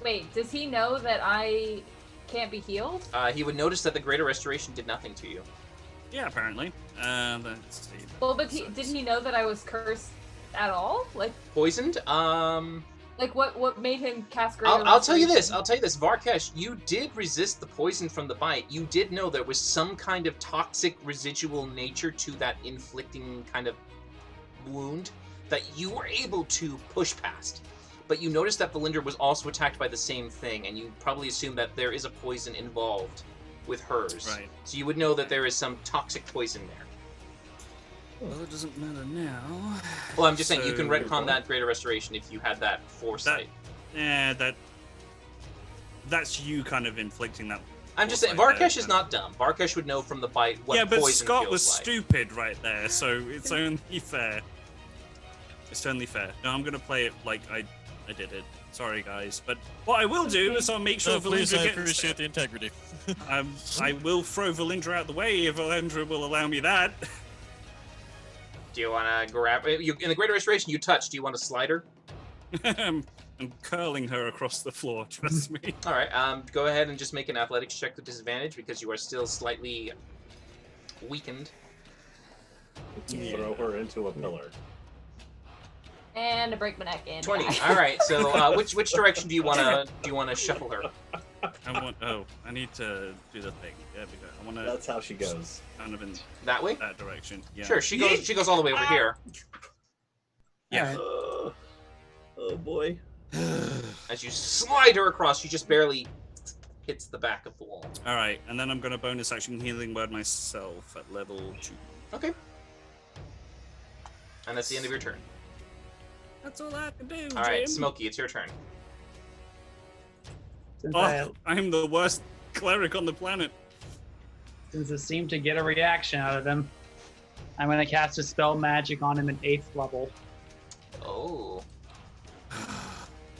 Wait, does he know that I can't be healed? He would notice that the Greater Restoration did nothing to you. Yeah, apparently. Let's see. Well, but did he know that I was cursed at all? Like Poisoned? Like what made him cast Greater I'll tell you this. Restoration? I'll tell you this. Varkesh, you did resist the poison from the bite. You did know there was some kind of toxic residual nature to that inflicting kind of wound that you were able to push past. But you noticed that Valindra was also attacked by the same thing, and you probably assume that there is a poison involved with hers. Right. So you would know that there is some toxic poison there. Well, it doesn't matter now. Well, I'm just saying you can So- retcon that Greater Restoration if you had that foresight. That's you kind of inflicting that. I'm just saying, foresight there, Varkesh is not dumb. Varkesh would know from the bite what yeah, but poison Scott feels was like. stupid right there, so it's only fair. It's only fair. No, I'm gonna play it like I did it. Sorry, guys. But what I will do is I'll make sure Please, Valindra I gets... appreciate the integrity. I will throw Valindra out the way if Valindra will allow me that. Do you want to grab... in the Greater Restoration, you touch. Do you want to slide her? I'm curling her across the floor, trust me. All right, go ahead and just make an athletics check with disadvantage because you are still slightly weakened. Throw her into a pillar. And I break my neck in. 20. All right. So, which direction do you want to shuffle her? I need to do the thing. Yeah, because I want to. That's how she goes. Kind of in that way. That direction. Yeah. Sure. She goes all the way over here. Yeah. Oh boy. As you slide her across, she just barely hits the back of the wall. All right, and then I'm gonna bonus action healing word myself at level 2. Okay. And that's the end of your turn. That's all I can do. All right, Jim. Smokey, it's your turn. Since, I'm the worst cleric on the planet. Since it seemed to get a reaction out of him, I'm going to cast a spell magic on him at 8th level. Oh.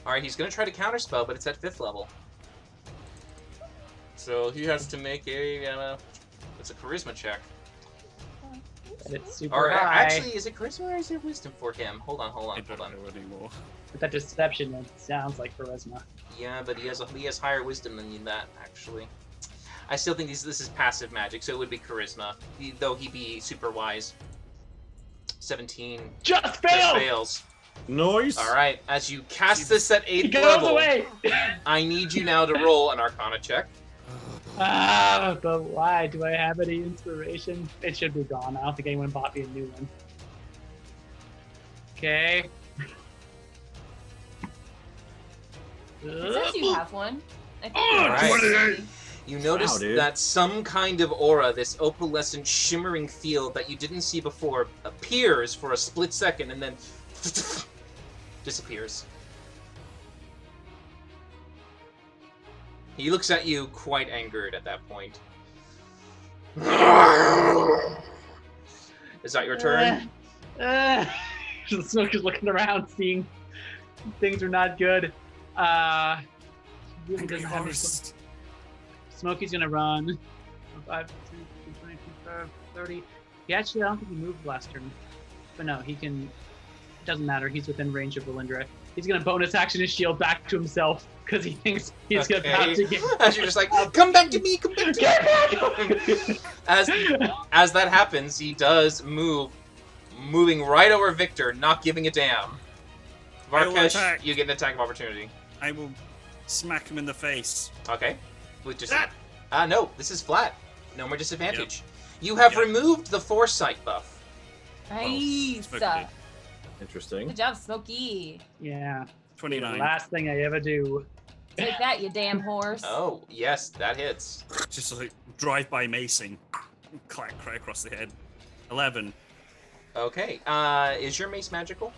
All right, he's going to try to counterspell, but it's at 5th level. So he has to make it's a charisma check. And it's super Or high. actually, is it charisma or is it wisdom for him? Hold on. I don't know anymore. With that deception, it sounds like charisma. Yeah, but he has higher wisdom than that actually. I still think this is passive magic, so it would be charisma, though he be super wise. 17. Just fails. Nice. All right, as you cast this at 8th He goes level, away! I need you now to roll an Arcana check. But why? Do I have any inspiration? It should be gone. I don't think anyone bought me a new one. Okay. It says you have one. I think All right. right. You notice dude. that some kind of aura, this opalescent shimmering field that you didn't see before, appears for a split second and then disappears. He looks at you quite angered at that point. Is that your turn? The smoker's looking around, seeing things are not good. Really doesn't have any- Smokey's gonna run. 5, 10, 20, 25, 30. He actually, I don't think he moved last turn. But no, he can. It doesn't matter. He's within range of Valindra. He's gonna bonus action his shield back to himself because he thinks he's about to get. As you're just like, come back to me, come back to me. As that happens, he does moving right over Victor, not giving a damn. I will Varkesh, attack. you get an attack of opportunity. I will smack him in the face. Okay. With just That- no, this is flat. No more disadvantage. You have Yep. removed the foresight buff. Nice. Smokey did. Interesting. Good job, Smokey. Yeah. The 29. last thing I ever do. Take that, you damn horse. Oh, yes, that hits. Just like drive-by macing. Clack, right across the head. 11. Okay. Is your mace magical?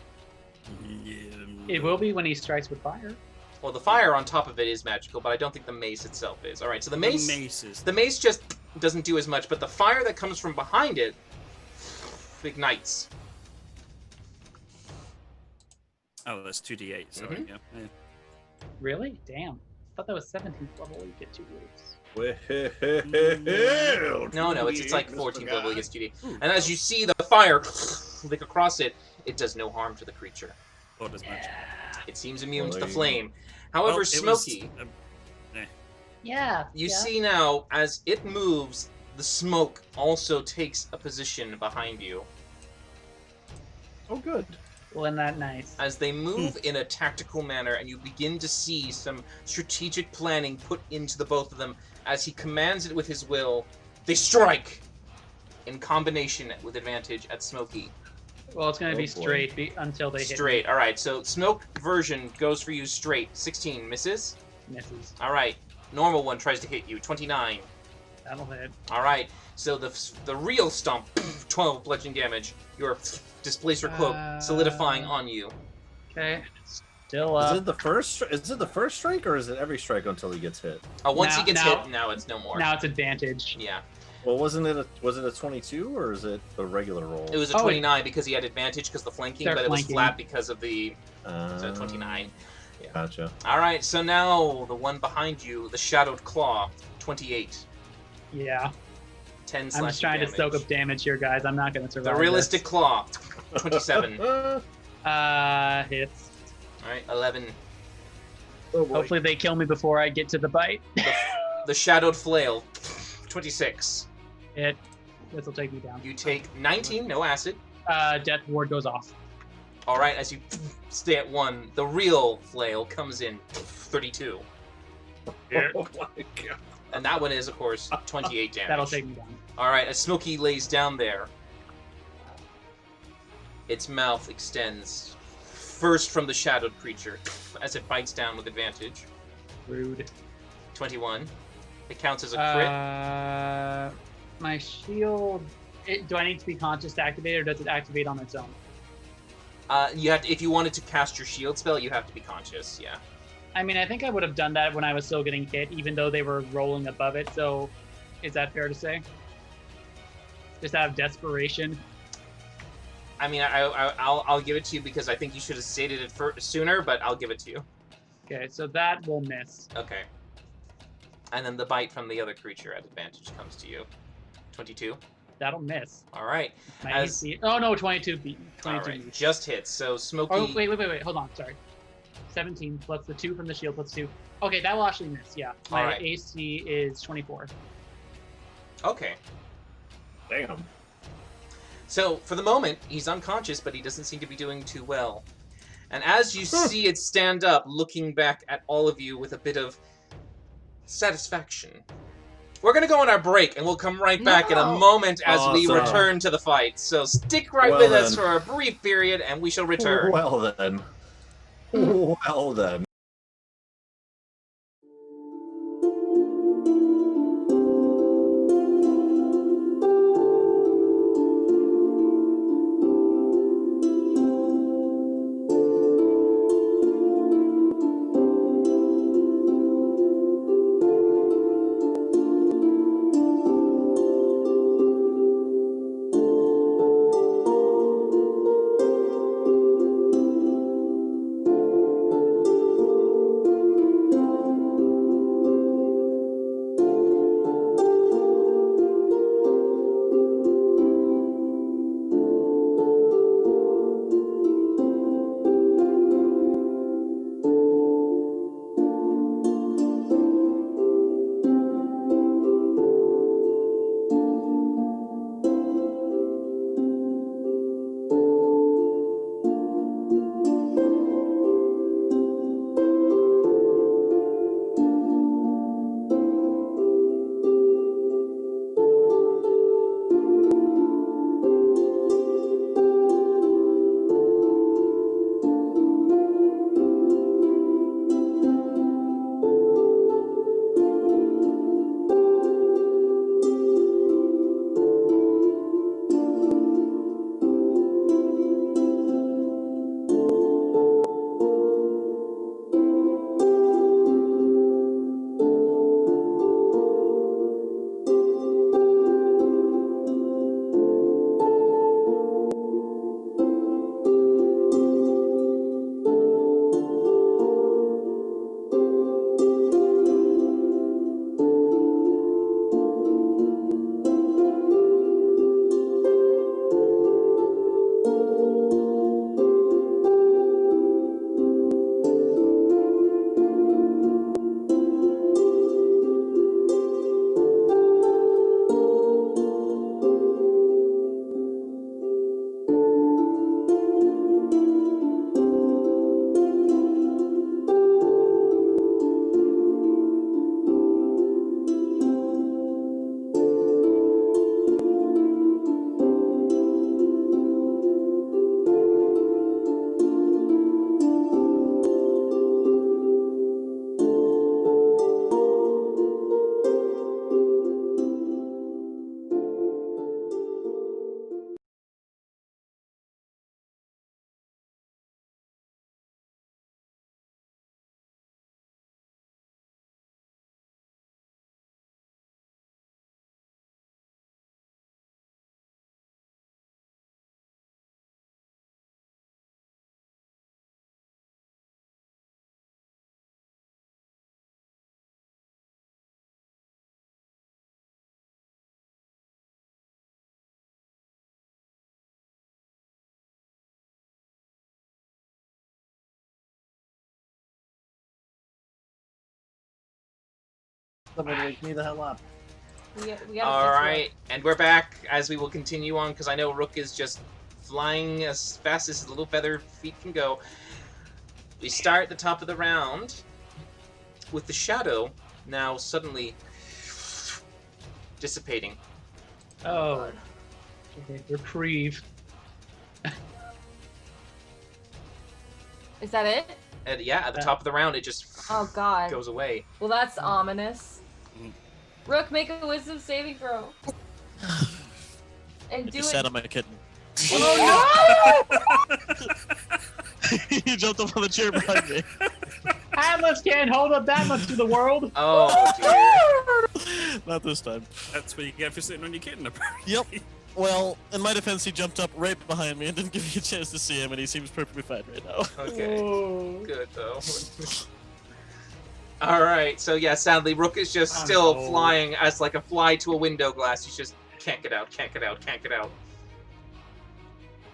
It will be when he strikes with fire. Well, the fire on top of it is magical, but I don't think the mace itself is. All right, so the mace maces. the mace just doesn't do as much, but the fire that comes from behind it ignites. Oh, that's 2d8. Sorry. Mhm. Yeah. Really? Damn. I thought that was 17th level. You get 2 waves. No, it's like 14th level it gets 2d. Ooh, And as you see the fire flick across it, it does no harm to the creature. oh, does magic. It seems immune to the Well, flame. However, Well, it was, Smokey, Yeah. you see now, as it moves, the smoke also takes a position behind you. Oh, good. Well, isn't that nice? As they move in a tactical manner, and you begin to see some strategic planning put into the both of them, as he commands it with his will, they strike in combination with advantage at Smokey. Well, it's going to Oh, be boy. straight until they Straight. All right, so smoke version goes for you straight. 16 misses. hit. Misses. All right, normal one tries to hit you. 29. That'll hit. All right, so the real stomp, 12 bludgeoning damage. Your displacer cloak solidifying on you. Okay. Still Is up. it the first? Is it the first strike, or is it every strike until he gets hit? Once Now- he gets now- hit, now it's no more. Now it's advantage. Yeah, Well, wasn't it? Was it a 22, or is it a regular roll? it was a Oh, 29 because he had advantage because the flanking, They're but it was flanking. flat because of the Uh, so 29. Gotcha. All right, so now the one behind you, the shadowed claw, 28. Yeah. 10 I'm slashing just trying damage. to soak up damage here, guys. I'm not going to The survive. realistic claw, 27. This. Hits. All right, 11. Oh boy. Hopefully they kill me before I get to the bite. The shadowed flail, 26. This will take me down. You take 19, no acid. Death ward goes off. All right, as you stay at 1, the real flail comes in, 32. Oh my god. And that one is, of course, 28 damage. That'll take me down. All right, as Smokey lays down there, its mouth extends, first from the shadowed creature, as it bites down with advantage. Rude. 21. It counts as a crit. My shield. Do I need to be conscious to activate it, or does it activate on its own? You have to, if you wanted to cast your shield spell, you have to be conscious. Yeah. I mean, I think I would have done that when I was still getting hit, even though they were rolling above it. So, is that fair to say? Just out of desperation. I mean, I'll give it to you because I think you should have stated it sooner, but I'll give it to you. Okay, so that will miss. Okay. And then the bite from the other creature at advantage comes to you. 22. That'll miss. All right. My As- AC. Oh no, 22 beat. 22 All right. beats. Just hits. So Smokey. Oh wait. Hold on. Sorry. 17 plus the 2 from the shield plus 2. Okay, that will actually miss. Yeah. My All right. AC is 24. Okay. Damn. So for the moment, he's unconscious, but he doesn't seem to be doing too well. And as you see it stand up, looking back at all of you with a bit of satisfaction, we're going to go on our break, and we'll come right back in a No. moment as we Awesome. return to the fight. So stick right Well with us then. for a brief period, and we shall return. Well then. Well then. Someone wake me the hell up. We gotta All fix right, and we're back as we will continue on because I know Rook is just flying as fast as his little feather feet can go. We start at the top of the round with the shadow now suddenly dissipating. Oh. Okay, reprieve. Is that it? And yeah, at the top of the round, it just Oh god. goes away. Well, that's ominous. Rook, make a wisdom saving throw. And If do you it. sat on my kitten. Oh He jumped up on the chair behind me. Atlas can't hold up that much to the world. Oh dear. Not this time. That's what you get for sitting on your kitten, apparently. Yep. Well, in my defense, he jumped up right behind me and didn't give me a chance to see him, and he seems perfectly fine right now. Okay. Oh. Good though. All right. So yeah, sadly, Rook is just I'm still old. flying as like a fly to a window glass. He's just can't get out, can't get out, can't get out.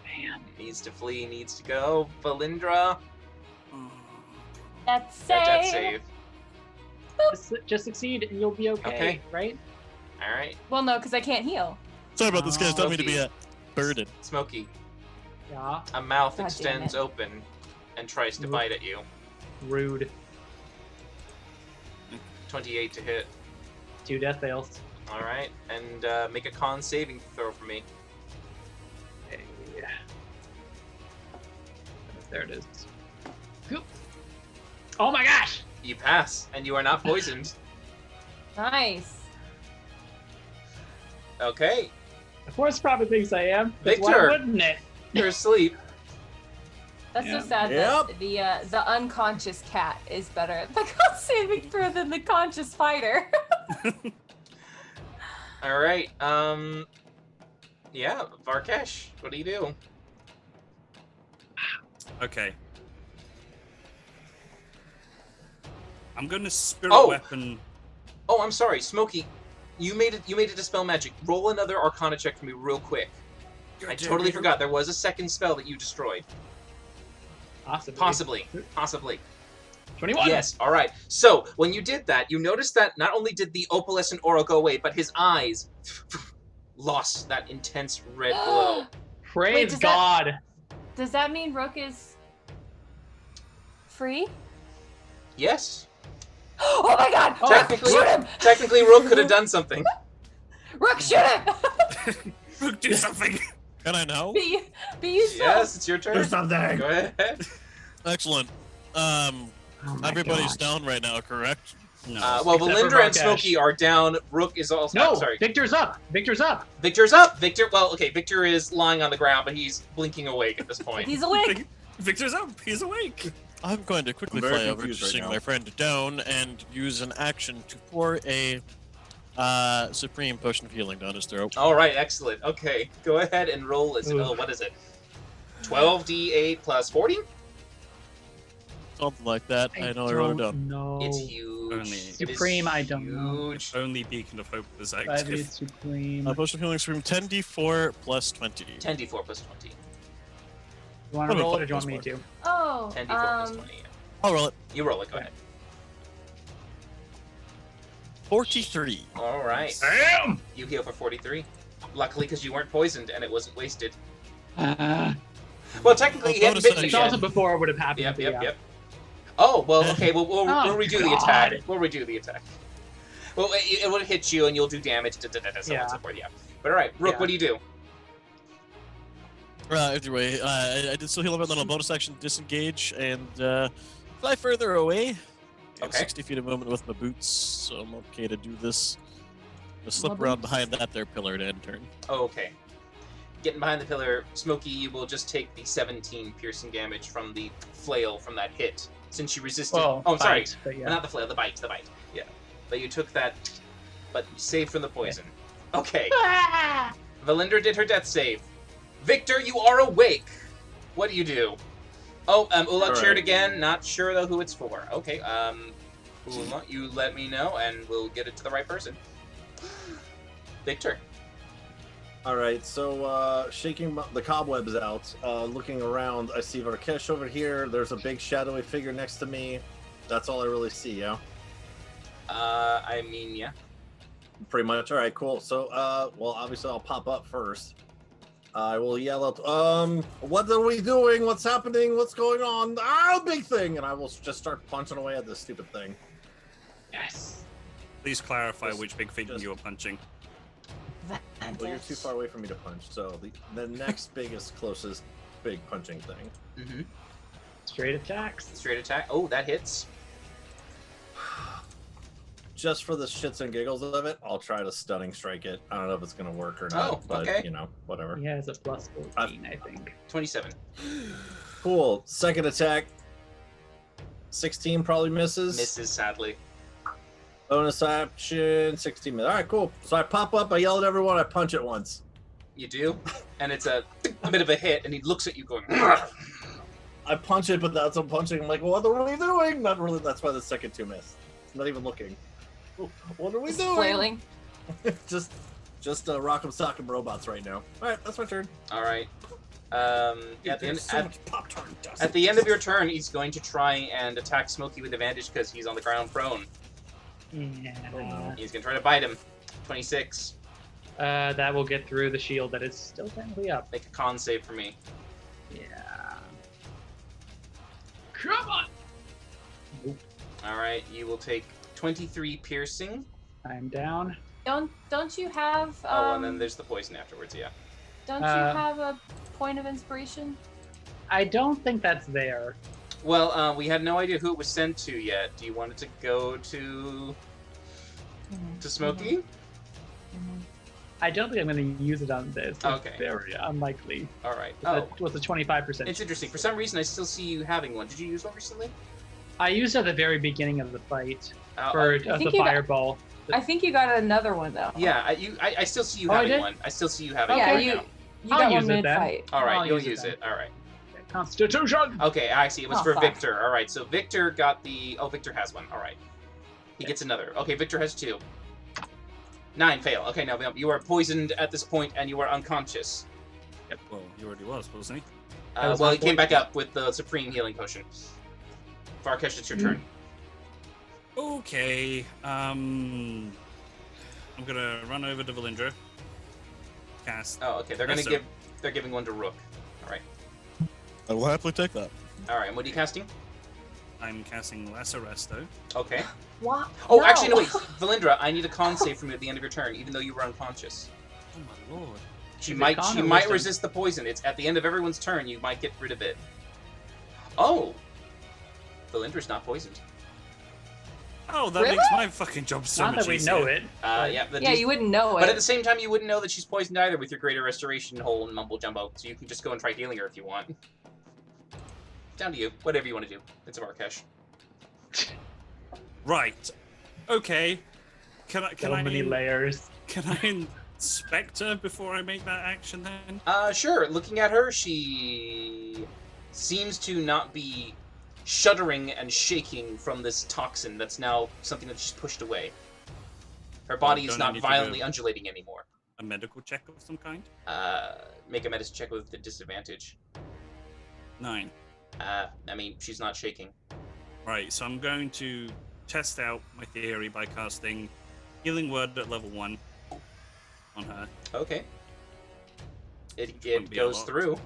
Man. Needs to flee, needs to go. Valindra, That's that death save. save. Just succeed and you'll be okay, Okay. right? All right. Well, no, because I can't heal. Sorry about this, guys. Don't mean to be Smokey. a burden. Smokey, Yeah. a mouth God damn extends it. open and tries to Nope. bite at you. Rude. 28 to hit. 2 death fails. All right, and make a con saving throw for me. Okay. There it is. Oh my gosh! You pass, and you are not poisoned. Nice. Okay, The force probably thinks I am. 'Cause why Victor. wouldn't it? you're asleep. That's Yeah. so sad Yep. that the unconscious cat is better at the con saving throw than the conscious fighter. All right. Yeah, Varkesh, what do you do? Okay. I'm gonna spirit Oh! weapon. Oh, I'm sorry, Smokey. You made it. You made it dispel magic. Roll another Arcana check for me, real quick. I totally forgot. There was a second spell that you destroyed. Possibly. Possibly. 21. Yes. All right. So when you did that, you noticed that not only did the opalescent aura go away, but his eyes lost that intense red glow. Praise does that- God. Does that mean Rook is free? Yes. Oh my god! Technically, Shoot him! technically, Rook could have done something. Rook, shoot him! Rook, do something. Can I now? Be useful. Yes, it's your turn. Do something. Go ahead. Excellent. Oh my Everybody's gosh. down right now, correct? No. Well, Except for Valindra and Varkesh. Smokey are down. Rook is also. No, I'm sorry. Victor's up. Victor's up. Victor's up. Victor. Well, okay. Victor is lying on the ground, but he's blinking awake at this point. He's awake. Victor's up. He's awake. I'm going to quickly I'm very fly over to confused right sing now. my friend down and use an action to pour a supreme potion of healing down his throat. All right. Excellent. Okay. Go ahead and roll. Ooh. Oh, what is it? 12d8 plus 40. Something like that. I know I wrote it down. No. It's huge. Only- It is Supreme, I don't know. huge. Only Beacon of Hope is 5 active. is supreme. Potion of healing supreme 10d4 plus 20. 10d4 plus 20. You want to Let me roll it or fuck do you want this me one. to? Oh, 10d4 plus 20. Yeah. I'll roll it. You roll it. Go ahead. 43. All right. Damn! You heal for 43. Luckily, because you weren't poisoned and it wasn't wasted. Uh, Well, technically, he hadn't bonus bitten it's action. also again. before it would have happened. Yep, but yep, yeah. yep. Oh, well, okay, we'll Oh, redo the God. attack. We'll redo the attack. Well, it would hit you and you'll do damage, so on Yeah. and so forth, yeah. But alright, Rook, Yeah. what do you do? Either way, I did still heal a bit, then a bonus action disengage and fly further away. I have Okay. 60 feet of movement with my boots, so I'm okay to do this. I'm gonna slip My around boots. Mm-hmm. behind that there pillar to end turn. Oh, okay. Getting behind the pillar, Smokey, you will just take the 17 piercing damage from the flail from that hit, since you resisted. Well, oh, I'm sorry. bite, but yeah. Not the flail, the bite. Yeah. But you took that, but you saved from the poison. Okay. Valindra did her death save. Victor, you are awake. What do you do? Oh, Ulak cheered Alright. again. Not sure though who it's for. Okay, Ula, you let me know and we'll get it to the right person. Victor. All right, so shaking the cobwebs out, looking around, I see Varkesh over here. There's a big shadowy figure next to me. That's all I really see, yeah? I mean, yeah. Pretty much. All right, cool. So, well, obviously I'll pop up first. I will yell out, what are we doing? What's happening? What's going on? Ah, big thing! And I will just start punching away at this stupid thing. Yes. Please clarify Just- which big thing just- you were punching. Well, you're too far away for me to punch, so the next biggest, closest big punching thing. Mm-hmm. Straight attacks. Straight attack. Oh, that hits. Just for the shits and giggles of it, I'll try to stunning strike it. I don't know if it's gonna work or not, Oh, but okay. you know, whatever. He has a plus 14, I think. 27. Cool. Second attack. 16 probably misses. Misses, sadly. Bonus action, 16 minutes. All right, cool. So I pop up, I yell at everyone, I punch it once. You do, and it's a bit of a hit, and he looks at you going, I punch it, but that's I'm punching. I'm like, what are we doing? Not really. That's why the second two missed. Not even looking. What are we Just doing? flailing. just rock'em sock'em robots right now. All right, that's my turn. All right. At There's so much Pop-Tart dust. the end of your turn, he's going to try and attack Smokey with advantage because he's on the ground prone. Yeah. He's going to try to bite him. 26. That will get through the shield that is still technically up. Make a con save for me. Yeah. Come on! All right, you will take 23 piercing. I'm down. Don't you have? Oh, and then there's the poison afterwards. Yeah. Don't you have a point of inspiration? I don't think that's there. Well, we have no idea who it was sent to yet. Do you want it to go to Smokey? I don't think I'm going to use it on this. It's Okay. very unlikely. All right. What's the 25%? It's interesting. For some reason, I still see you having one. Did you use one recently? I used it at the very beginning of the fight I the think you got- fireball. I think you got another one though. Yeah, I still see you Oh, I having did? one. I still see you having Yeah, one you now. I'll got use one it mid then. fight. All right, I'll you'll use it use then. it. All right. Constitution! Okay, I see. It was Oh, for fuck. Victor. All right, so Victor got the... Oh, Victor has one. All right. He gets another. Okay, Victor has 2. 9 fail. Okay, no, you are poisoned at this point, and you are unconscious. Well, he already was, wasn't he? Well, he came back up with the Supreme Healing Potion. Farkesh, it's your turn. Okay. I'm gonna run over to Valindra. Cast. Oh, okay. They're giving one to Rook. All right. I will happily take that. All right. And what are you casting? I'm casting Lesser Resto. Okay. What? Oh, No. actually, no, wait. Valindra, I need a con save from you at the end of your turn, even though you were unconscious. Oh my lord. She Is it might con she or might wisdom? resist the poison. It's at the end of everyone's turn. You might get rid of it. Oh. Valindra's not poisoned. Oh, that Really? makes my fucking job so Not much that we easier. know it. Yeah. Yeah, you wouldn't know it. But at the same time, you wouldn't know that she's poisoned either with your Greater Restoration hole and Mumble Jumbo, so you can just go and try healing her if you want. Down to you. Whatever you want to do. It's a Marrakesh. Right. Okay. Can So many layers. Can I inspect her before I make that action then? Sure. Looking at her, she seems to not be shuddering and shaking from this toxin that's now something that she's pushed away. Her body is don't I not need to violently go- undulating anymore. A medical check of some kind? Make a medicine check with the disadvantage. 9. I mean, she's not shaking. Right, so I'm going to test out my theory by casting Healing Word at level 1 on her. Okay. It wouldn't be a goes lot. through.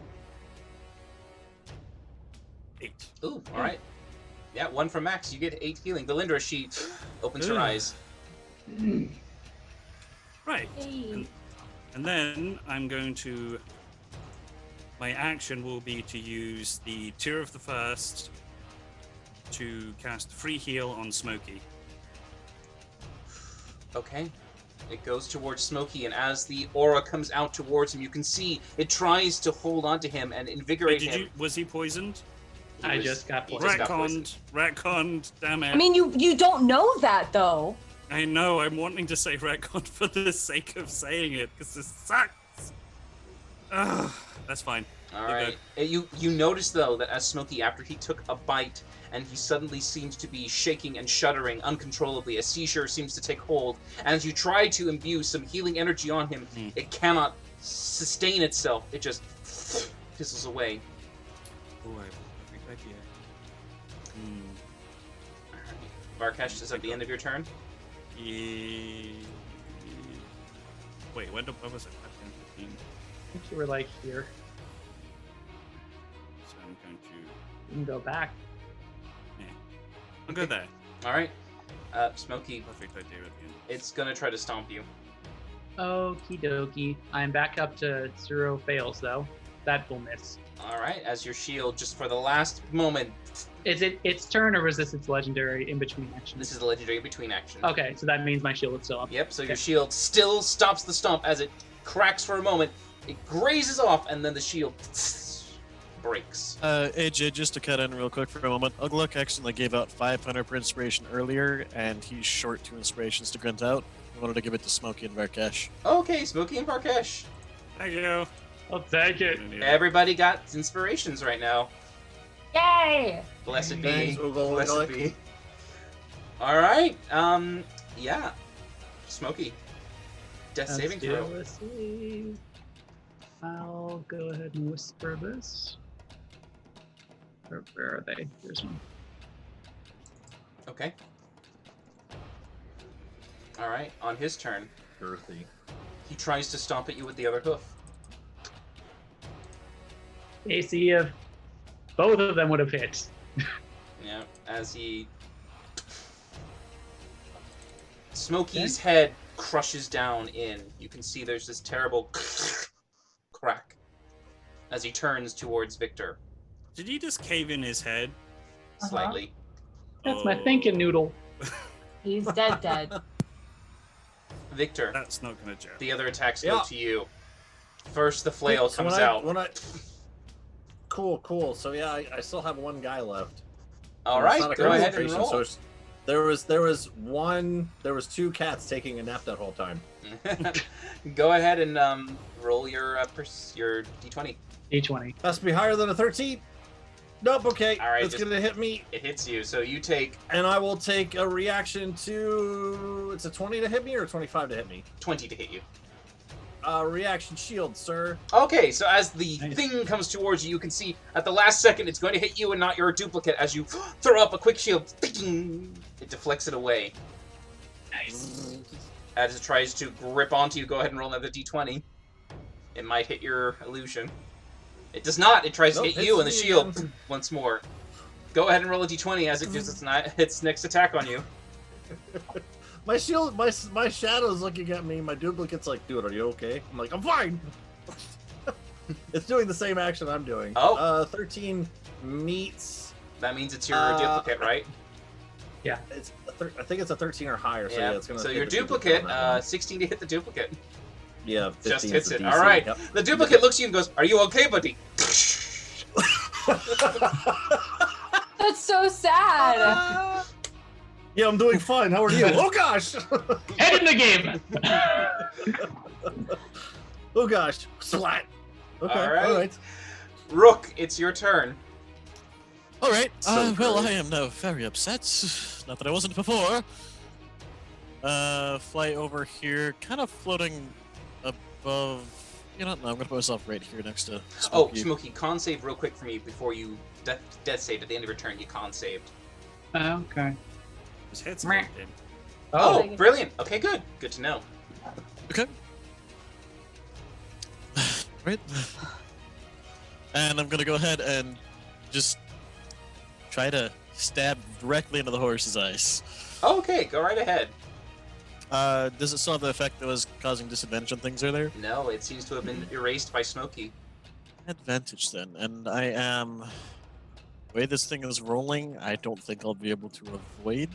8. Ooh, alright. Yeah, 1 from Max. You get 8 healing. Valindra, she opens her Ugh. eyes. Right. Hey. And then I'm going to... My action will be to use the Tear of the First to cast Free Heal on Smokey. Okay. It goes towards Smokey, and as the aura comes out towards him, you can see it tries to hold onto him and invigorate Wait, him. was he poisoned? I just got he poisoned. just got poisoned. Retconned, damn it. I mean, you don't know that though. I know, I'm wanting to say retcon for the sake of saying it, because this sucks. Ugh, that's fine. All You're right. You notice though that as Smokey, after he took a bite, and he suddenly seems to be shaking and shuddering uncontrollably, a seizure seems to take hold. And as you try to imbue some healing energy on him, it cannot sustain itself. It just fizzles away. Oh, I have a perfect idea. Varkesh, is at the end of your turn. Wait, when was it? 10, 15. I think you were like here. So I'm going to... You can go back. I'll go there. All right. Smokey, Perfect idea at the end. it's gonna try to stomp you. Okie dokie. I'm back up to 0 fails though. That will miss. All right. As your shield, just for the last moment, Is it its turn or is this its legendary in between action? this is a legendary between action. Okay, so that means my shield is still up. Yep, so your shield still stops the stomp as it cracks for a moment. It grazes off, and then the shield breaks. AJ, just to cut in real quick for a moment, Ugluk accidentally gave out 500 per inspiration earlier, and he's short 2 inspirations to grunt out. I wanted to give it to Smokey and Varkesh. Okay, Smokey and Varkesh. Thank you. I'll take it. Everybody got inspirations right now. Yay! Blessed be. Thanks, Ugo. Blessed be. All right. Yeah. Smokey. Death saving throw. Let's see. I'll go ahead and whisper this. Where are they? Here's one. Okay. All right. On his turn, Girthy. he tries to stomp at you with the other hoof. AC of both of them would have hit. Yeah. As he. Smokey's head crushes down in. You can see there's this terrible crack as he turns towards Victor. Did he just cave in his head? Slightly. That's my thinking noodle. He's dead. Victor, That's not gonna jump. the other attacks go to you. First, the flail So comes when out. Cool. So yeah, I still have one guy left. All And it's right, not a go ahead and concentration, roll. so there was two cats taking a nap that whole time. Go ahead and roll your d20. D20. Has to be higher than a 13. Nope. Okay. All right, It's just- gonna hit me, It hits you, so you take and I will take a reaction to. It's a 20 to hit me or a 25 to hit me. 20 to hit you. Reaction shield, sir. Okay, so as the Nice. thing comes towards you, you can see at the last second it's going to hit you and not your duplicate. As you throw up a quick shield, it deflects it away. Nice. As it tries to grip onto you, go ahead and roll another d20. It might hit your illusion. It does not. It tries Nope, to hit hits you and the me shield again. once more. Go ahead and roll a d20 as it does its next attack on you. My shield, my shadow's looking at me. My duplicate's like, dude, are you okay? I'm like, I'm fine. It's doing the same action I'm doing. Oh. 13 meets. That means it's your duplicate, right? It's I think it's a 13 or higher. So yeah, it's gonna. So hit your the duplicate, on that one. 16 to hit the duplicate. Yeah, 15 Just is hits the it. DC. All right. Yep. The duplicate looks at you and goes, "Are you okay, buddy?" That's so sad. Yeah, I'm doing fine. How are you? Oh gosh! Head in the game! Oh gosh! Splat. Okay. All right. All right. Rook, it's your turn. All right. So Well, great. I am now very upset. Not that I wasn't before. Fly over here, kind of floating above. You know, no, I'm gonna put myself right here next to. Oh, Smokey. Smokey, con save real quick for me before you death save at the end of your turn. You con saved. Okay. His head's Meh. caved in. Oh, brilliant. Okay, good. Good to know. Okay. Right. And I'm gonna go ahead and just try to stab directly into the horse's eyes. Okay, go right ahead. Does it still have the effect that was causing disadvantage on things earlier? No, it seems to have been erased by Smokey. Advantage then, and I am. The way this thing is rolling, I don't think I'll be able to avoid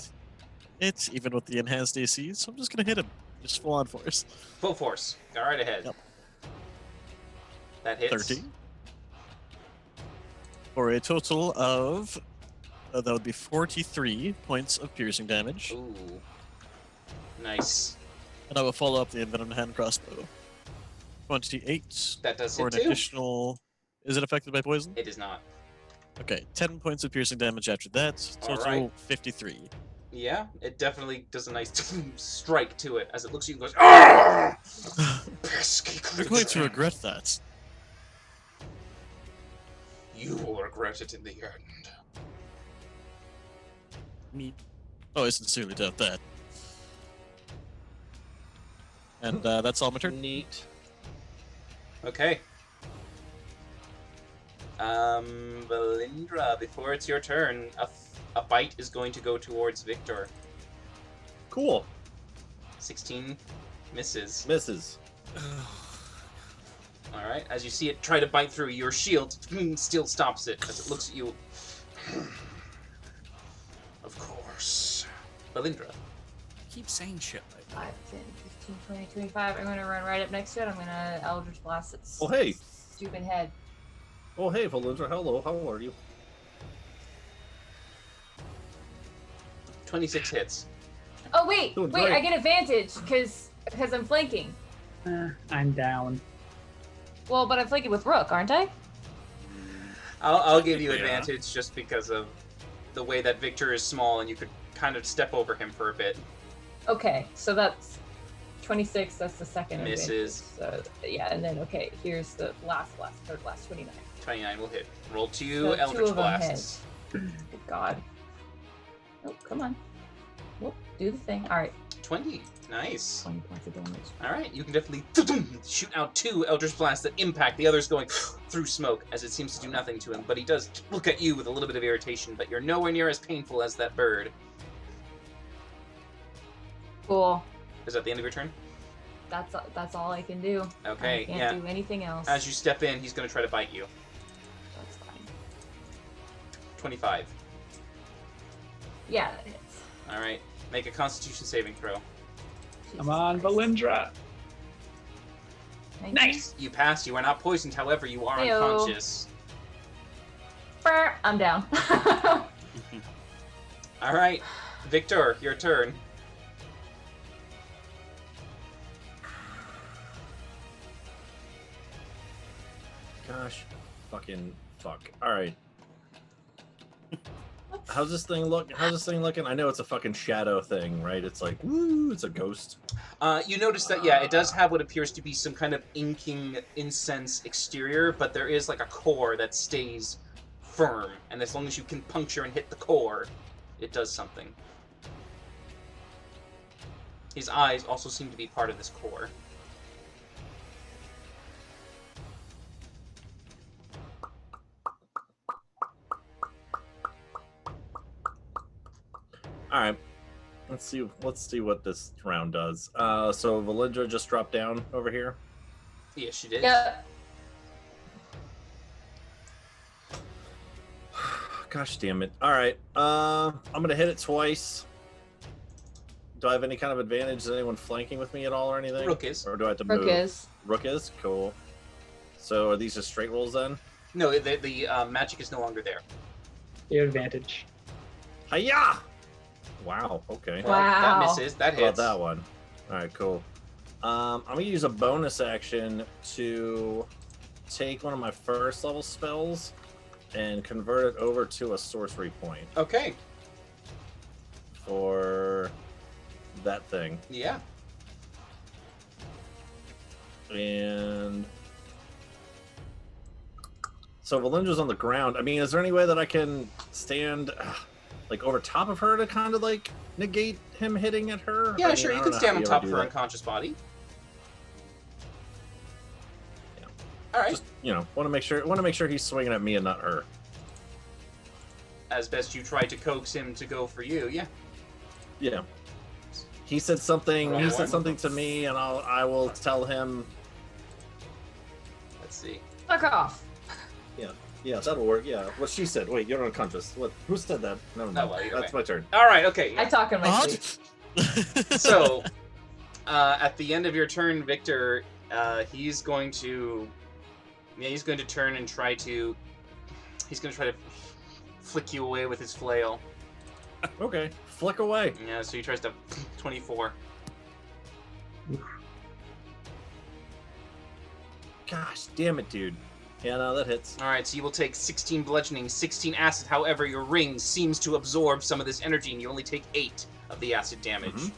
it, even with the enhanced AC. So I'm just gonna hit him, just full on force. Full force. Go right ahead. Yep. That hits. 13. For a total of that would be 43 points of piercing damage, Ooh. Nice. and I will follow up the envenomed hand crossbow. 28 That does for hit an too. additional. Is it affected by poison? It is not. Okay, 10 points of piercing damage after that. Total Alright. 53. Yeah, it definitely does a nice strike to it as it looks at you and goes, "Ah!" Pesky You're going to creature. regret that. You will regret it in the end. Me. Oh, I sincerely doubt that. And that's all my turn. Neat. Okay. Valindra, before it's your turn, a bite is going to go towards Victor. Cool. 16 misses. Misses. Alright, as you see it try to bite through, your shield still stops it as it looks at you. Of course. Valindra. Keep saying shit like that. 5, 10, 15, 20, 25. I'm gonna run right up next to it. I'm gonna Eldritch Blast its Oh hey. stupid head. Oh hey, Valindra. Hello. How are you? 26 hits. Oh wait, Doing wait! great. I get advantage because I'm flanking. I'm down. Well, but I'm flanking with Rook, aren't I? I'll give you Technically, yeah. advantage just because of the way that Victor is small, and you could kind of step over him for a bit. Okay, so that's 26. That's the second. Misses. So yeah, and then okay, here's the third last 29. 29 will hit. Roll 2 So Eldritch 2 of them Blasts. Good God. Oh, come on. Whoop, do the thing. All right. 20. Nice. 20 points of damage. All right, you can definitely shoot out 2 Eldritch Blasts that impact. The other's going through smoke, as it seems to do nothing to him. But he does look at you with a little bit of irritation, but you're nowhere near as painful as that bird. Cool. Is that the end of your turn? That's all I can do. Okay, I can't yeah. do anything else. As you step in, he's going to try to bite you. That's fine. 25. Yeah, that hits. All right, make a Constitution saving throw. Come on, Valindra. 19? Nice. You passed. You are not poisoned. However, you are Heyo. unconscious. Brr, I'm down. All right, Victor, your turn. Gosh, fucking fuck. All right. How's this thing look? How's this thing looking? I know it's a fucking shadow thing, right? It's like, woo, it's a ghost. You notice that, yeah, it does have what appears to be some kind of inking incense exterior, but there is like a core that stays firm, and as long as you can puncture and hit the core, it does something. His eyes also seem to be part of this core. All right, let's see what this round does. So Valindra just dropped down over here. Yes, she did. Yeah. Gosh damn it! All right, I'm gonna hit it twice. Do I have any kind of advantage? Is anyone flanking with me at all or anything? Rook is. Or do I have to move? Rook is. Rook is? Cool. So are these just straight rolls then? No, the magic is no longer there. Your advantage. Hiya! Wow, okay. Well, Wow. that misses. That How about hits. that one? Alright, cool. I'm gonna use a bonus action to take one of my first level spells and convert it over to a sorcery point Okay. for that thing. Yeah. And so Valindra's on the ground. I mean, is there any way that I can stand like over top of her to kind of like negate him hitting at her? Yeah, I mean, sure. I You don't can know stand how on you top ever of do her that. unconscious body. Yeah. All right. Just want to make sure he's swinging at me and not her. As best you try to coax him to go for you. Yeah. Yeah. He said something. Roll He one. said something to me, and I will tell him. Let's see. Fuck off. Yeah, that'll work. Yeah. What she said. Wait, you're unconscious. What? Who said that? No, Oh, no. well, either That's way. my turn. All right. Okay. I talk in my What? sleep. So, at the end of your turn, Victor, he's going to turn and try to. He's going to try to flick you away with his flail. Okay. Flick away. Yeah. So he tries to 24. Gosh damn it, dude. Yeah, no, that hits. All right. So you will take 16 bludgeoning, 16 acid. However, your ring seems to absorb some of this energy, and you only take 8 of the acid damage. Mhm.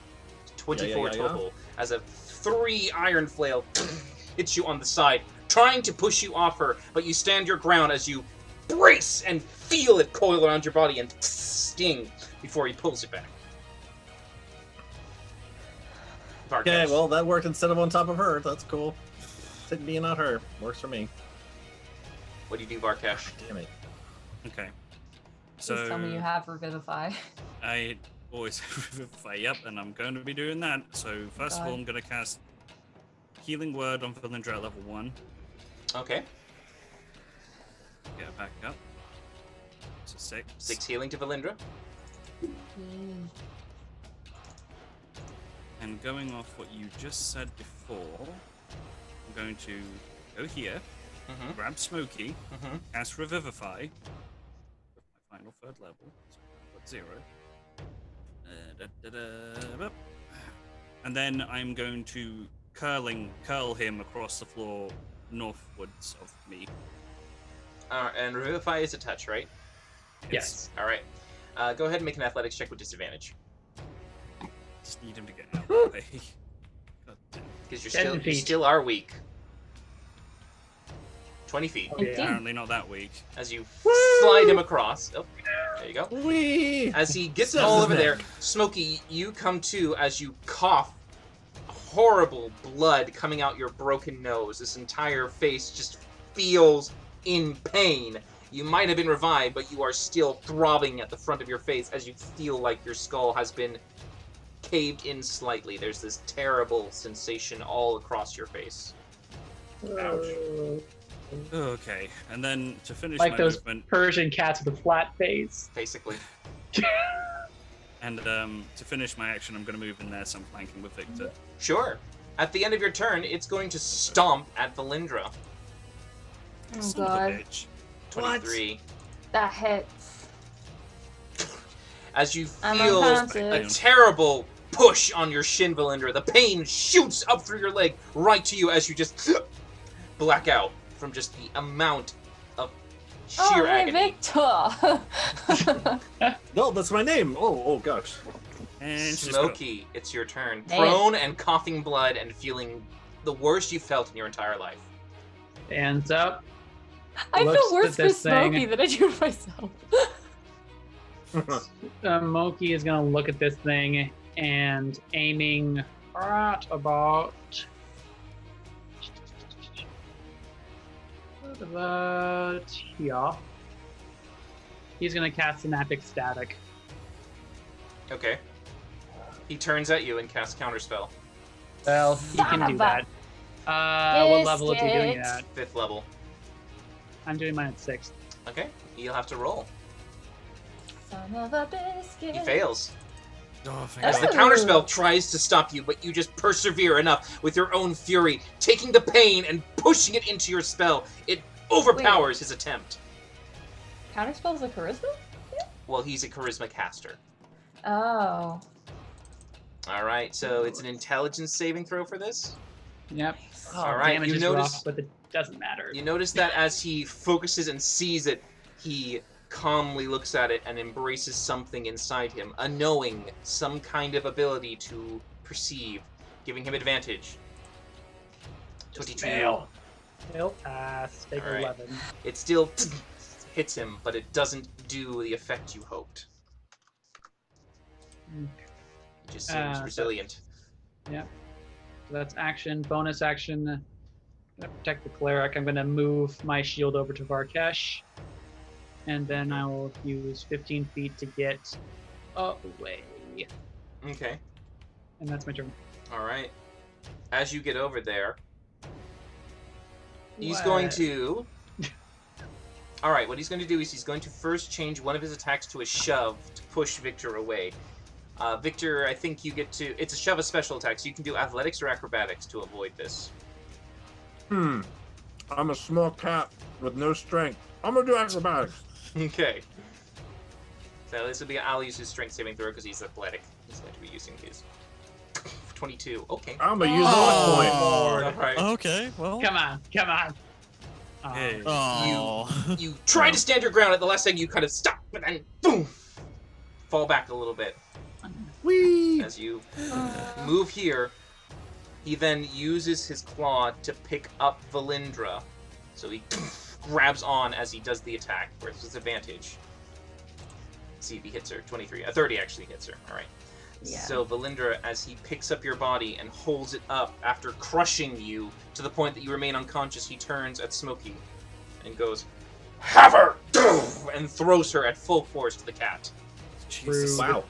24 Yeah. total. As a 3 iron flail hits you on the side, trying to push you off her, but you stand your ground as you brace and feel it coil around your body and sting before he pulls it back. Okay, Varkash. well, that worked instead of on top of her. That's cool. Take me and not her. Works for me. What do you do, Varkash? Damn it. Okay. Please tell me you have Revivify. I always revivify, yep, and I'm going to be doing that. So first of all, God. I'm going to cast Healing Word on Valindra at level 1. Okay. Get her back up. So 6. 6 healing to Valindra. And going off what you just said before, I'm going to go here, Mm-hmm. grab Smokey, Mm-hmm. cast Revivify with my final 3rd level. So I've got 0. And then I'm going to curl him across the floor northwards of me. And Revivify is a touch, right? Yes. All right. Go ahead and make an athletics check with disadvantage. Just need him to get out of the way. God damn. Because you 10 feet. still are weak. 20 feet. Okay. Apparently not that weak. As you slide him across. Oh, there you go. Whee! As he gets Says all his over name. there, Smokey, you come to as you cough horrible blood coming out your broken nose. This entire face just feels in pain. You might have been revived, but you are still throbbing at the front of your face as you feel like your skull has been caved in slightly. There's this terrible sensation all across your face. Ouch. Okay, and then to finish Like my those movement, Persian cats with a flat face. Basically. and to finish my action, I'm going to move in there, so I'm flanking with Victor. Sure. At the end of your turn, it's going to stomp at Valindra. Oh Son of a god. bitch. 23. That hits. As you I'm feel a unconscious. terrible push on your shin, Valindra, the pain shoots up through your leg right to you as you just black out from just the amount of sheer Oh, hey, agony. Victor! No, that's my name. Oh gosh. And she's got- Smokey, it's your turn. Man. Prone and coughing blood and feeling the worst you've felt in your entire life. Stands up. I Looks feel worse at for this thing. Smokey than I do for myself. Moki is gonna look at this thing and aiming right about here. He's gonna cast Synaptic Static. Okay. He turns at you and casts Counterspell. Well, he Son can of do do a that. What level is he doing it biscuit. at? 5th level. I'm doing mine at 6th. Okay. You'll have to roll. Son of a biscuit. He fails. Oh, thank As the Ooh. counterspell tries to stop you, but you just persevere enough with your own fury, taking the pain and pushing it into your spell. It overpowers his attempt. Counterspell's a charisma? Well, he's a charisma caster. Oh. Alright, so it's an intelligence saving throw for this. Yep. Oh, All right, damage you is notice- rough, but it doesn't matter. You notice that as he focuses and sees it, he calmly looks at it and embraces something inside him, a knowing, some kind of ability to perceive, giving him advantage. 22. Fail. Fail pass. Take All right. 11. It still hits him, but it doesn't do the effect you hoped. It just seems so- resilient. So that's action. Bonus action. Gonna protect the cleric. I'm gonna move my shield over to Varkesh. And then I will use 15 feet to get away. Okay. And that's my turn. Alright. As you get over there, he's What? going to... Alright, what he's going to do is he's going to first change one of his attacks to a shove to push Victor away. Victor, I think you get to... It's a shove, a special attack, so you can do athletics or acrobatics to avoid this. I'm a small cat with no strength. I'm gonna do acrobatics. Okay. So this will be... I'll use his strength saving throw because he's athletic. He's going to be using his... 22. Okay. I'm gonna use one point. Alright. Okay, well. Come on. Come on. Hey. Oh. You try to stand your ground at the last second, you kind of stop, but then boom, fall back a little bit. Whee! As you move here, he then uses his claw to pick up Valindra. So he grabs on as he does the attack, where it's his advantage. See if he hits her. 23. 30 actually hits her. All right. Yeah. So Valindra, as he picks up your body and holds it up after crushing you to the point that you remain unconscious, he turns at Smokey and goes, "Have her!" and throws her at full force to the cat. Jesus. Wow.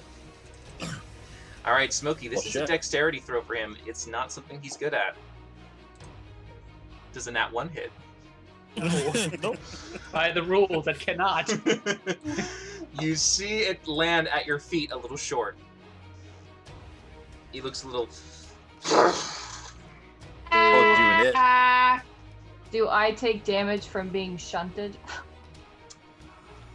All right, Smokey, this Well, is a shit. dexterity throw for him. It's not something he's good at. Does a nat 1 hit? Nope. By the rules, it cannot. You see it land at your feet a little short. He looks a little... Oh, doing it. Do I take damage from being shunted?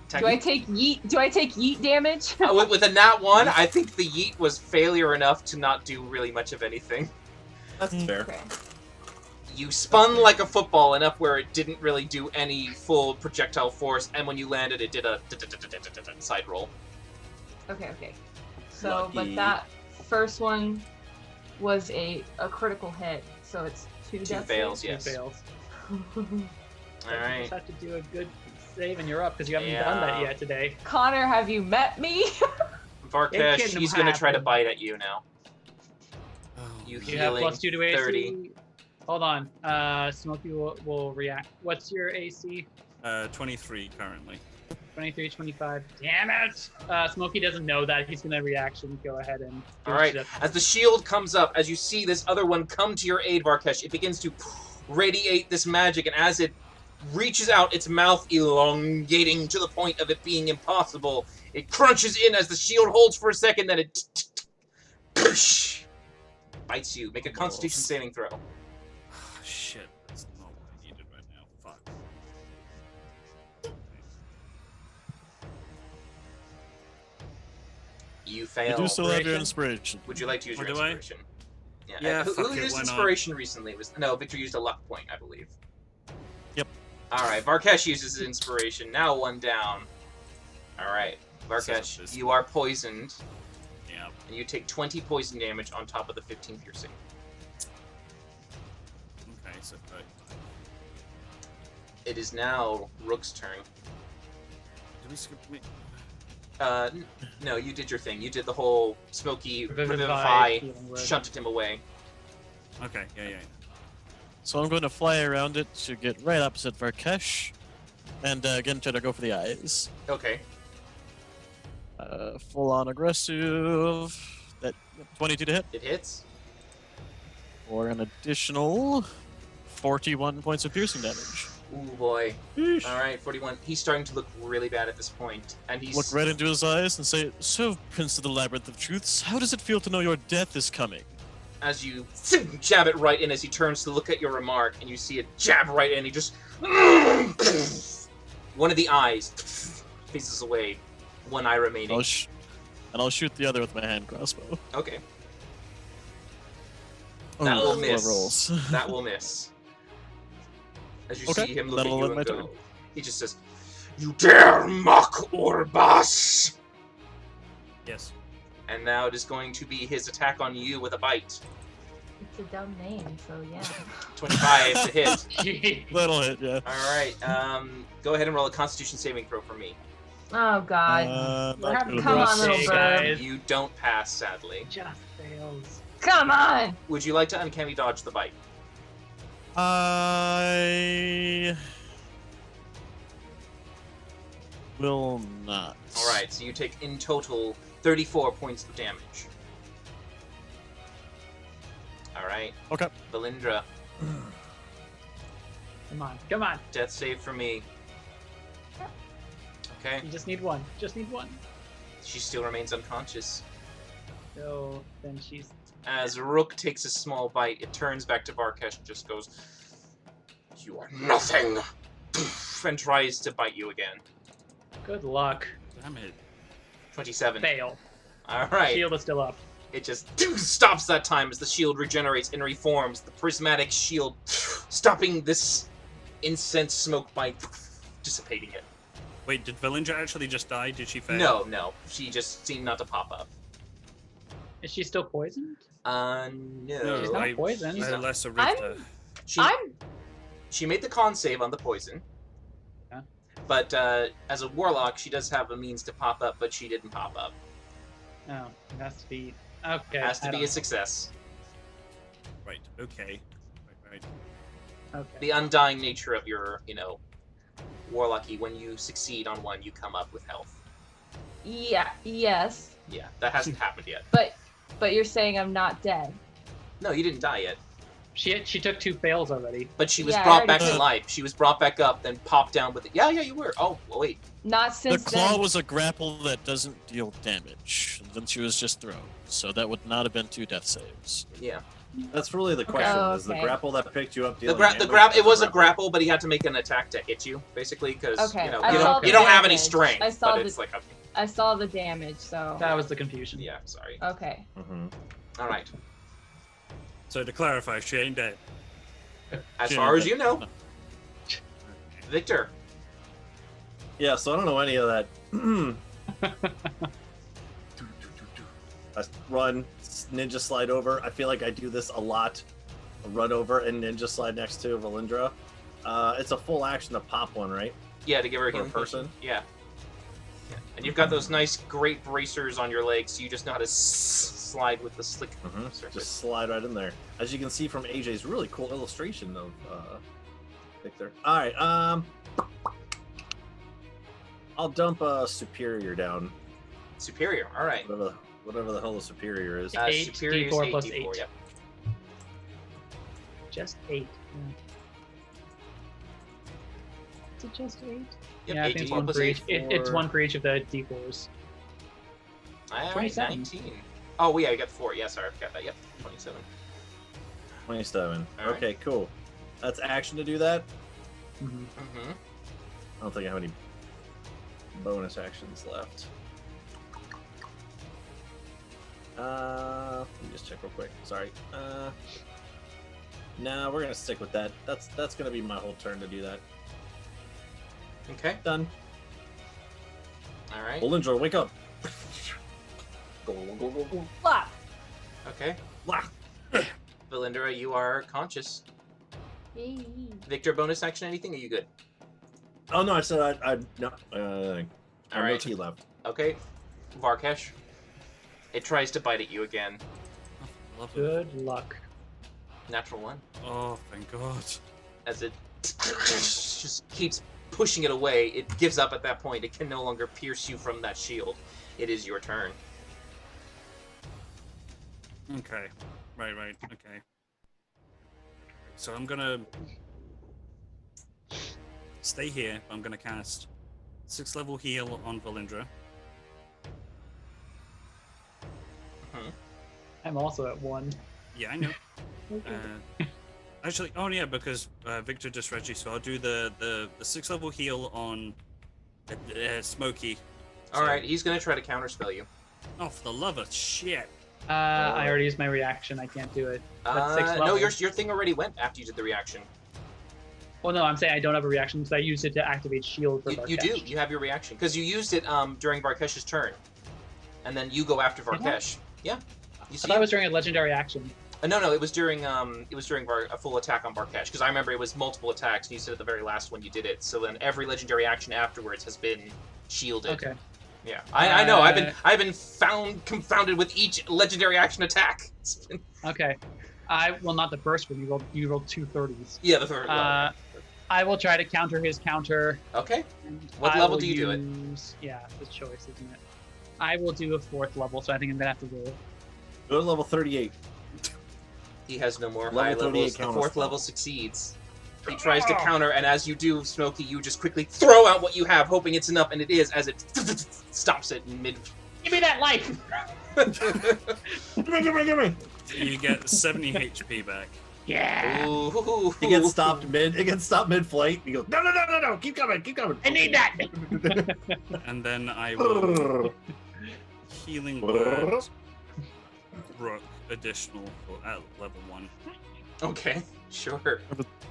Do I take yeet damage? With a nat 1, I think the yeet was failure enough to not do really much of anything. That's fair. Okay. You spun like a football enough where it didn't really do any full projectile force, and when you landed, it did a side roll. Okay. So, Lucky. but that first one was a critical hit, so it's two death fails, saves? yes. Fails. All You right. just have to do a good save and you're up because you haven't done that Yeah. yet today. Connor, have you met me? It Varkesh, couldn't he's going to try to happen. bite at you now. Oh, You You have healing +2 to AC. 30. Hold on. Smokey will react. What's your AC? 23 currently. 23, 25. Damn it! Smokey doesn't know that. He's gonna reaction. Go ahead and. All right. finish it. As the shield comes up, as you see this other one come to your aid, Varkesh, it begins to radiate this magic, and as it reaches out, its mouth elongating to the point of it being impossible, it crunches in as the shield holds for a second, then it bites you. Make a Constitution saving throw. Shit, that's not what I needed right now. Fuck. You fail. You do still have your Inspiration. inspiration. Would you like to use your Oh, do I? inspiration? Yeah, Who fuck it, used why not? inspiration recently? No, Victor used a luck point, I believe. Yep. All right, Varkesh uses his inspiration. Now one down. All right, Varkesh, this you are poisoned, Yeah. and you take 20 poison damage on top of the 15 piercing. Okay, so It is now Rook's turn. did we skip me? No, you did your thing. You did the whole smoky Revivify, revivify, healing word. shunted him away. Okay, yeah. So I'm going to fly around it to get right opposite Varkesh, and again try to go for the eyes. Okay. Full on aggressive. That 22 to hit, It hits. or an additional 41 points of piercing damage. Ooh boy. Yeesh. All right, 41. He's starting to look really bad at this point, and he's Look right into his eyes and say, "So, Prince of the Labyrinth of Truths, how does it feel to know your death is coming?" as you jab it right in as he turns to look at your remark, and you see it jab right in, he just one of the eyes faces away, one eye remaining. I'll shoot the other with my hand crossbow. Okay, Oh, That will four miss. rolls. that will miss. As you Okay, see him look at that'll you end my and go, turn. he just says, "You dare mock Orbas!" Yes. And now it is going to be his attack on you with a bite. It's a dumb name, so yeah. 25 to hit. Gee. That'll hit, yeah. All right, go ahead and roll a Constitution saving throw for me. Oh God. We're Not having good. Come rough on, little day, bird. guys. You don't pass, sadly. Just fails. Come on. Would you like to uncanny dodge the bite? I will not. All right, so you take in total 34 points of damage. All right. Okay. Valindra, Come on. death save for me. Okay. You just need one. Just need one. She still remains unconscious. So then she's. As Rook takes a small bite, it turns back to Varkesh and just goes, "You are nothing," and tries to bite you again. Good luck. Damn it. 27. Fail. All right. Shield is still up. It just stops that time as the shield regenerates and reforms. The prismatic shield stopping this incense smoke by dissipating it. Wait, did Valindra actually just die? Did she fail? No. She just seemed not to pop up. Is she still poisoned? No. She's not I- poisoned. I lesser Rita. She made the con save on the poison. Yeah. But as a warlock, she does have a means to pop up, but she didn't pop up. No, it has to be. Okay. Has to I be don't a success. Right, okay. Right. know. Okay. The undying nature of your, warlocky, when you succeed on one, you come up with health. Yeah. Yes. Yeah, that hasn't happened yet. But you're saying I'm not dead. No, you didn't die yet. She took 2 fails already. But she was Yeah, I brought already back to did. life. She was brought back up, then popped down with it. Yeah, you were. Oh, well, wait. Not The since claw then. was a grapple that doesn't deal damage. And then she was just thrown. So that would not have been 2 death saves. Yeah. That's really the question. Oh, Is the okay. grapple that picked you up The dealing it was a grapple, but he had to make an attack to hit you, basically, because Okay, you know I you saw don't the you don't have any damage. strength. I saw but the- it's like okay. I saw the damage, so. That was the confusion. Yeah, sorry. Okay. Mm-hmm. All right. So to clarify, she ain't dead. As She far ain't as you know, Victor. Yeah, so I don't know any of that. I run, ninja slide over. I feel like I do this a lot. Run over and ninja slide next to Valindra. It's a full action to pop one, right? Yeah, to give her a For a healing person? potion. Yeah. And you've got those nice, great bracers on your legs, so you just know how to slide with the slick surface. Just slide right in there. As you can see from AJ's really cool illustration of Victor. All right, I'll dump Superior down. Superior, all right. Whatever the hell the Superior is. 8 Superior is D4 8 plus D4, 8. Yep. Just 8. Is it just 8? Yep, Yeah, I 8 think it's D4 one plus for 8 each. It's one for each of the D4s. All right, 27. 19. Oh, yeah, you got 4. Yeah, sorry, I forgot that. Yep, 27. 27. All right. Okay, cool. That's action to do that. Mm-hmm. Mm-hmm. I don't think I have any bonus actions left. Let me just check real quick. Sorry. No, we're gonna stick with that. That's gonna be my whole turn to do that. Okay. Done. All right. Bolindra, wake up. Go. Flop. Okay. Blah. Valindra, you are conscious. Yay. Victor, bonus action, anything? Are you good? Oh no, I said I no. I have no right. tea left. Okay. Varkesh. It tries to bite at you again. Oh, lovely. Good luck. Natural 1. Oh, thank God. As it just keeps pushing it away, it gives up at that point. It can no longer pierce you from that shield. It is your turn. Okay. Right. Okay. So I'm gonna stay here. I'm gonna cast 6th level heal on Valindra. I'm also at 1. Yeah, I know. Okay. Actually, oh yeah, because Victor just read you, so I'll do the 6th level heal on Smokey. All right, he's going to try to counterspell you. Oh, for the love of shit! I already used my reaction. I can't do it. That's 6th level. No, your thing already went after you did the reaction. Well, no, I'm saying I don't have a reaction because I used it to activate shield for You do. Varkesh. You have your reaction because you used it during Varkesh's turn, and then you go after Varkesh. Yeah. You I see? thought it was during a legendary action. No, it was during a full attack on Varkesh because I remember it was multiple attacks. And you said at the very last one you did it. So then every legendary action afterwards has been shielded. Okay. Yeah, I know. I've been found confounded with each legendary action attack. Okay. Well, not the first one. You rolled 2 30s. Yeah, the third. I will try to counter his counter. Okay. What level do you do it? Yeah, the choice, isn't it? I will do a 4th level, so I think I'm gonna have to roll. Go to level 38. He has no more Level high 38 levels. The counter 4th spell. level succeeds. He tries to counter, and as you do, Smokey, you just quickly throw out what you have, hoping it's enough, and it is, as it stops it in mid. Give me that life! Give me. You get 70 HP back. Yeah! Ooh. It gets stopped mid-flight. He goes, no, keep coming. I need that! And then I will healing word Rook additional at level 1. Okay, sure.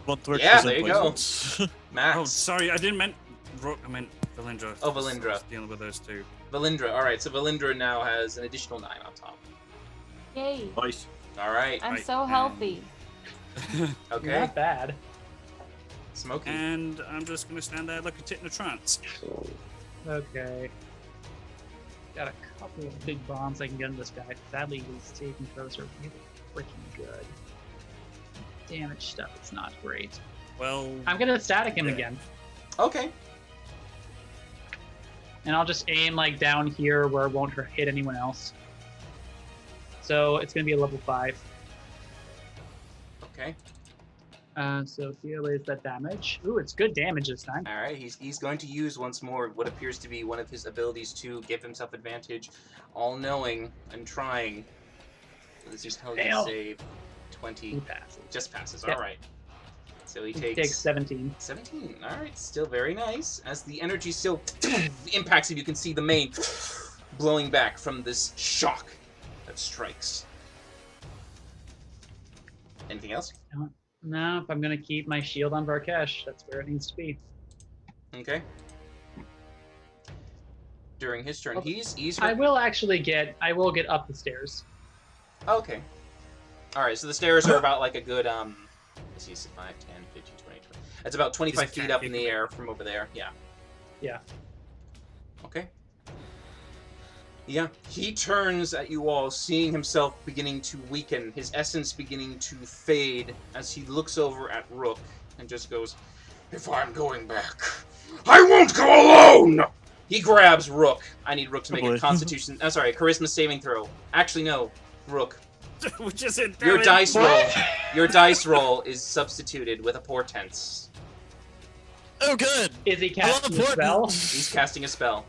Bloodthorn Yeah, is there in you go. poisons. Max. Oh, sorry, I didn't mean Rook. I meant Valindra. Oh, Valindra. I was dealing with those two. Valindra. All right, so Valindra now has an additional 9 on top. Yay. Nice. All right. I'm Right, so healthy. Okay. Not bad. Smokey. And I'm just gonna stand there like a tit in a trance. Okay. Got a couple of big bombs I can get on this guy. Sadly, his saving throws are really freaking good. Damage stuff, it's not great. Well, I'm gonna static him Yeah. again. Okay. And I'll just aim like down here where it won't hit anyone else. So it's gonna be a level 5. Okay. So deal is that damage. Ooh, it's good damage this time. All right. He's going to use once more what appears to be one of his abilities to give himself advantage. All knowing and trying. This is how Fail. you save 20. He passes. Just passes. Yeah. All right. So he He takes takes 17. 17. All right, still very nice. As the energy still impacts him, you can see the mane blowing back from this shock that strikes. Anything else? No, I'm gonna keep my shield on Varkesh. That's where it needs to be. Okay. during his turn. Okay. He's. I will get up the stairs. Okay. All right. So the stairs are about like a good let's see, 5, 10, 15, 20, 20. It's about 25 feet up in the air from over there. Yeah. Yeah. Okay. Yeah, he turns at you all, seeing himself beginning to weaken, his essence beginning to fade as he looks over at Rook and just goes, "If I'm going back, I won't go alone!" He grabs Rook. I need Rook to make a Constitution. Charisma saving throw. Actually, no, Rook. Which isn't Your dice roll. Your dice roll is substituted with a portent. Oh, good. Is he casting a spell? He's casting a spell.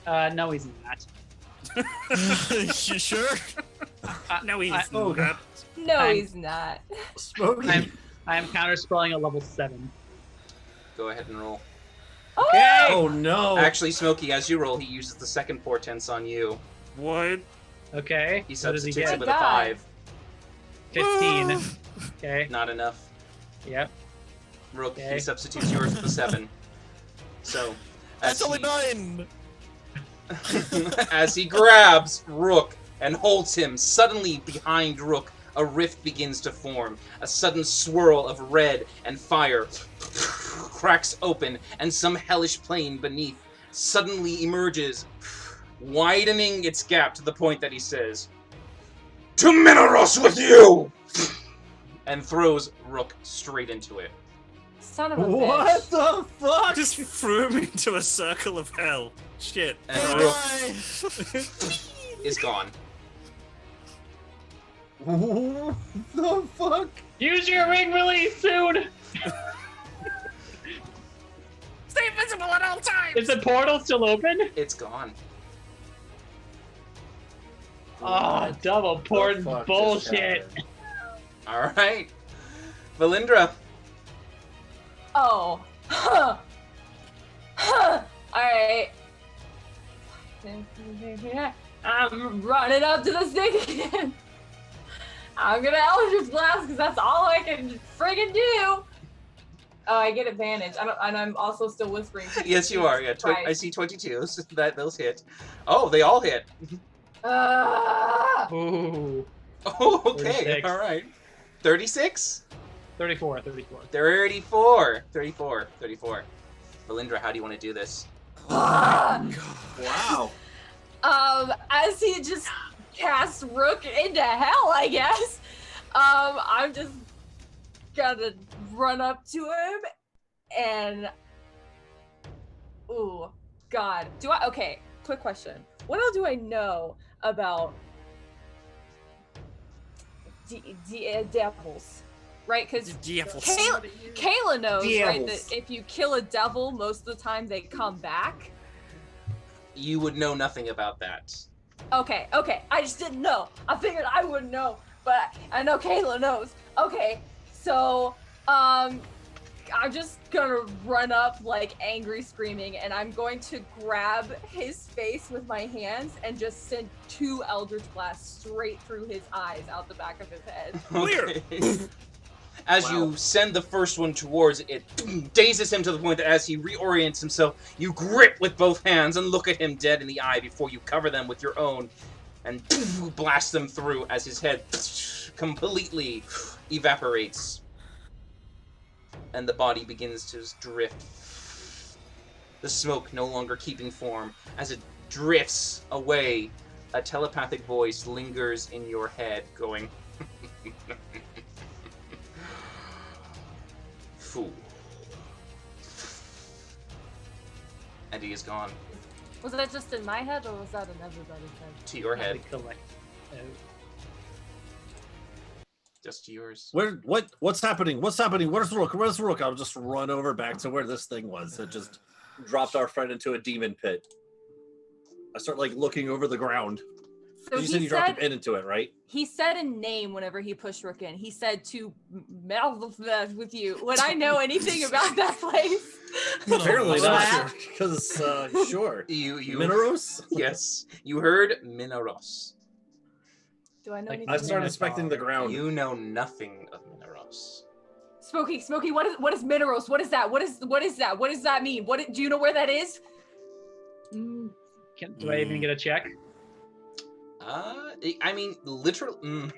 No, he's not. You sure? No, he's not. No, he's not. Smokey. I am counterspelling at level 7. Go ahead and roll. Okay. Oh no. Actually, Smokey, as you roll, he uses the second portents on you. What? Okay. He What does he substitutes get? it with a 5. 15. Okay. Not enough. Yep. Rook, Okay. he substitutes yours with a 7. So, That's only 9. as he grabs Rook and holds him, suddenly behind Rook, a rift begins to form. A sudden swirl of red and fire cracks open, and some hellish plane beneath suddenly emerges, widening its gap to the point that he says, "To Mineros with you!" and throws Rook straight into it. Son of a What bitch. the fuck? Just threw him into a circle of hell. Shit. And Oh, Rook is gone. What the fuck? Use your ring release soon! Stay invisible at all times! Is the portal still open? It's gone. Oh, double port fuck just bullshit. happened? Alright. Valindra. Oh. Huh. Huh. Alright. I'm running up to the stick again. I'm gonna Eldritch Blast because that's all I can friggin' do. Oh, I get advantage. And I'm also still whispering. Yes, you are. Yeah, Right. I see 22s. Those hit. Oh, they all hit. Ooh. Oh, okay. 36. All right. 36? 34. 34. Valindra, how do you want to do this? Wow. As he just casts Rook into hell, I guess. I'm just gonna run up to him and ooh, God. Okay, quick question. What else do I know about devils? Right? Because Kayla knows, right, that if you kill a devil, most of the time they come back. You would know nothing about that. Okay. I just didn't know. I figured I wouldn't know, but I know Kayla knows. Okay, so I'm just gonna run up like angry screaming, and I'm going to grab his face with my hands and just send 2 Eldritch Blasts straight through his eyes out the back of his head. Okay. As you send the first one towards it, dazes him to the point that as he reorients himself, you grip with both hands and look at him dead in the eye before you cover them with your own and blast them through as his head completely evaporates. And the body begins to drift. The smoke no longer keeping form. As it drifts away, a telepathic voice lingers in your head going... Fool. And he is gone. Was that just in my head, or was that in everybody's head? To your head. Collect. Just yours. What's happening? Where's Rook? I'll just run over back to where this thing was. It just dropped our friend into a demon pit. I start like looking over the ground. So You said you dropped him into it, right? He said a name whenever he pushed Rook in. He said to melt with you. Would I know anything about that place? Apparently not, because sure. You Mineros? Yes, you heard Mineros. Do I know anything? I started inspecting the ground. You know nothing of Mineros. Smokey, what is Mineros? What is that? What is that? What does that mean? Do you know where that is? Do I even get a check? I mean, literally.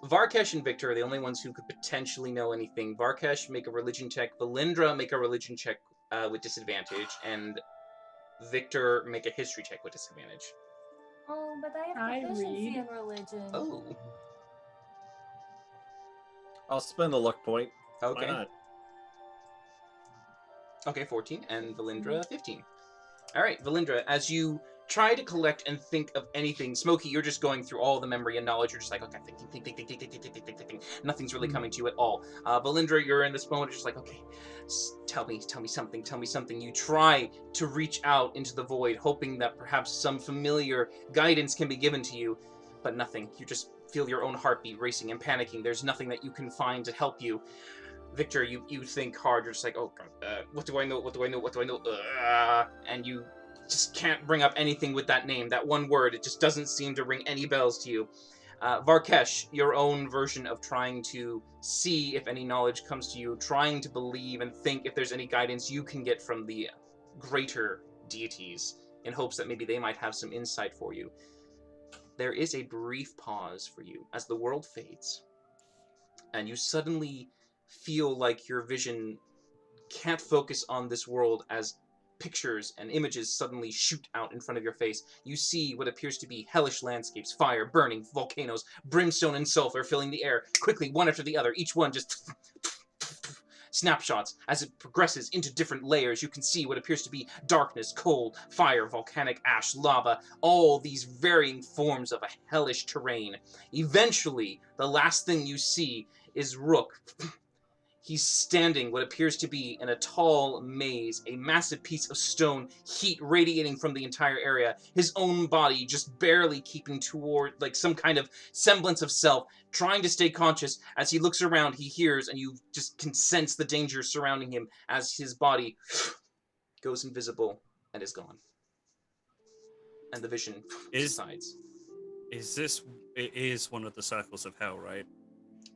Varkesh and Victor are the only ones who could potentially know anything. Varkesh, make a religion check. Valindra, make a religion check with disadvantage. And Victor, make a history check with disadvantage. Oh, but I have proficiency in religion. Oh. I'll spend a luck point. Okay. Why not? Okay, 14. And Valindra, 15. All right, Valindra, as you try to collect and think of anything, Smokey, you're just going through all the memory and knowledge. You're just like, okay, think. Nothing's really coming to you at all. Valindra, you're in this moment, just like, okay, tell me something. You try to reach out into the void, hoping that perhaps some familiar guidance can be given to you, but nothing. You just feel your own heartbeat racing and panicking. There's nothing that you can find to help you. Victor, you think hard. You're just like, oh, God, what do I know? And you just can't bring up anything with that name. That one word, it just doesn't seem to ring any bells to you. Varkesh, your own version of trying to see if any knowledge comes to you, trying to believe and think if there's any guidance you can get from the greater deities in hopes that maybe they might have some insight for you. There is a brief pause for you as the world fades, and you suddenly feel like your vision can't focus on this world as pictures and images suddenly shoot out in front of your face. You see what appears to be hellish landscapes, fire, burning, volcanoes, brimstone and sulfur filling the air, quickly one after the other, each one just snapshots. As it progresses into different layers, you can see what appears to be darkness, cold, fire, volcanic ash, lava, all these varying forms of a hellish terrain. Eventually, the last thing you see is Rook. He's standing what appears to be in a tall maze, a massive piece of stone, heat radiating from the entire area, his own body just barely keeping toward, like, some kind of semblance of self, trying to stay conscious. As he looks around, he hears, and you just can sense the danger surrounding him as his body goes invisible and is gone. And the vision subsides. It is one of the circles of hell, right?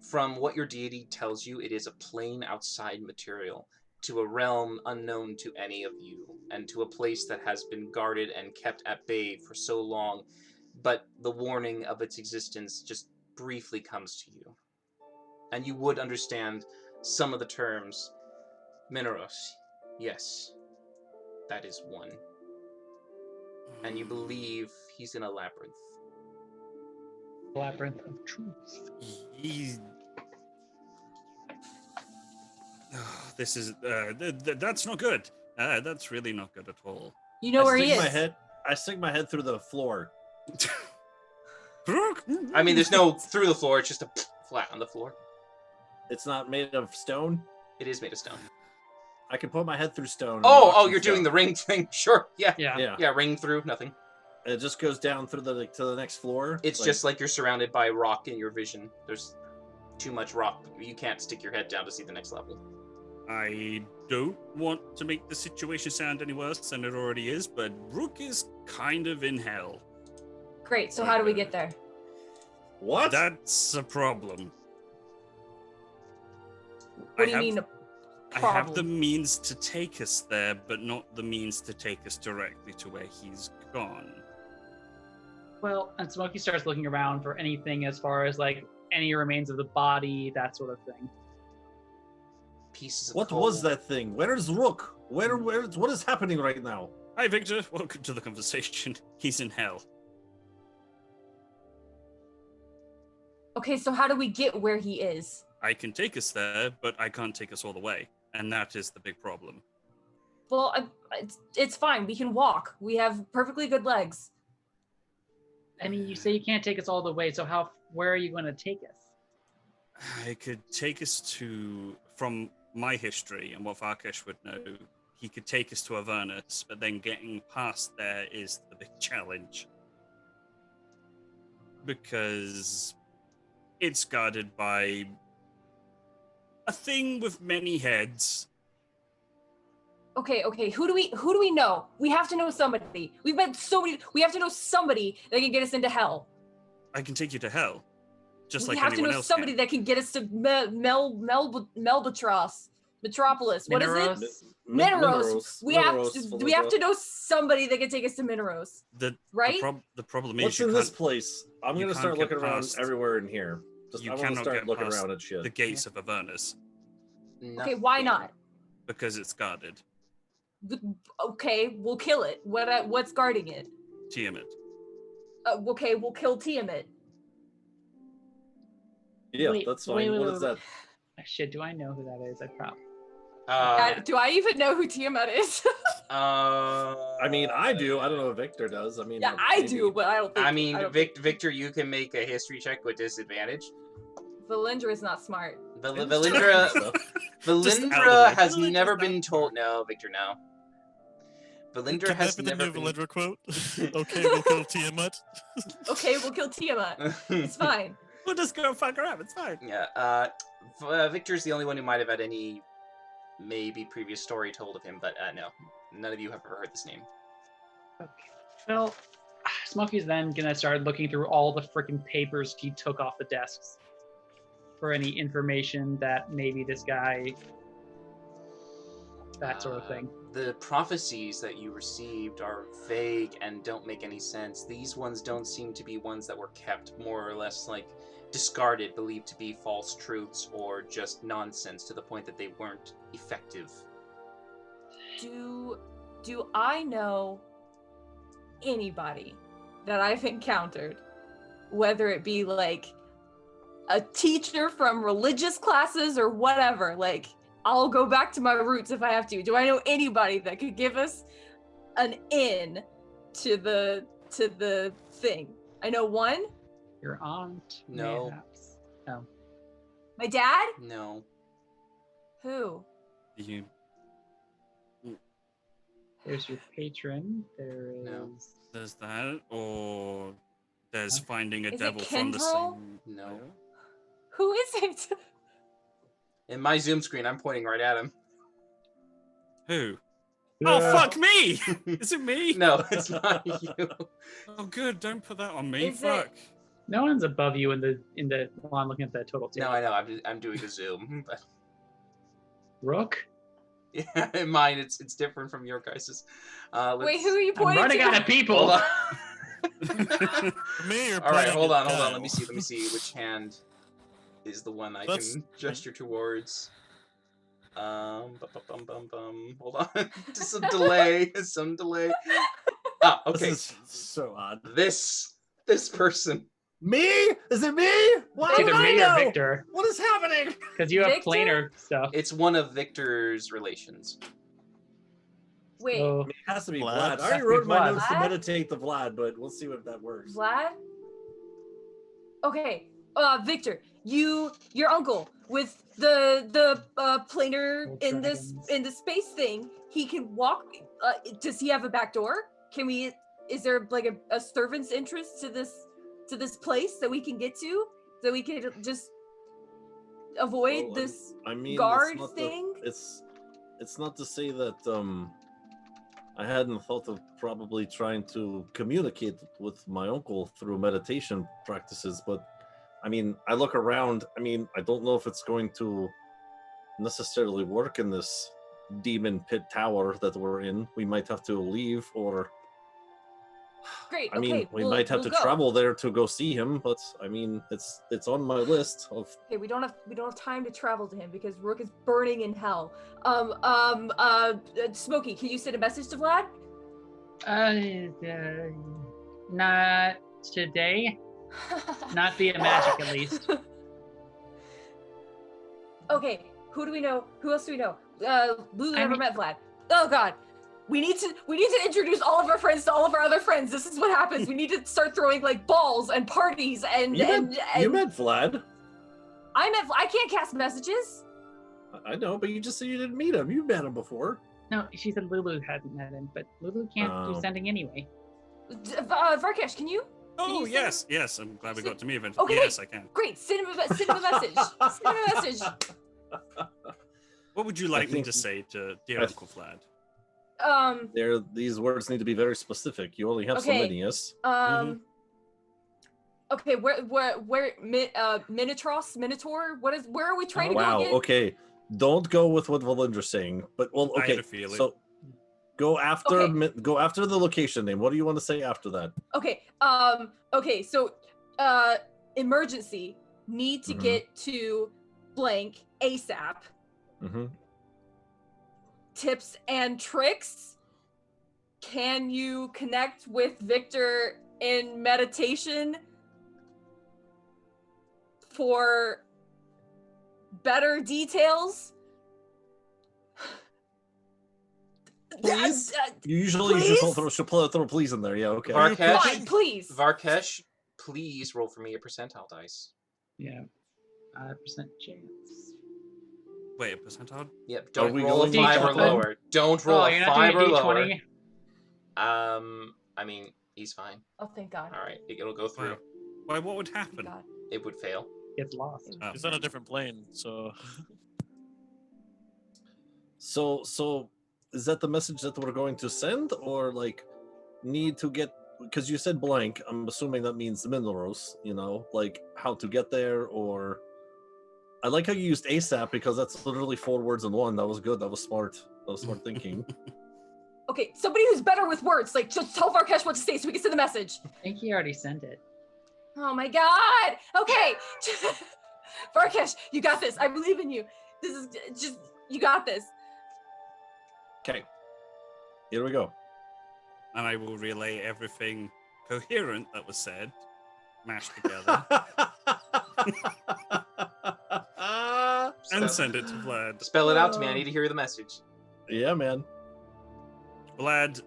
From what your deity tells you, it is a plane outside material, to a realm unknown to any of you, and to a place that has been guarded and kept at bay for so long, but the warning of its existence just briefly comes to you. And you would understand some of the terms. Mineros, yes, that is one. And you believe he's in a labyrinth. Labyrinth of truth. This is that's not good. That's really not good at all. You know where he is. I stick my head through the floor. I mean, there's no through the floor. It's just a flat on the floor. It's not made of stone? It is made of stone. I can put my head through stone. Oh, you're doing the ring thing. Sure. Yeah. Ring through, nothing. It just goes down through to the next floor. It's just like you're surrounded by rock in your vision. There's too much rock. You can't stick your head down to see the next level. I don't want to make the situation sound any worse than it already is, but Rook is kind of in hell. Great, so how do we get there? What? That's a problem. What do you mean a problem? I have the means to take us there, but not the means to take us directly to where he's gone. Well, and Smokey starts looking around for anything as far as, like, any remains of the body, that sort of thing. Pieces of What coal. was that thing? Where is Rook? What is happening right now? Hi, Victor. Welcome to the conversation. He's in hell. Okay, so how do we get where he is? I can take us there, but I can't take us all the way. And that is the big problem. Well, it's fine. We can walk. We have perfectly good legs. I mean, you say you can't take us all the way, so where are you going to take us? I could take us from my history and what Varkesh would know, he could take us to Avernus, but then getting past there is the big challenge. Because it's guarded by a thing with many heads. Okay. Who do we know? We have to know somebody. We've met so many. We have to know somebody that can get us into hell. I can take you to hell, just we like have to anyone know else somebody can. that can get us to Melbatros. Metropolis. What is it? Mineros. Mineros. We have to know somebody that can take us to Mineros. Right? The problem is What's you in can't, this place? I'm you gonna can't start get looking around past- everywhere in here. you I want to cannot start get looking past around at shit. the gates of Avernus Okay, why not? because it's guarded. Okay, we'll kill it. What's guarding it? Tiamat. Okay, we'll kill Tiamat. Yeah, Wait, that's fine. wait, What wait, is that? Shit, do I know who that is? I probably. Do I even know who Tiamat is? I mean, I do. I don't know if Victor does. I mean, yeah, I do, but I don't think. I mean, think Victor, you can make a history check with disadvantage. Valindra is not smart. Valindra has never been told. No, Victor, no. Valindra Can has that be the never new been. Valindra quote? Okay, we'll kill Tiamat. Okay, we'll kill Tiamat. It's fine. We'll just go fuck her up. It's fine. Yeah. Victor's the only one who might have had any maybe previous story told of him, but no, none of you have ever heard this name. Okay. Well, Smokey's then gonna start looking through all the freaking papers he took off the desks for any information that maybe this guy, that sort of thing. The prophecies that you received are vague and don't make any sense. These ones don't seem to be ones that were kept, more or less like discarded, believed to be false truths or just nonsense to the point that they weren't effective. Do I know anybody that I've encountered, whether it be like a teacher from religious classes or whatever, like I'll go back to my roots if I have to. Do I know anybody that could give us an in to the thing? I know one. Your aunt? No. Perhaps. No. My dad? No. Who? You. There's your patron. There is. No. There's that, or there's finding a Is it devil from the Kendrell? same. No. Who is it? In my Zoom screen, I'm pointing right at him. Who? Oh fuck me! Is it me? No, it's not you. Oh good, don't put that on me. Is it- Fuck. No one's above you in the while I'm looking at the total table. No, I know. I'm doing a Zoom, but Rook? yeah, in mine it's different from your guys's. Wait, who are you I'm pointing running to? out of people. Hold on. Me, you're All right, playing hold on. Kyle. Let me see which hand is the one I That's- can gesture towards. Hold on. Just some delay. Ah, okay. This is so odd. This person. Me? Is it me? Why It's would either I me know? or Victor, What is happening? because you have Victor? planar stuff. It's one of Victor's relations. Wait, So, It has to be Vlad. Vlad. I Has already to be wrote my Vlad. notes to Vlad? meditate the Vlad, but we'll see if that works. Vlad? Okay, Victor, your uncle with the planar Old in this dragons. in the space thing, he can walk. Does he have a back door? Can we? Is there like a servant's entrance to this place that we can get to, so we can just avoid Well, this I mean, guard it's not thing? It's not to say that I hadn't thought of probably trying to communicate with my uncle through meditation practices, but I mean, I look around. I mean, I don't know if it's going to necessarily work in this demon pit tower that we're in. We might have to leave, or Great. I mean, okay, we we'll- might have we'll to go. travel there to go see him. But I mean, it's on my list of. Okay, we don't have time to travel to him because Rook is burning in hell. Smokey, can you send a message to Vlad? not today. Not via magic, at least. Okay, who do we know? Who else do we know? Lulu I never mean- met Vlad. Oh God, we need to introduce all of our friends to all of our other friends. This is what happens. We need to start throwing like balls and parties and You met Vlad. I can't cast messages. I know, but you just said you didn't meet him. You met him before. No, she said Lulu hadn't met him, but Lulu can't Oh. do sending anyway. Varkesh, can you? Oh you yes, yes. I'm glad we got to meet eventually. Okay. Yes, I can. Great, send him a message. Send him a message. What would you like me think- to say to dear I- Uncle Vlad? These words need to be very specific. You only have so Okay. many, yes? Okay, where Minotaur? Where are we trying to go Wow, again? okay. Don't go with what Valindra's saying. But well, I had okay. a feeling. So go after Okay. go after the location name. What do you want to say after that? Okay. Okay. So, emergency. Need to Mhm. get to blank ASAP. Mm-hmm. Tips and tricks. Can you connect with Victor in meditation for better details? Please? Usually you just throw please in there. Yeah, okay. Varkesh, Fine, please. Varkesh, please roll for me a percentile dice. Yeah. 5% chance. Wait, a percentile? Yep, Are don't we roll a going 5 or D20? lower. Don't roll Oh, a you're not 5 or doing a lower. D20? I mean, he's fine. Oh, thank God. All right, it'll go through. Wow. Why? What would Thank happen? God. It would fail. Gets lost. Oh, He's on a different plane, so So is that the message that we're going to send, or like need to get? Because you said blank. I'm assuming that means Mindoros. You know, like how to get there, or I like how you used ASAP because that's literally 4 words in one. That was good. That was smart. That was smart thinking. Okay, somebody who's better with words. Like, just tell Varkesh what to say so we can send the message. I think he already sent it. Oh my God. Okay. Varkesh, you got this. I believe in you. This is just, you got this. Okay, here we go. and I will relay everything coherent that was said, mashed together, and send it to Vlad. Spell it out to me. I need to hear the message. Yeah, man. Vlad,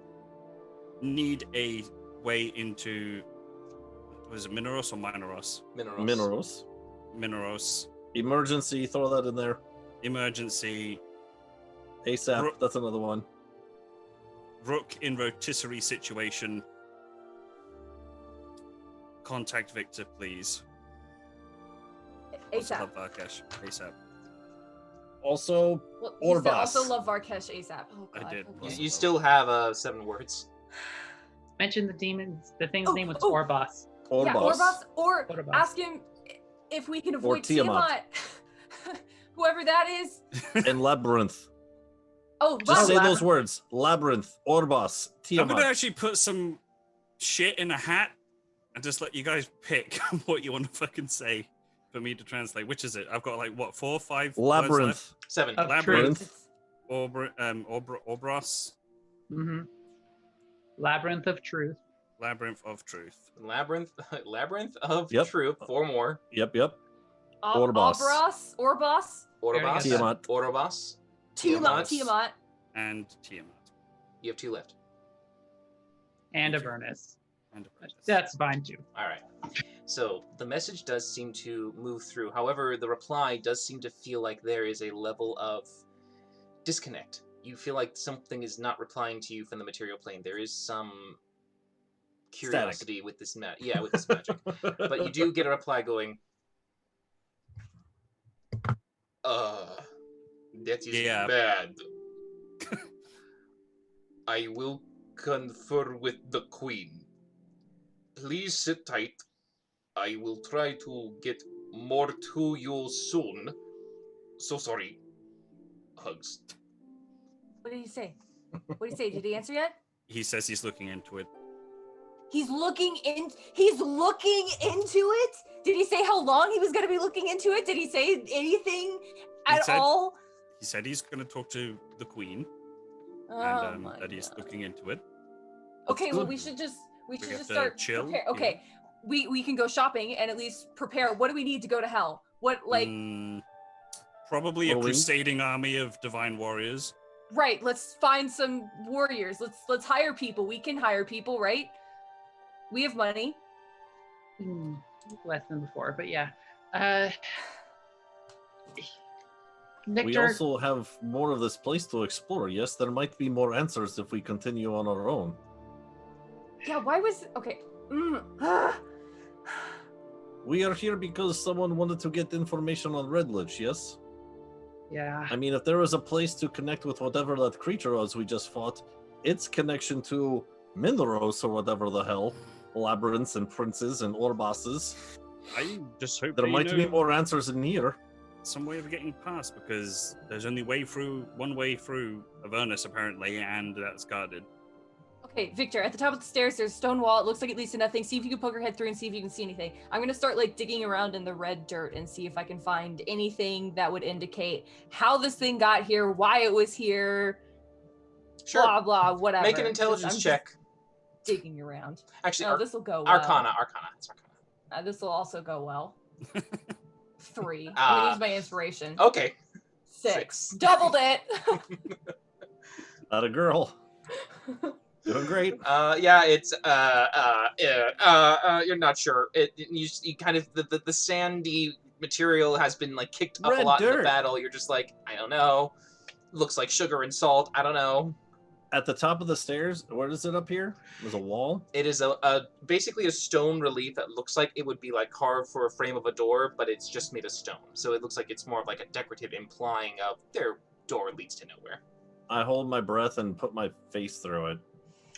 need a way into, was it Minoros or Minoros? Minerals. Minerals. Minoros. Emergency, throw that in there. Emergency. ASAP, that's another one. Rook in rotisserie situation. Contact Victor, please. Also ASAP. love Varkesh. ASAP. Also, Well, you said Orbas. also love Varkesh ASAP. Oh, I God. did. Okay. You still have 7 words. Mention the demon's. The thing's Oh, name was oh. Orbas. Yeah, Orbas, or Orbas. ask him if we can avoid Tiamat. Tiamat. Whoever that is. And Labyrinth. Oh, Just say Labyrinth. those words. Labyrinth, Orbas, I'm Tiamat. gonna actually put some shit in a hat and just let you guys pick what you want to fucking say for me to translate. Which is it? I've got like what, 4 or 5 words Labyrinth. left? 7. Of Labyrinth. truth. Obros. Mm-hmm. Labyrinth of truth. Labyrinth of truth. Labyrinth of Yep. truth. 4 more. Yep. Orbas. Orobas. Tiamat. Orobas. Tiamat. And Tiamat. You have 2 left. And Thank you. Avernus. And Apprentice. That's fine too. All right. So the message does seem to move through. However, the reply does seem to feel like there is a level of disconnect. You feel like something is not replying to you from the material plane. There is some curiosity with this with this magic. But you do get a reply going, that is Yeah. bad. I will confer with the queen. Please sit tight. I will try to get more to you soon. So sorry. Hugs. What did he say? What did he say? Did he answer yet? He says he's looking into it. He's looking into it? Did he say how long he was going to be looking into it? Did he say anything at said- all? He said he's going to talk to the queen Oh and my that he's God. looking into it. Okay, well good. we should just have to start chill, prepare. yeah. Okay. We can go shopping and at least prepare. What do we need to go to hell? What like Probably a Well, we- crusading army of divine warriors. right, let's find some warriors. Let's hire people. We can hire people, right? We have money. Less than before, but yeah. Victor, We also have more of this place to explore. Yes, there might be more answers if we continue on our own. Yeah, why was okay. We are here because someone wanted to get information on Redledge, yes? yeah. I mean, if there was a place to connect with whatever that creature was we just fought, its connection to Mindoros or whatever the hell, labyrinths and princes and Orbases, I just hope there might be more answers in here. some way of getting past? Because there's only one way through Avernus apparently, and that's guarded. Okay, Victor, at the top of the stairs, there's a stone wall. It looks like it leads to nothing. See if you can poke your head through and see if you can see anything. I'm gonna start like digging around in the red dirt and see if I can find anything that would indicate how this thing got here, why it was here, Sure. blah, blah, whatever. Make an intelligence check. Digging around. Actually, Oh, this will go well. Arcana. It's Arcana. This will also go well. 3. I'm gonna use my inspiration. Okay. 6. Doubled it. Not a girl. Doing great. Yeah, it's you're not sure. You kind of the sandy material has been like kicked up Red a lot in dirt. the battle. You're just like, I don't know. Looks like sugar and salt. I don't know. At the top of the stairs, what is it up here? There's a wall. It is basically a stone relief that looks like it would be like carved for a frame of a door, but it's just made of stone. So it looks like it's more of like a decorative implying of their door leads to nowhere. I hold my breath and put my face through it.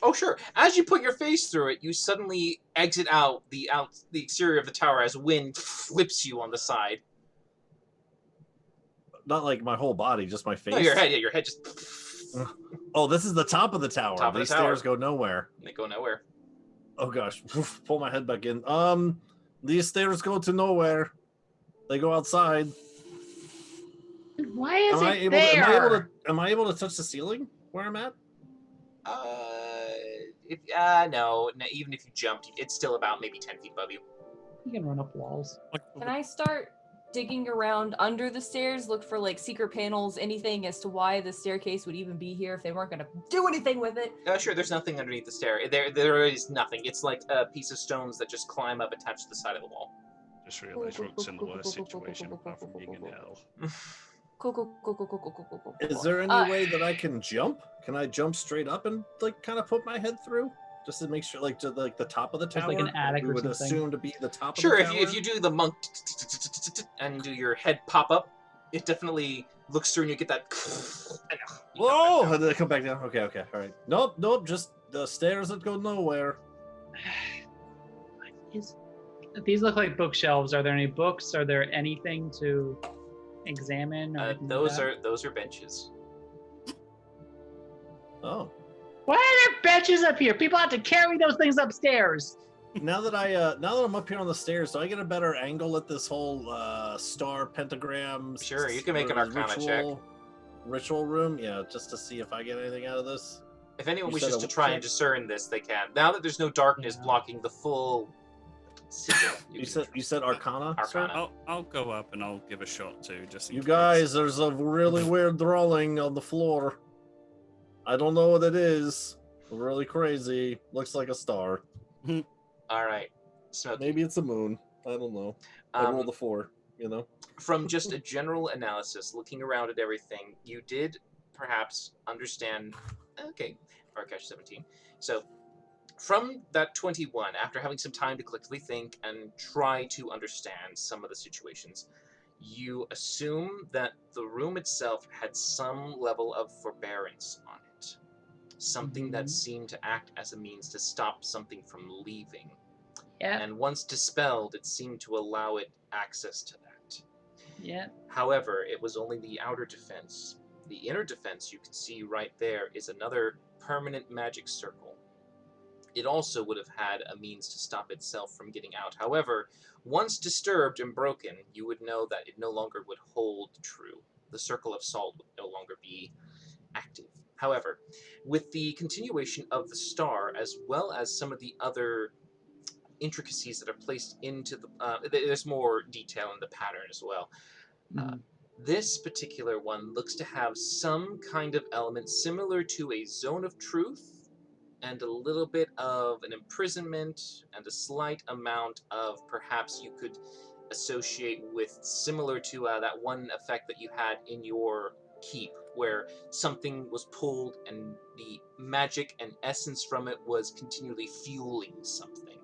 Oh, sure. As you put your face through it, you suddenly exit out the exterior of the tower as wind flips you on the side. Not like my whole body, just my face. No, your head. Yeah, your head just. Oh, this is the top of the tower. Top of the These tower. stairs go nowhere. They go nowhere. Oh gosh, pull my head back in. These stairs go to nowhere. They go outside. Why is it there? Am I able to touch the ceiling where I'm at? No. Even if you jumped, it's still about maybe 10 feet above you. You can run up walls. Can I start digging around under the stairs, look for like secret panels, anything as to why the staircase would even be here if they weren't going to do anything with it? Sure, there's nothing underneath the stair. There is nothing. It's like a piece of stones that just climb up attached to the side of the wall. Just realised Rook's in the worst situation apart from being in hell. Cool. Is there any way that I can jump? Can I jump straight up and like kind of put my head through? Just to make sure, like, to like the top of the tower. Like an attic we or would something. assume to be the top. Sure, of the tower? if you do the monk and do your head pop up, it definitely looks through and you get that. Whoa! And then come back down. Okay, all right. Nope. Just the stairs that go nowhere. These look like bookshelves. Are there any books? Are there anything to examine? Or anything like that? Those are benches. Oh. Why are there benches up here? People have to carry those things upstairs. Now that I'm up here on the stairs, do I get a better angle at this whole star pentagram? Sure, you can make an Arcana check. Ritual room, yeah, just to see if I get anything out of this. If anyone You wishes said to a try check? and discern this, they can. Now that there's no darkness blocking the full sigil, You said Arcana? sir? Arcana. I'll go up and I'll give a shot too, just in You case. guys, there's a really weird drawing on the floor. I don't know what it is. Really crazy. Looks like a star. All right, Smokey. Maybe it's a moon. I don't know. I rolled a 4, you know? From just a general analysis, looking around at everything, you did perhaps understand. Okay, Arkesh 17. So, from that 21, after having some time to collectively think and try to understand some of the situations, you assume that the room itself had some level of forbearance on it. Something that seemed to act as a means to stop something from leaving. Yeah. And once dispelled, it seemed to allow it access to that. Yeah. However, it was only the outer defense. The inner defense you can see right there is another permanent magic circle. It also would have had a means to stop itself from getting out. However, once disturbed and broken, you would know that it no longer would hold true. The circle of salt would no longer be active. However, with the continuation of the star, as well as some of the other intricacies that are placed into the... there's more detail in the pattern as well. This particular one looks to have some kind of element similar to a zone of truth, and a little bit of an imprisonment, and a slight amount of perhaps you could associate with similar to that one effect that you had in your keep, where something was pulled and the magic and essence from it was continually fueling something.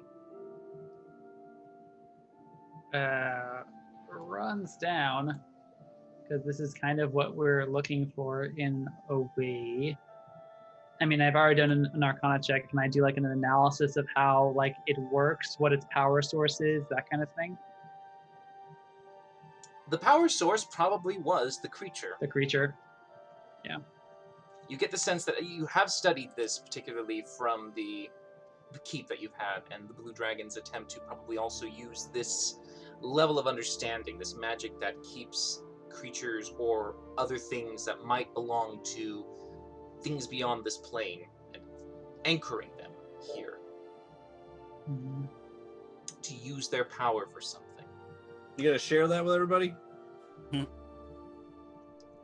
Runs down, because this is kind of what we're looking for in a way. I mean, I've already done an Arcana check. Can I do like an analysis of how like it works, what its power source is, that kind of thing? The power source probably was the creature. The creature. You get the sense that you have studied this, particularly from the keep that you've had, and the Blue Dragon's attempt to probably also use this level of understanding, this magic that keeps creatures or other things that might belong to things beyond this plane, and anchoring them here Mhm. to use their power for something. You gonna share that with everybody?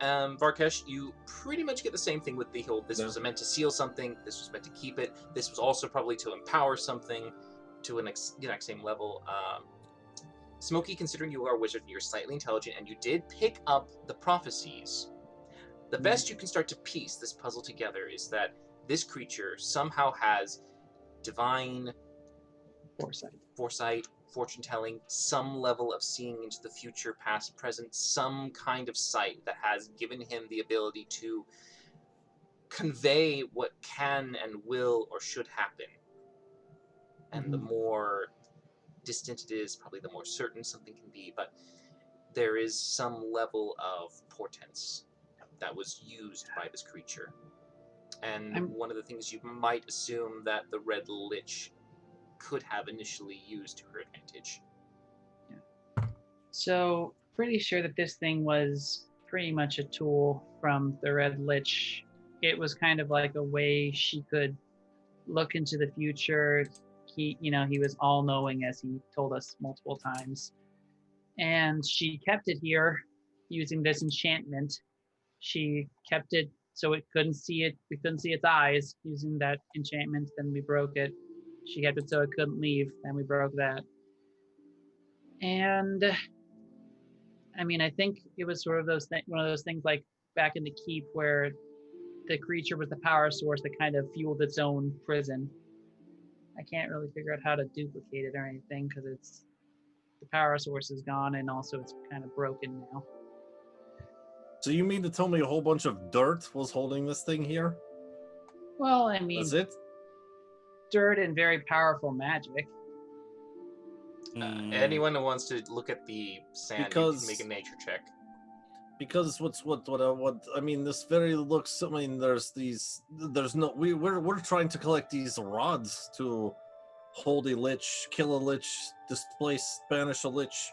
Varkesh, you pretty much get the same thing with the whole, this was meant to seal something, this was meant to keep it, this was also probably to empower something to an exact same level. Smokey, considering you are a wizard and you're slightly intelligent and you did pick up the prophecies, the best you can start to piece this puzzle together is that this creature somehow has divine foresight, fortune-telling, some level of seeing into the future, past, present, some kind of sight that has given him the ability to convey what can and will or should happen. And the more distant it is, probably the more certain something can be, but there is some level of portents that was used by this creature. And one of the things you might assume that the Red Lich could have initially used to her advantage. So, pretty sure that this thing was pretty much a tool from the Red Lich. It was kind of like a way she could look into the future. He was all-knowing, as he told us multiple times. And she kept it here using this enchantment. She kept it so it couldn't see it. We couldn't see its eyes using that enchantment. Then we broke it. She kept it so it couldn't leave. Then we broke that. And I mean, I think it was sort of one of those things like back in the keep where the creature was the power source that kind of fueled its own prison. I can't really figure out how to duplicate it or anything because the power source is gone and also it's kind of broken now. So you mean to tell me a whole bunch of dirt was holding this thing here? Well, I mean, That's it? Dirt and very powerful magic. Anyone who wants to look at the sand, you can make a nature check. Because what I mean, this very looks. I mean, we're trying to collect these rods to hold a lich, kill a lich, displace, banish a lich,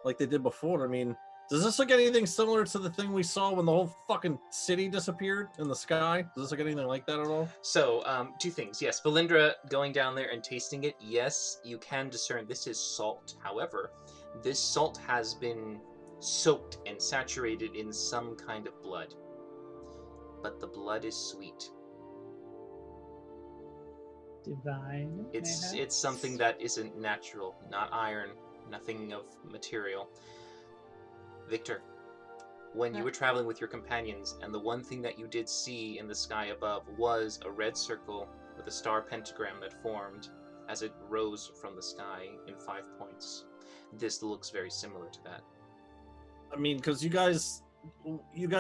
like they did before. I mean, does this look anything similar to the thing we saw when the whole fucking city disappeared in the sky? Does this look anything like that at all? So, two things. Yes, Valindra going down there and tasting it. Yes, you can discern this is salt. However, this salt has been soaked and saturated in some kind of blood. But the blood is sweet. Divine. It's something that isn't natural, not iron, nothing of material. Victor, when you were traveling with your companions, and the one thing that you did see in the sky above was a red circle with a star pentagram that formed as it rose from the sky in 5 points. This looks very similar to that. I mean, because you guys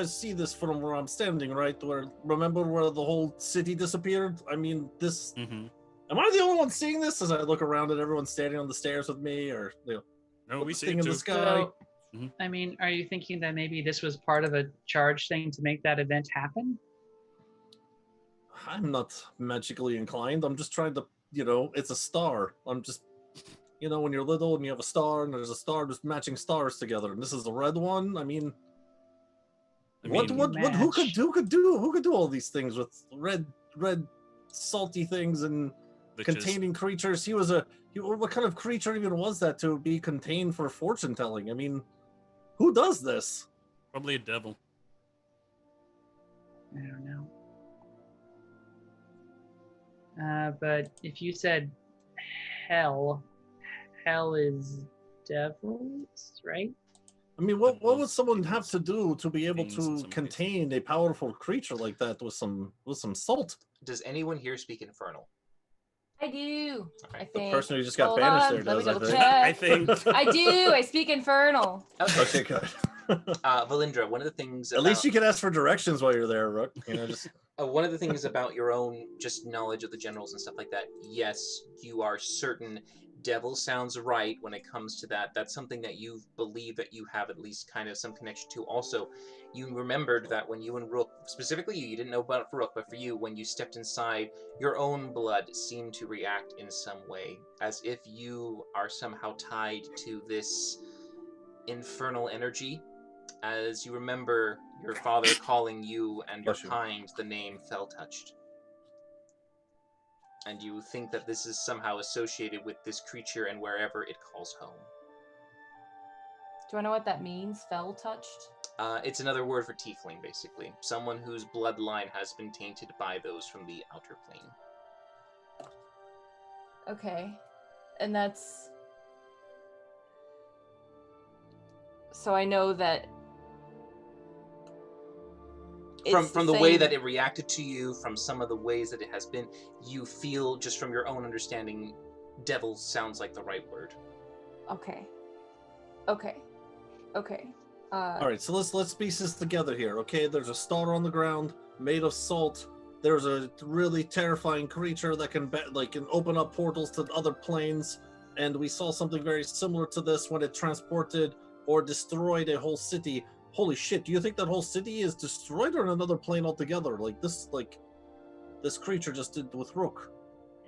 see this from where I'm standing, right? Remember where the whole city disappeared? I mean, this. Mm-hmm. Am I the only one seeing this as I look around at everyone standing on the stairs with me, or no, we see thing it in too. the sky? So, I mean, are you thinking that maybe this was part of a charge thing to make that event happen? I'm not magically inclined. I'm just trying to, it's a star. I'm just, when you're little and you have a star and there's a star just matching stars together, and this is the red one. I mean, who could do all these things with red salty things and containing creatures? What kind of creature even was that to be contained for fortune telling? I mean, who does this? Probably a devil. I don't know. But if you said hell is devils, right? I mean, what would someone have to do to be able to contain a powerful creature like that with some salt? Does anyone here speak Infernal? I do. Right. I think. The person who just got banished there does, I think. I do. I speak Infernal. Okay, good. Valindra, one of the things at least you can ask for directions while you're there, Rook. One of the things about your own just knowledge of the generals and stuff like that, yes, you are certain devil sounds right when it comes to that. That's something that you believe that you have at least kind of some connection to. Also, you remembered that when you and Rook, specifically you didn't know about it for Rook, but for you, when you stepped inside, your own blood seemed to react in some way, as if you are somehow tied to this infernal energy. As you remember your father calling you and your kind the name Fell-Touched. And you think that this is somehow associated with this creature and wherever it calls home. Do I know what that means? Fell-Touched? It's another word for tiefling, basically. Someone whose bloodline has been tainted by those from the outer plane. Okay. And that's... So I know that... From the way that it reacted to you, from some of the ways that it has been, you feel, just from your own understanding, devil sounds like the right word. Okay. All right, so let's piece this together here. Okay, there's a star on the ground made of salt. There's a really terrifying creature that can open up portals to other planes, and we saw something very similar to this when it transported or destroyed a whole city. Holy shit! Do you think that whole city is destroyed or in another plane altogether? This creature just did with Rook.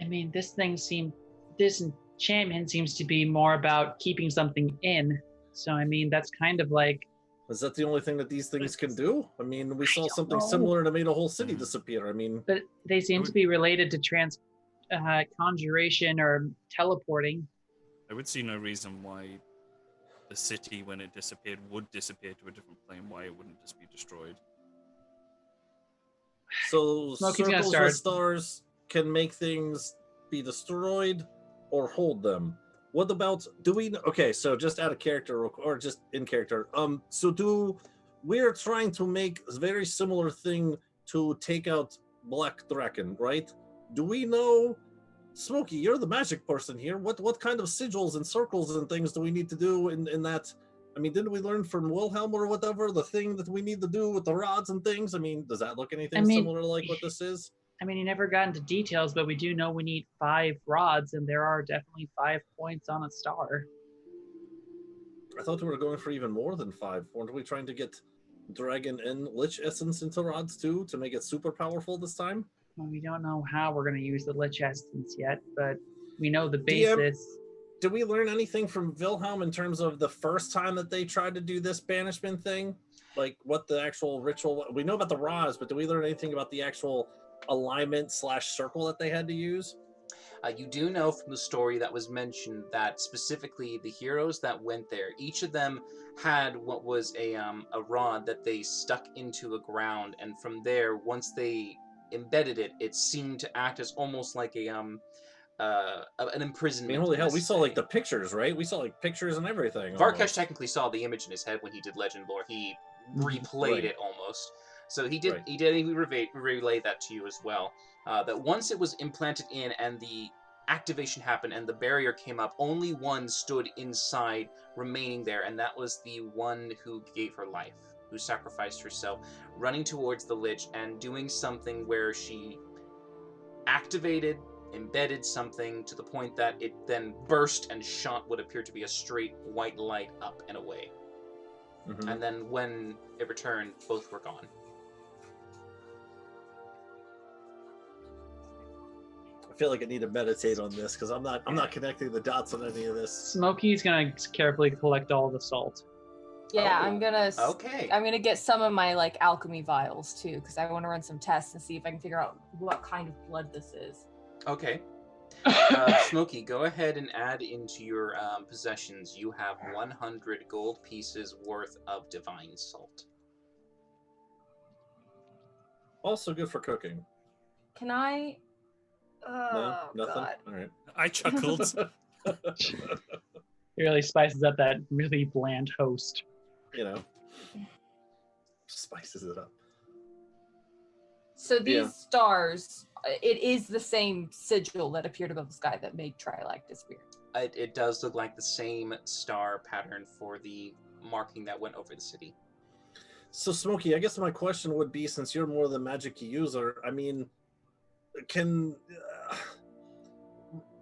I mean, this enchantment seems to be more about keeping something in. So, I mean, that's kind of like... Is that the only thing that these things can do? I mean, we saw something similar that made a whole city disappear. I mean... But they seem to be related to conjuration or teleporting. I would see no reason why the city, when it disappeared, would disappear to a different plane. Why it wouldn't just be destroyed. So circles with stars can make things be destroyed or hold them. What about, okay, so just out of character or just in character. We're trying to make a very similar thing to take out Black Draken, right? Do we know, Smokey, you're the magic person here. What kind of sigils and circles and things do we need to do in that? I mean, didn't we learn from Wilhelm or whatever, the thing that we need to do with the rods and things? I mean, does that look anything similar like what this is? I mean, you never got into details, but we do know we need 5 rods, and there are definitely 5 points on a star. I thought we were going for even more than 5. Weren't we trying to get Dragon and Lich Essence into rods too, to make it super powerful this time? Well, we don't know how we're going to use the Lich Essence yet, but we know the basis. Did we learn anything from Wilhelm in terms of the first time that they tried to do this banishment thing? Like, what the actual ritual... We know about the rods, but do we learn anything about the actual alignment/circle that they had to use? You do know from the story that was mentioned that specifically the heroes that went there, each of them had what was a rod that they stuck into the ground, and from there, once they embedded it, it seemed to act as almost like an imprisonment. I mean, holy hell, we saw like the pictures, right? We saw like pictures and everything. Varkesh technically saw the image in his head when he did Legend Lore. He replayed it almost. So he did. Right. He relayed that to you as well. That once it was implanted in and the activation happened and the barrier came up, only one stood inside, remaining there, and that was the one who gave her life, who sacrificed herself, running towards the Lich and doing something where she activated, embedded something to the point that it then burst and shot what appeared to be a straight white light up and away. Mm-hmm. And then when it returned, both were gone. I feel like I need to meditate on this because I'm not connecting the dots on any of this. Smokey's gonna carefully collect all the salt. Yeah, I'm gonna get some of my like alchemy vials too, because I want to run some tests and see if I can figure out what kind of blood this is. Okay. Smokey, go ahead and add into your possessions. You have 100 gold pieces worth of divine salt. Also good for cooking. Can I? No, nothing. God. All right. I chuckled. It really spices up that really bland host. You know, spices it up. So these stars, it is the same sigil that appeared above the sky that made Trilak disappear. It does look like the same star pattern for the marking that went over the city. So, Smokey, I guess my question would be, since you're more the magic user, I mean,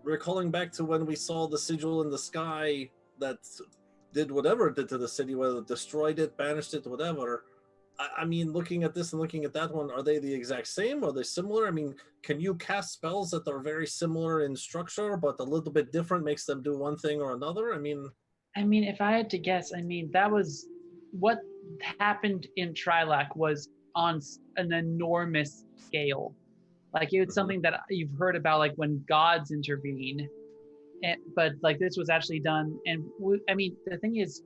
recalling back to when we saw the sigil in the sky that did whatever it did to the city, whether it destroyed it, banished it, whatever. I mean, looking at this and looking at that one, are they the exact same? Are they similar? I mean, can you cast spells that are very similar in structure, but a little bit different makes them do one thing or another? I mean, if I had to guess, that was what happened in Trilak was on an enormous scale. Like it's something that you've heard about, like when gods intervene, but like this was actually done. And the thing is,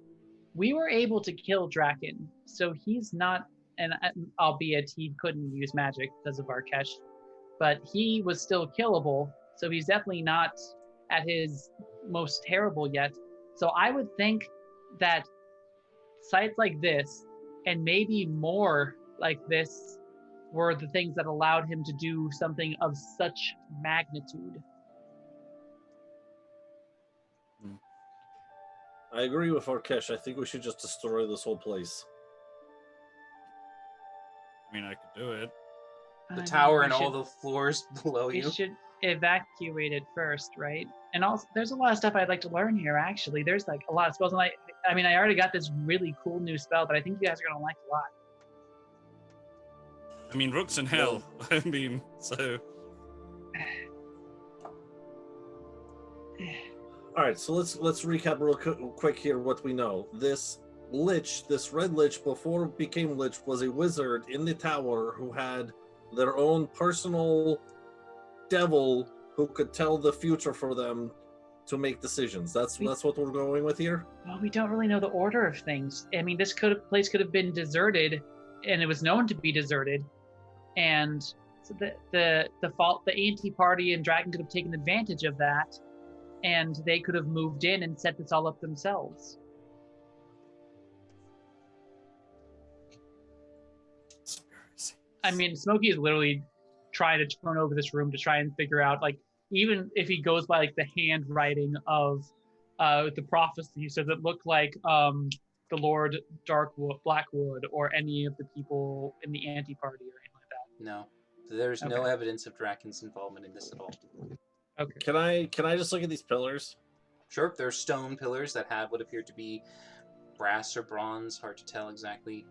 we were able to kill Draken, so he's not, and albeit he couldn't use magic because of Varkesh, but he was still killable, so he's definitely not at his most terrible yet. So I would think that sites like this, and maybe more like this, were the things that allowed him to do something of such magnitude. I agree with Varkesh. I think we should just destroy this whole place. I mean, I could do it. The tower and all the floors below you. We should evacuate it first, right? And also, there's a lot of stuff I'd like to learn here, actually. There's like a lot of spells. And I already got this really cool new spell that I think you guys are going to like a lot. I mean, Rook's in hell. I mean, so... All right, so let's recap real quick here what we know. This lich, this red lich, before it became lich, was a wizard in the tower who had their own personal devil who could tell the future for them to make decisions. That's what we're going with here. Well, we don't really know the order of things. I mean, this place could have been deserted, and it was known to be deserted, and so the anti-party and Dragon could have taken advantage of that. And they could have moved in and set this all up themselves. I mean, Smokey is literally trying to turn over this room to try and figure out, like, even if he goes by like the handwriting of the prophecy, does it look like the Lord Blackwood or any of the people in the anti-party or anything like that? No, there's no evidence of Draken's involvement in this at all. Okay. Can I just look at these pillars? Sure, they're stone pillars that have what appear to be brass or bronze. Hard to tell exactly.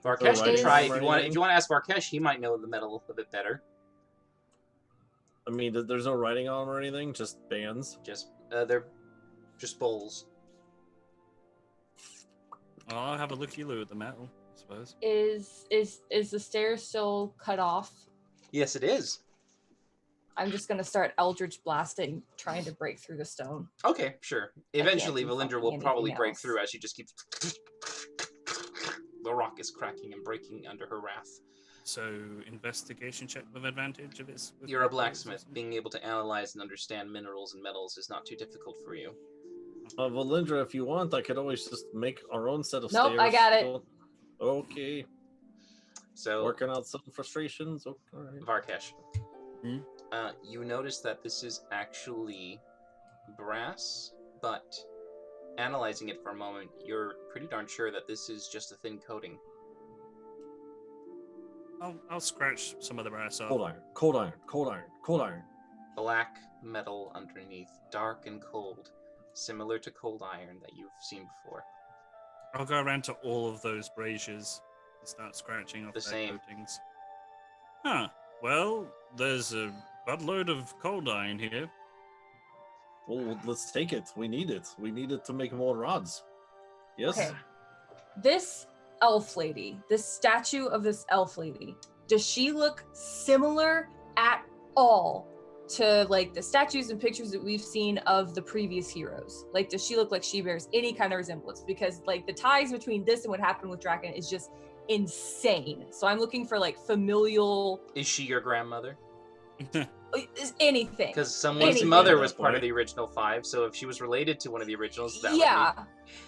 Varkesh can try if you want. If you want to ask Varkesh, he might know the metal a bit better. I mean, there's no writing on them or anything. Just bands. They're just bowls. Well, I'll have a looky-loo at the metal, I suppose. Is the stairs still cut off? Yes, it is. I'm just gonna start Eldritch blasting, trying to break through the stone. Okay, sure. Eventually, Valindra will probably break through as she just keeps... The rock is cracking and breaking under her wrath. So, investigation check with advantage if it's... You're a blacksmith. Being able to analyze and understand minerals and metals is not too difficult for you. Valindra, if you want, I could always just make our own set of stairs. Nope, I got it. Okay. So, working out some frustrations. Okay. All right. Varkesh. You notice that this is actually brass, but analyzing it for a moment, you're pretty darn sure that this is just a thin coating. I'll scratch some of the brass off. Cold iron. Black metal underneath, dark and cold, similar to cold iron that you've seen before. I'll go around to all of those braziers and start scratching off the their coatings. Huh. Well, there's a buttload of cold iron here. Well, let's take it. We need it. We need it to make more rods. Yes? Okay. This elf lady, this statue of this elf lady, does she look similar at all to like the statues and pictures that we've seen of the previous heroes? Like, does she look like she bears any kind of resemblance? Because like the ties between this and what happened with Draken is just insane. So I'm looking for like familial. Is she your grandmother? Is anything? Because someone's mother was part of the original 5, so if she was related to one of the originals, that would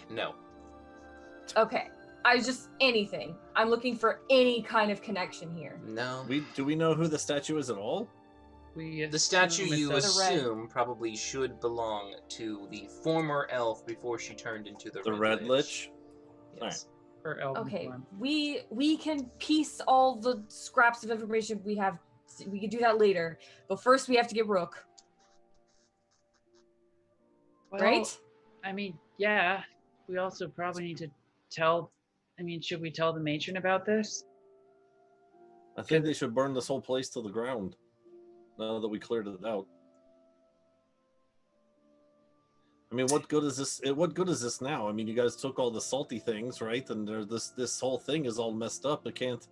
be... No. Okay. I was just anything. I'm looking for any kind of connection here. No. Do we know who the statue is at all? The statue you assume probably should belong to the former elf before she turned into the Red Lich. Yes. Okay, we can piece all the scraps of information we have. We can do that later, but first we have to get Rook. right? I mean, yeah. We also probably need to tell. I mean, should we tell the matron about this? I think they should burn this whole place to the ground. Now that we cleared it out. I mean, what good is this? What good is this now? I mean, you guys took all the salty things, right? And this whole thing is all messed up. It can't.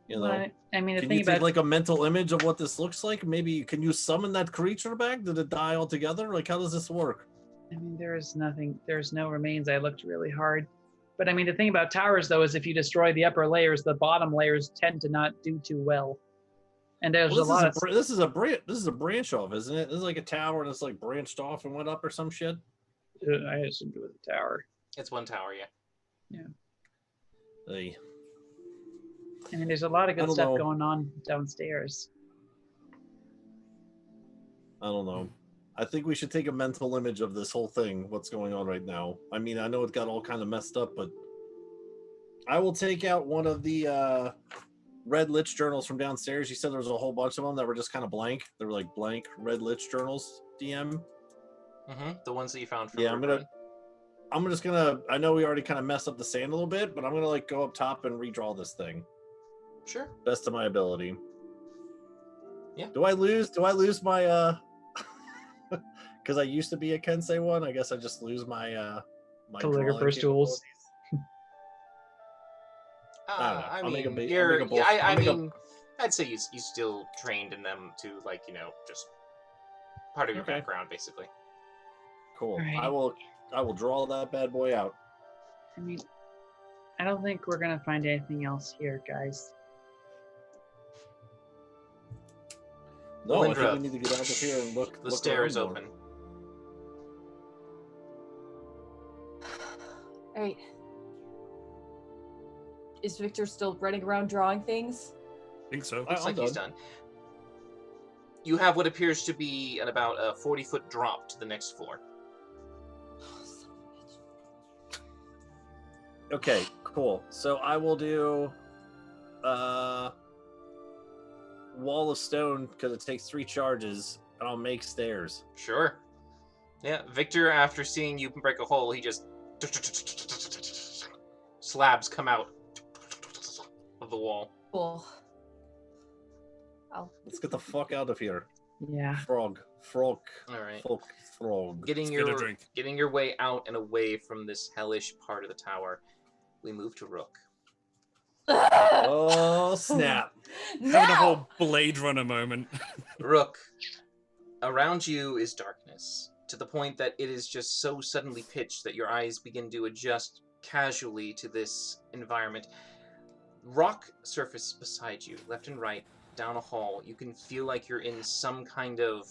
You know. Well, I mean, the Can thing you take about like a mental image of what this looks like? Maybe can you summon that creature back? Did it die altogether? Like, how does this work? I mean, there's no remains. I looked really hard. But I mean, the thing about towers, though, is if you destroy the upper layers, the bottom layers tend to not do too well. And there's Well, a lot of... This is a branch off, isn't it? This is like a tower and it's like branched off and went up or some shit. I assumed it was a tower. It's one tower, yeah. Yeah. Hey. I mean, there's a lot of I good don't stuff know. going on downstairs. I don't know. I think we should take a mental image of this whole thing, what's going on right now. I mean, I know it got all kind of messed up, but I will take out one of the red lich journals from downstairs. You said there was a whole bunch of them that were just kind of blank. They were like blank red lich journals, DM. Mm-hmm. The ones that you found from Yeah, Riverrun. I'm just gonna, I know we already kind of messed up the sand a little bit, but I'm gonna like go up top and redraw this thing. Sure. Best of my ability. Yeah. Do I lose my because I used to be a Kensei one? I guess I just lose my my Calligrapher's drawing tools. I I'll make a mean, ba- I'll you're, make a yeah, bullshit- I I'll make a- mean, I'd say you still trained in them to, like, you know, just part of your Okay. background, basically. Cool. Right. I will draw that bad boy out. I mean, I don't think we're gonna find anything else here, guys. No, I think Lindra, we need to get out of here and look. The look stair is around more. open. All right. Is Victor still running around drawing things? I think so. Looks I'm like he's done. You have what appears to be about a 40-foot drop to the next floor. Okay, cool. So I will do wall of stone because it takes 3 charges, and I'll make stairs. Sure. Yeah, Victor, after seeing you break a hole, he just... slabs come out of the wall. Cool. Let's get the fuck out of here. Yeah. Frog. All right. Frog. Getting your way out and away from this hellish part of the tower, we move to Rook. Oh, snap. Having a whole Blade Runner moment. Rook, around you is darkness, to the point that it is just so suddenly pitched that your eyes begin to adjust casually to this environment. Rock surface beside you, left and right, down a hall. You can feel like you're in some kind of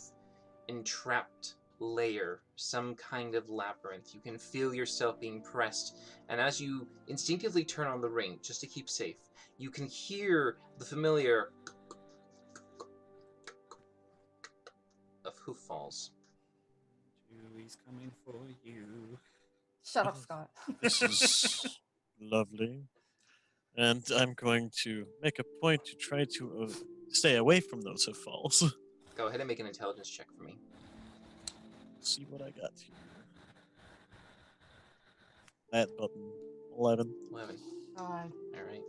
entrapped layer, some kind of labyrinth. You can feel yourself being pressed, and as you instinctively turn on the ring, just to keep safe, you can hear the familiar of hoof falls. Julie's coming for you. Shut up, Scott. This is lovely. And I'm going to make a point to try to stay away from those hoof falls. Go ahead and make an intelligence check for me. See what I got here. That button. 11. 11. God. All right.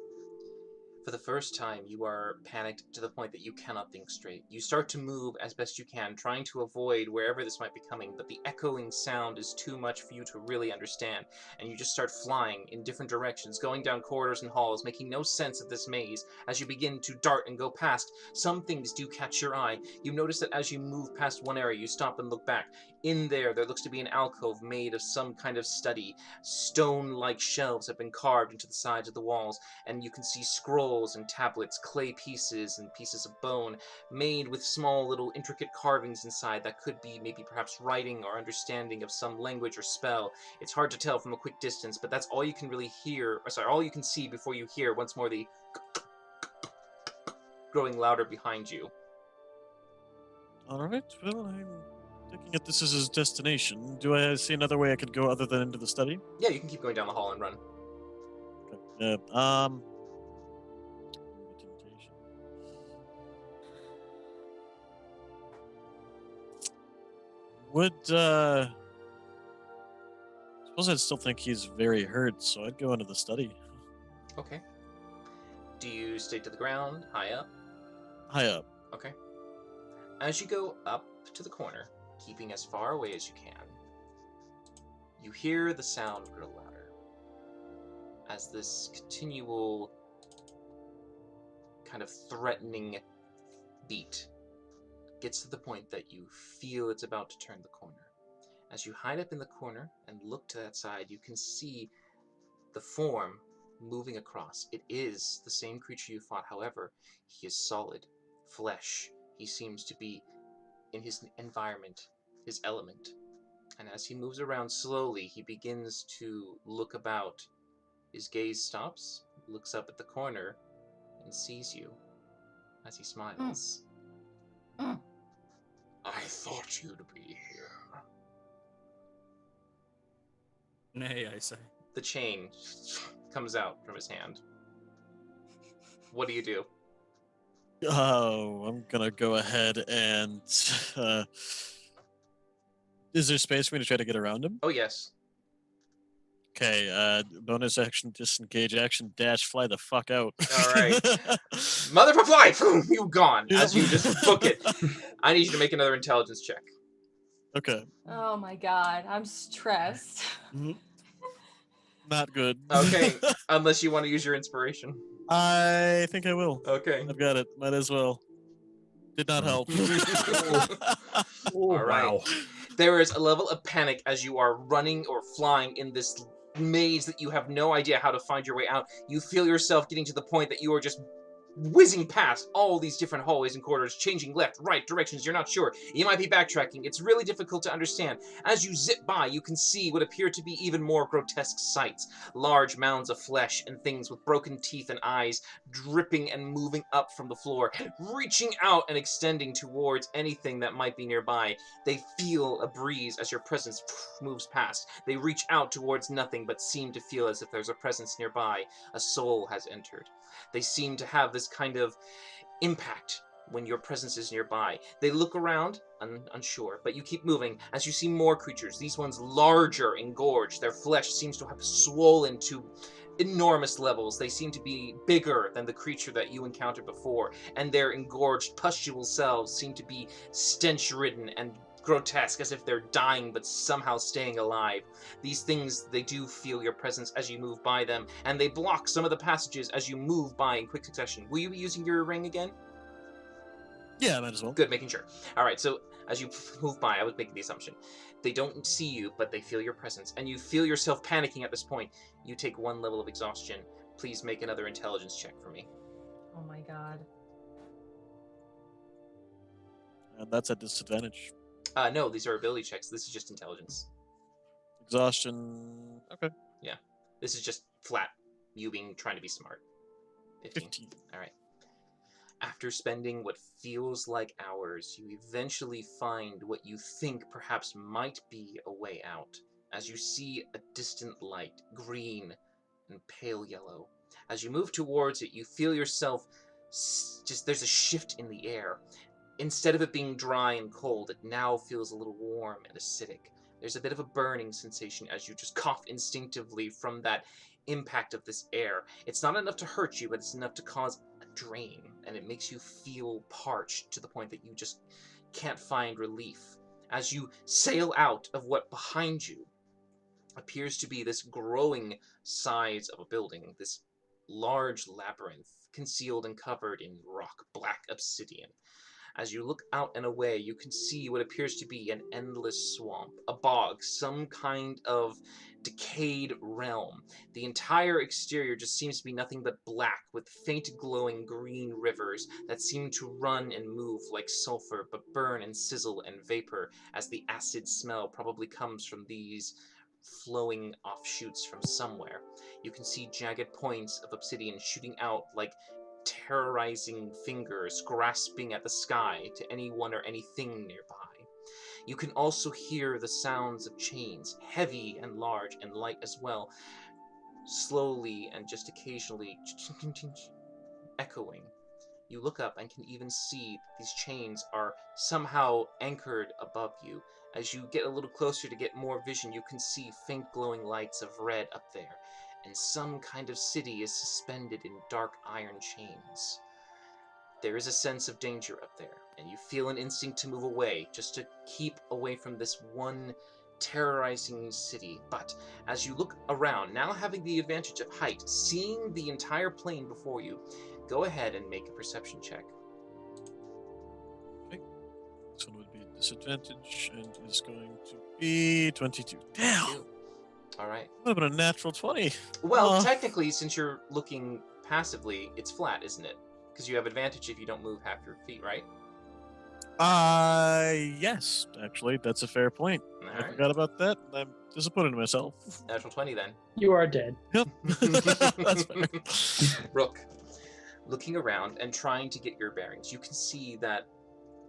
For the first time, you are panicked to the point that you cannot think straight. You start to move as best you can, trying to avoid wherever this might be coming, but the echoing sound is too much for you to really understand, and you just start flying in different directions, going down corridors and halls, making no sense of this maze. As you begin to dart and go past, some things do catch your eye. You notice that as you move past one area, you stop and look back. In there looks to be an alcove made of some kind of study. Stone-like shelves have been carved into the sides of the walls, and you can see scrolls and tablets, clay pieces and pieces of bone, made with small little intricate carvings inside that could be maybe perhaps writing or understanding of some language or spell. It's hard to tell from a quick distance, but that's all you can really hear, or sorry, all you can see before you hear once more the growing louder behind you. Alright, well, I'm thinking that this is his destination. Do I see another way I could go other than into the study? Yeah, you can keep going down the hall and run. Okay. Would suppose I'd still think he's very hurt, so I'd go into the study. Okay. Do you stay to the ground, high up? High up. Okay. As you go up to the corner, keeping as far away as you can, you hear the sound grow louder as this continual kind of threatening beat gets to the point that you feel it's about to turn the corner. As you hide up in the corner and look to that side, you can see the form moving across. It is the same creature you fought, however, he is solid, flesh. He seems to be in his environment, his element. And as he moves around slowly, he begins to look about. His gaze stops, looks up at the corner, and sees you as he smiles. I thought you'd be here. Nay, I say. The chain comes out from his hand. What do you do? Oh, I'm gonna go ahead and. Is there space for me to try to get around him? Oh, yes. Okay, bonus action, disengage action, dash, fly the fuck out. All right. Motherfucker, fly! Boom, you gone. As you just book it. I need you to make another intelligence check. Okay. Oh my god, I'm stressed. Not good. Okay, unless you want to use your inspiration. I think I will. Okay. I've got it. Might as well. Did not help. All right. Wow. There is a level of panic as you are running or flying in this maze that you have no idea how to find your way out. You feel yourself getting to the point that you are just whizzing past all these different hallways and corridors, changing left, right directions. You're not sure. You might be backtracking. It's really difficult to understand. As you zip by, you can see what appear to be even more grotesque sights. Large mounds of flesh and things with broken teeth and eyes dripping and moving up from the floor, reaching out and extending towards anything that might be nearby. They feel a breeze as your presence moves past. They reach out towards nothing but seem to feel as if there's a presence nearby. A soul has entered. They seem to have this kind of impact when your presence is nearby. They look around, unsure, but you keep moving as you see more creatures, these ones larger, engorged. Their flesh seems to have swollen to enormous levels. They seem to be bigger than the creature that you encountered before, and their engorged, pustule selves seem to be stench-ridden and grotesque, as if they're dying but somehow staying alive. These things, they do feel your presence as you move by them, and they block some of the passages as you move by in quick succession. Will you be using your ring again? Yeah, might as well. Good, making sure. All right, so as you move by, I was making the assumption. They don't see you, but they feel your presence, and you feel yourself panicking at this point. You take 1 level of exhaustion. Please make another intelligence check for me. Oh my god. And that's at disadvantage. No, these are ability checks. This is just intelligence. Exhaustion. Okay. Yeah. This is just flat. You trying to be smart. 15. All right. After spending what feels like hours, you eventually find what you think perhaps might be a way out, as you see a distant light, green and pale yellow. As you move towards it, you feel yourself there's a shift in the air. Instead of it being dry and cold, it now feels a little warm and acidic. There's a bit of a burning sensation as you just cough instinctively from that impact of this air. It's not enough to hurt you, but it's enough to cause a drain, and it makes you feel parched to the point that you just can't find relief. As you sail out of what behind you appears to be this growing size of a building, this large labyrinth concealed and covered in rock, black obsidian. As you look out and away, you can see what appears to be an endless swamp, a bog, some kind of decayed realm. The entire exterior just seems to be nothing but black, with faint glowing green rivers that seem to run and move like sulfur, but burn and sizzle and vapor, as the acid smell probably comes from these flowing offshoots from somewhere. You can see jagged points of obsidian shooting out like terrorizing fingers grasping at the sky to anyone or anything nearby. You can also hear the sounds of chains, heavy and large and light as well, slowly and just occasionally echoing You look up and can even see these chains are somehow anchored above you. As you get a little closer to get more vision, you can see faint glowing lights of red up there, and some kind of city is suspended in dark iron chains. There is a sense of danger up there, and you feel an instinct to move away, just to keep away from this one terrorizing city. But as you look around, now having the advantage of height, seeing the entire plain before you, go ahead and make a perception check. Okay. This one would be a disadvantage and is going to be 22. Damn! All right. Would have been a natural 20. Well, technically, since you're looking passively, it's flat, isn't it? Because you have advantage if you don't move half your feet, right? Yes, actually, that's a fair point. I forgot about that. I'm disappointed in myself. Natural 20 then. You are dead. Yep. That's fair. Rook, looking around and trying to get your bearings, you can see that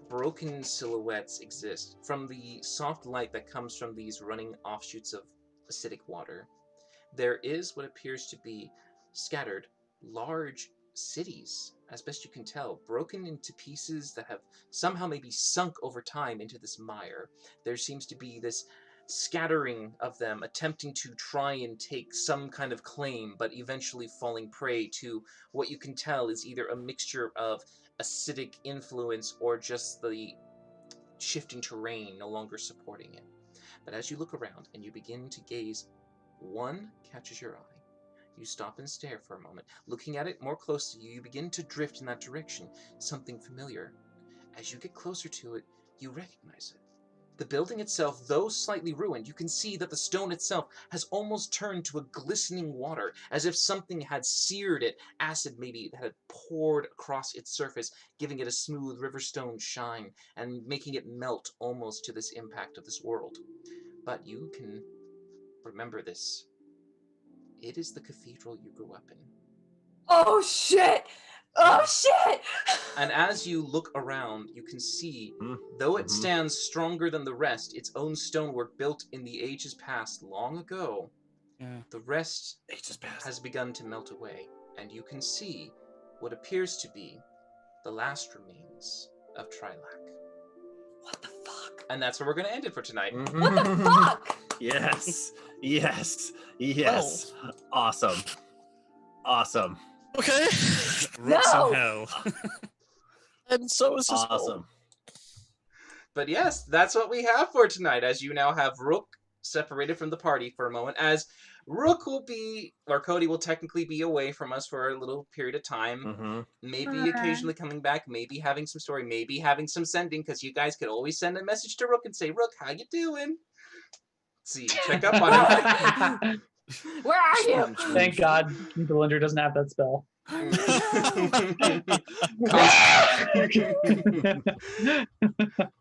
broken silhouettes exist from the soft light that comes from these running offshoots of acidic water. There is what appears to be scattered large cities, as best you can tell, broken into pieces that have somehow maybe sunk over time into this mire. There seems to be this scattering of them attempting to try and take some kind of claim, but eventually falling prey to what you can tell is either a mixture of acidic influence or just the shifting terrain no longer supporting it. But as you look around and you begin to gaze, one catches your eye. You stop and stare for a moment. Looking at it more closely, you begin to drift in that direction, something familiar. As you get closer to it, you recognize it. The building itself, though slightly ruined, you can see that the stone itself has almost turned to a glistening water, as if something had seared it, acid maybe that had poured across its surface, giving it a smooth riverstone shine, and making it melt almost to this impact of this world. But you can remember this. It is the cathedral you grew up in. Oh shit! Oh shit! And as you look around, you can see, though it stands stronger than the rest, its own stonework built in the ages past long ago, the rest has begun to melt away, and you can see what appears to be the last remains of Trilak. What the fuck? And that's where we're going to end it for tonight. What the fuck? Yes. Yes. Yes. Awesome. Awesome. Okay. Rooks No! in hell. And so is his Awesome. But yes, that's what we have for tonight, as you now have Rook separated from the party for a moment, as Rook will be, or Cody will technically be away from us for a little period of time, maybe occasionally coming back, maybe having some story, maybe having some sending, because you guys could always send a message to Rook and say, Rook, how you doing? See, check up on him. Where are you? Thank God Belinda doesn't have that spell.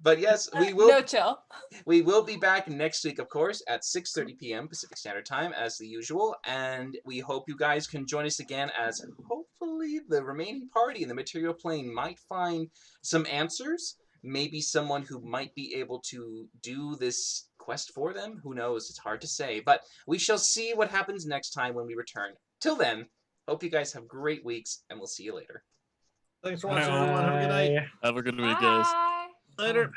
But yes, we will. No chill. We will be back next week, of course, at 6:30 p.m. Pacific Standard Time, as the usual. And we hope you guys can join us again, as hopefully the remaining party in the material plane might find some answers. Maybe someone who might be able to do this quest for them. Who knows? It's hard to say. But we shall see what happens next time when we return. Till then, hope you guys have great weeks, and we'll see you later. Thanks for watching, everyone. Have a good night. Have a good week, guys. Bye. Later.